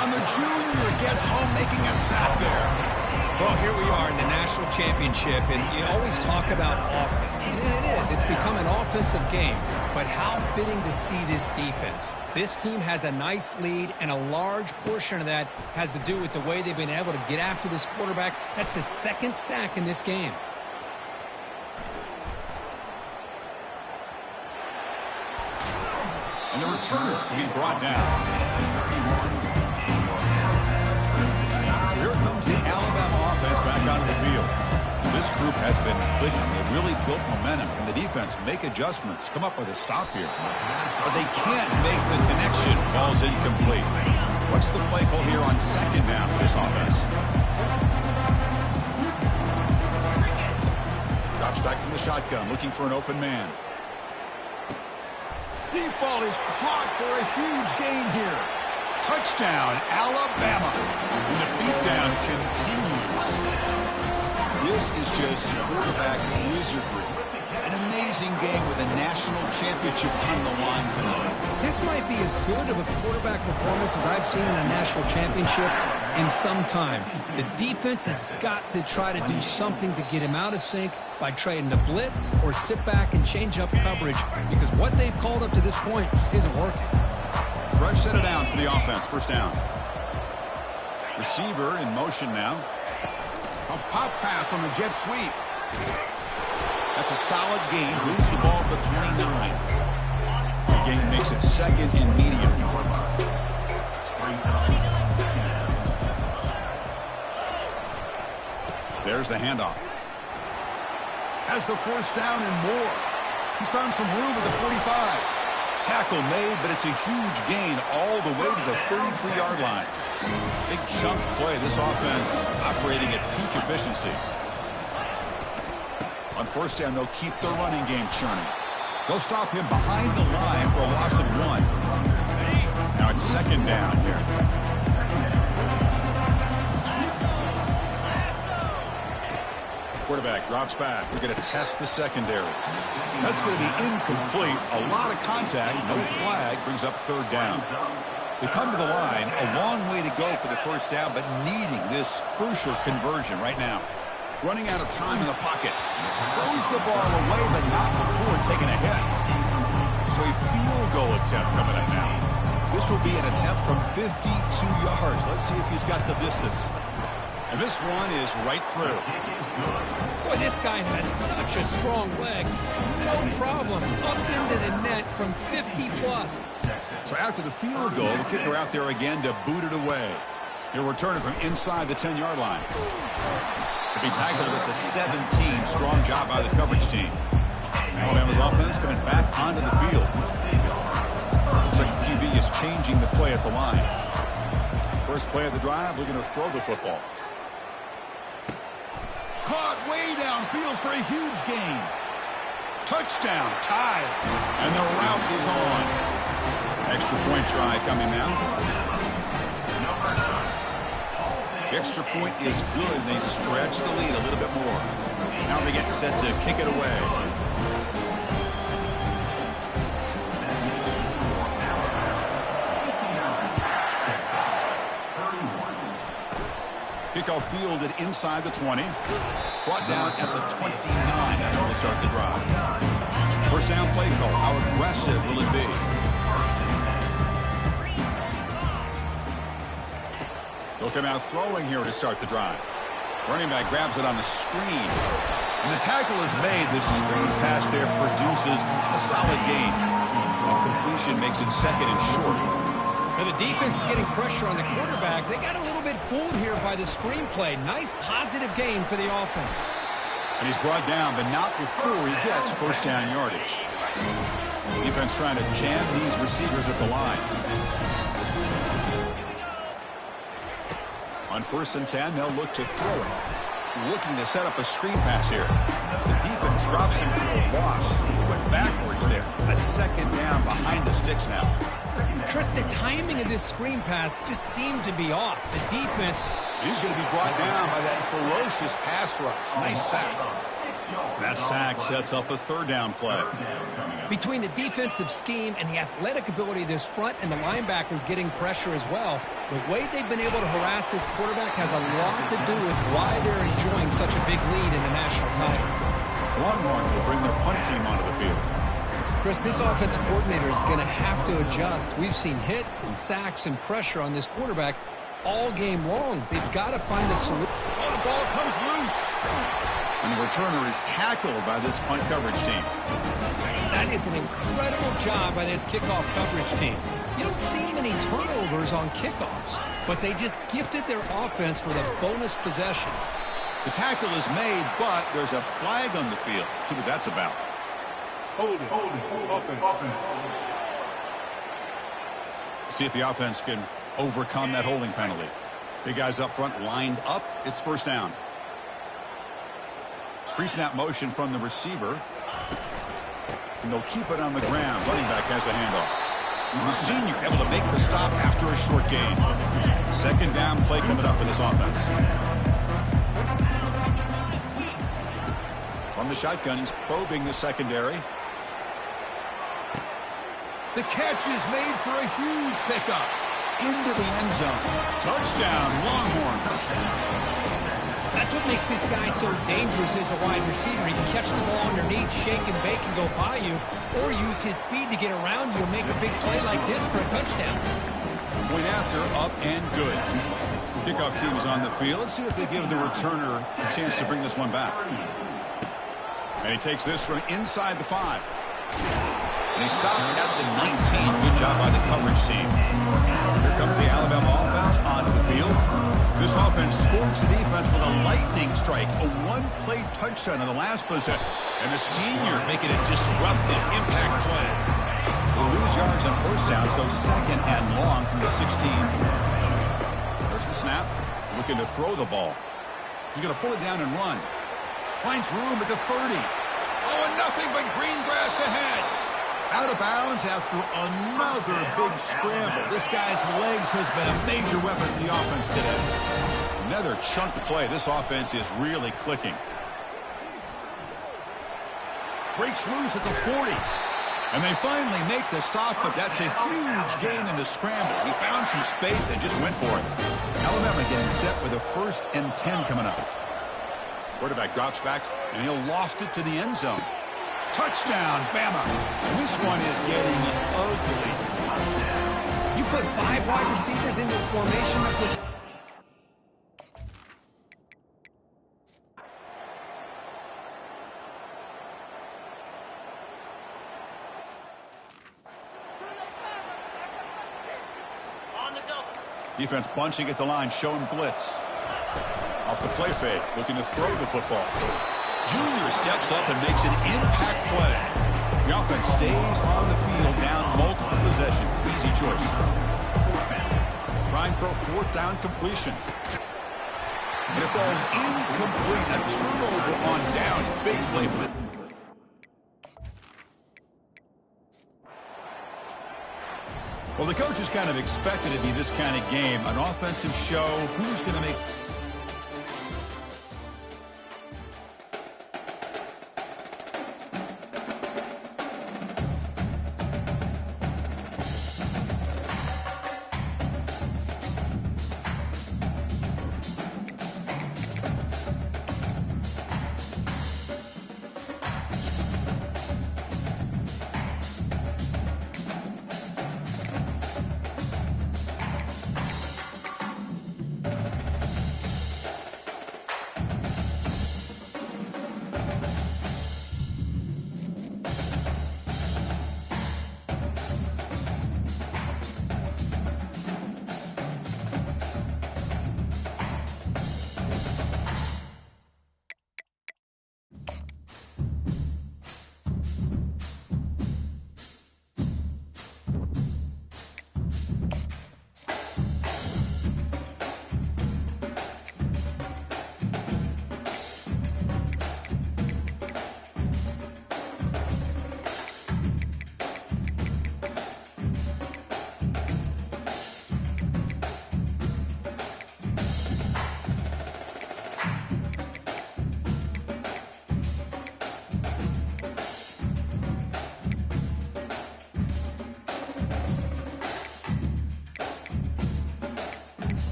And the junior gets home, making a sack there. Well, here we are in the national championship, and you always talk about offense. And it is. It's become an offensive game. But how fitting to see this defense. This team has a nice lead, and a large portion of that has to do with the way they've been able to get after this quarterback. That's the second sack in this game. And the returner will be brought down. So here comes the Alabama offense back onto the field. This group has been clicking. They've really built momentum, and the defense make adjustments, come up with a stop here. But they can't make the connection. Ball's incomplete. What's the play call here on second down for this offense? Drops back from the shotgun, looking for an open man. Deep ball is caught for a huge gain here. Touchdown, Alabama. And the beatdown continues. This is just quarterback wizardry. An amazing game with a national championship on the line tonight. This might be as good of a quarterback performance as I've seen in a national championship in some time. The defense has got to try to do something to get him out of sync by trying to blitz or sit back and change up coverage, because what they've called up to this point just isn't working. Fresh set of downs for the offense. First down. Receiver in motion now. A pop pass on the jet sweep. That's a solid gain. Moves the ball to the 29. The gain makes it second and medium. There's the handoff. Has the first down and more. He's found some room at the 45. Tackle made, but it's a huge gain all the way to the 33-yard line. Big chunk play. This offense operating at peak efficiency. On first down, they'll keep their running game churning. They'll stop him behind the line for a loss of 1. Now it's second down here. Quarterback drops back. We're going to test the secondary. That's going to be incomplete. A lot of contact. No flag. Brings up third down. They come to the line. A long way to go for the first down, but needing this crucial conversion right now. Running out of time in the pocket. Throws the ball away, but not before taking a hit. So a field goal attempt coming up now. This will be an attempt from 52 yards. Let's see if he's got the distance. And this one is right through. Boy, this guy has such a strong leg. No problem. Up into the net from 50-plus. So after the field goal, the kicker out there again to boot it away. He'll return it from inside the 10-yard line. To be tackled at the 17. Strong job by the coverage team. Alabama's offense coming back onto the field. Looks like the QB is changing the play at the line. First play of the drive, looking to throw the football. Caught way downfield for a huge gain. Touchdown, tied. And the route is on. Extra point try coming now. The extra point is good, and they stretch the lead a little bit more. Now they get set to kick it away. Kickoff fielded inside the 20. Brought down at the 29. That's where they'll start the drive. First down play call. How aggressive will it be? They'll come out throwing here to start the drive. Running back grabs it on the screen. And the tackle is made. The screen pass there produces a solid gain. And completion makes it second and short. Now the defense is getting pressure on the quarterback. They got a little bit fooled here by the screenplay. Nice positive gain for the offense. And he's brought down, but not before he gets first down yardage. Defense trying to jam these receivers at the line. On 1st and 10, they'll look to throw it. Looking to set up a screen pass here. The defense drops him for a loss. He went backwards there. A second down behind the sticks now. Chris, the timing of this screen pass just seemed to be off. The defense... He's going to be brought down by that ferocious pass rush. Nice sack. That sack sets up a 3rd down play. Between the defensive scheme and the athletic ability of this front and the linebackers getting pressure as well, the way they've been able to harass this quarterback has a lot to do with why they're enjoying such a big lead in the national title. Longhorns will bring their punt team onto the field. Chris, this offensive coordinator is going to have to adjust. We've seen hits and sacks and pressure on this quarterback all game long. They've got to find a solution. Oh, the ball comes loose. And the returner is tackled by this punt coverage team. That is an incredible job by this kickoff coverage team. You don't see many turnovers on kickoffs, but they just gifted their offense with a bonus possession. The tackle is made, but there's a flag on the field. See what that's about. Hold it. Offense. See if the offense can overcome that holding penalty. Big guys up front lined up. It's first down. Pre-snap motion from the receiver. And they'll keep it on the ground. Running back has the handoff. And the senior able to make the stop after a short gain. Second down play coming up for this offense. From the shotgun, he's probing the secondary. The catch is made for a huge pickup. Into the end zone. Touchdown, Longhorns. That's what makes this guy so dangerous as a wide receiver. He can catch the ball underneath, shake and bake and go by you, or use his speed to get around you and make a big play like this for a touchdown. Point after, up and good. Kickoff team is on the field. Let's see if they give the returner a chance to bring this one back. And he takes this from inside the 5. And he stopped at the 19. Good job by the coverage team. Here comes the Alabama offense onto the field. This offense scores the defense with a lightning strike. A one-play touchdown on the last possession. And the senior making a disruptive impact play. We'll lose yards on first down, so second and long from the 16. There's the snap. Looking to throw the ball. He's going to pull it down and run. Finds room at the 30. Oh, and nothing but green grass ahead. Out of bounds after another big scramble. This guy's legs has been a major weapon for the offense today. Another chunk of play. This offense is really clicking. Breaks loose at the 40. And they finally make the stop, but that's a huge gain in the scramble. He found some space and just went for it. Alabama getting set with a 1st and 10 coming up. Quarterback drops back, and he'll loft it to the end zone. Touchdown, Bama. And this one is getting ugly. You put 5 wide receivers into a formation that puts... On the double. Defense bunching at the line, showing blitz. Off the play fake, looking to throw the football. Junior steps up and makes an impact play. The offense stays on the field, down multiple possessions. Easy choice. Trying for a 4th down completion. And it falls incomplete. A turnover on downs. Big play for the... Well, the coaches kind of expected it to be this kind of game. An offensive show. Who's going to make...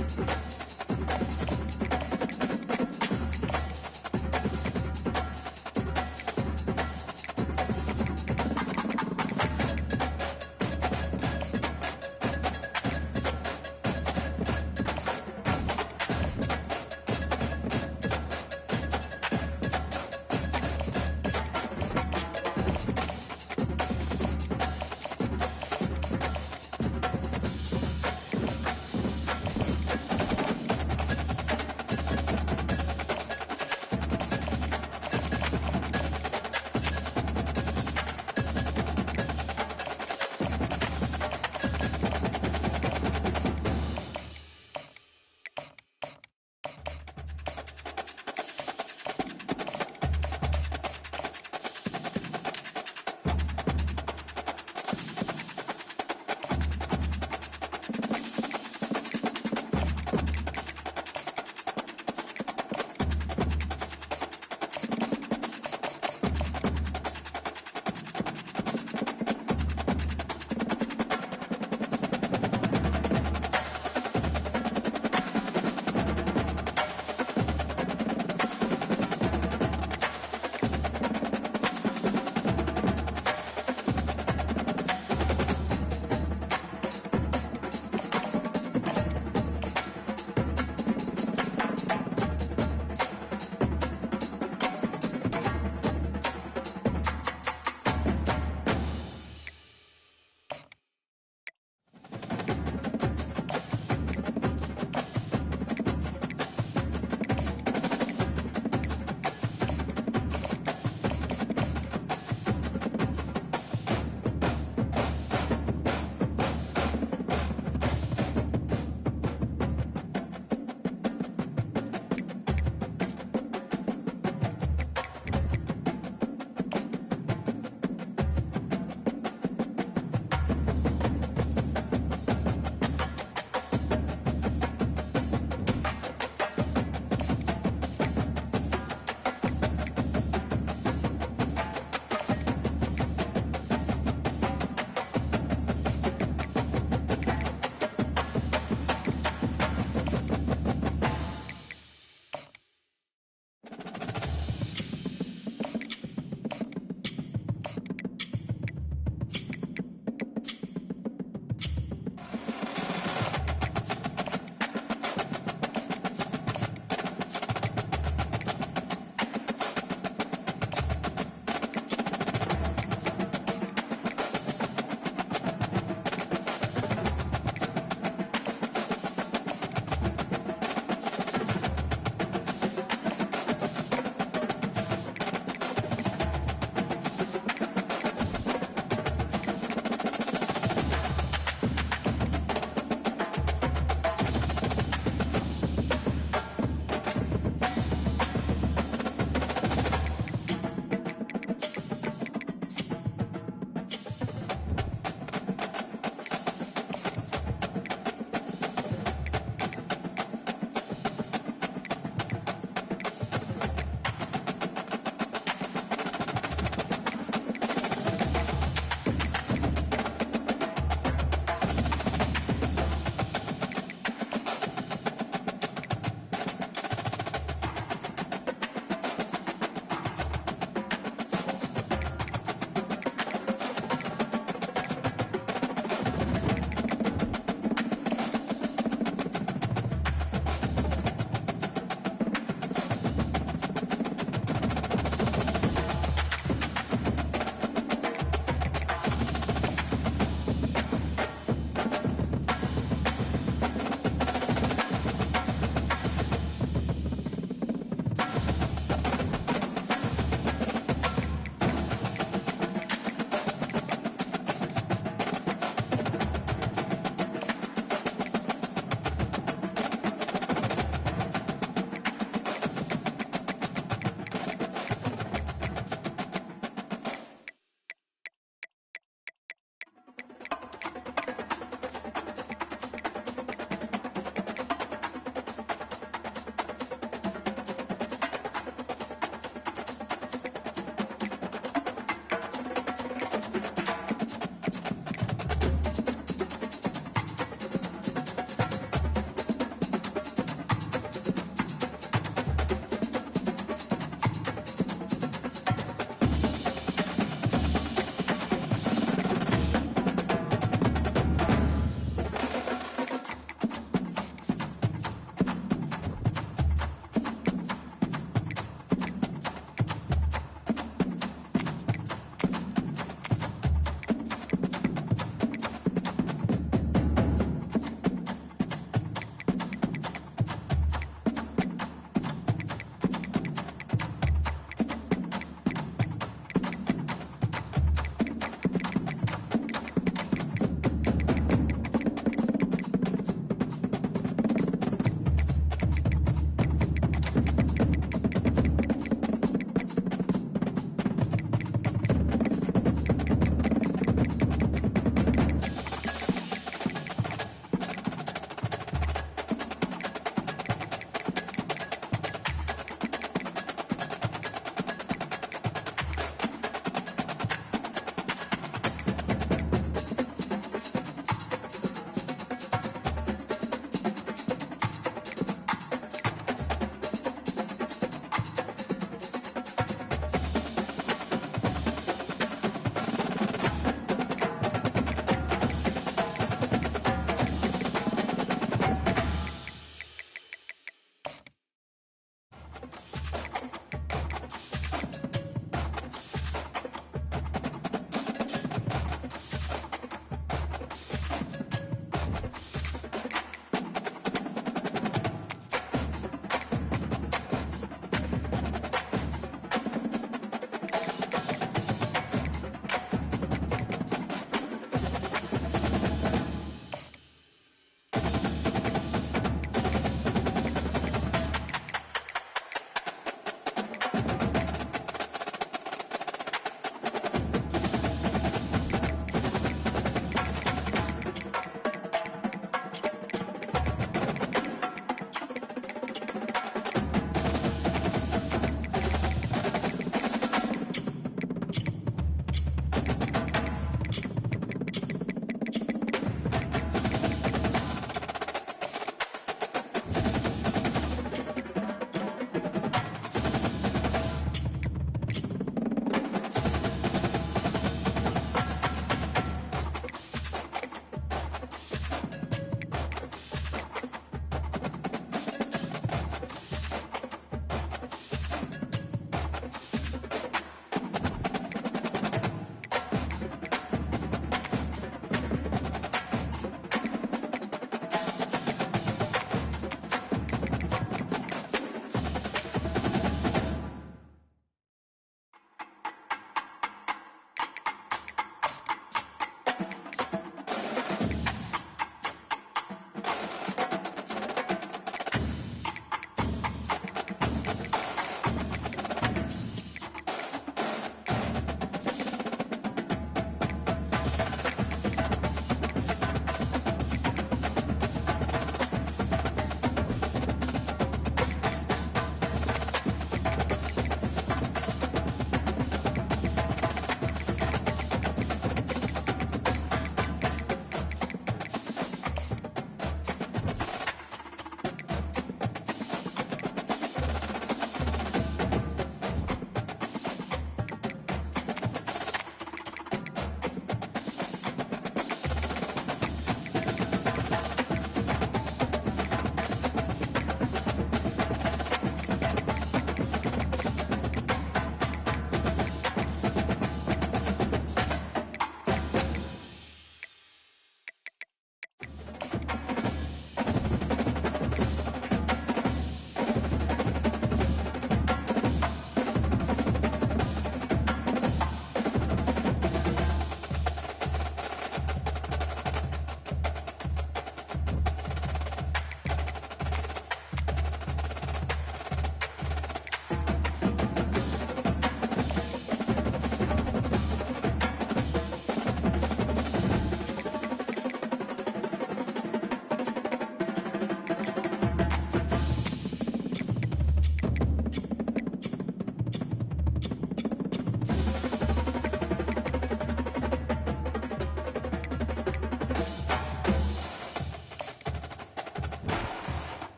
it.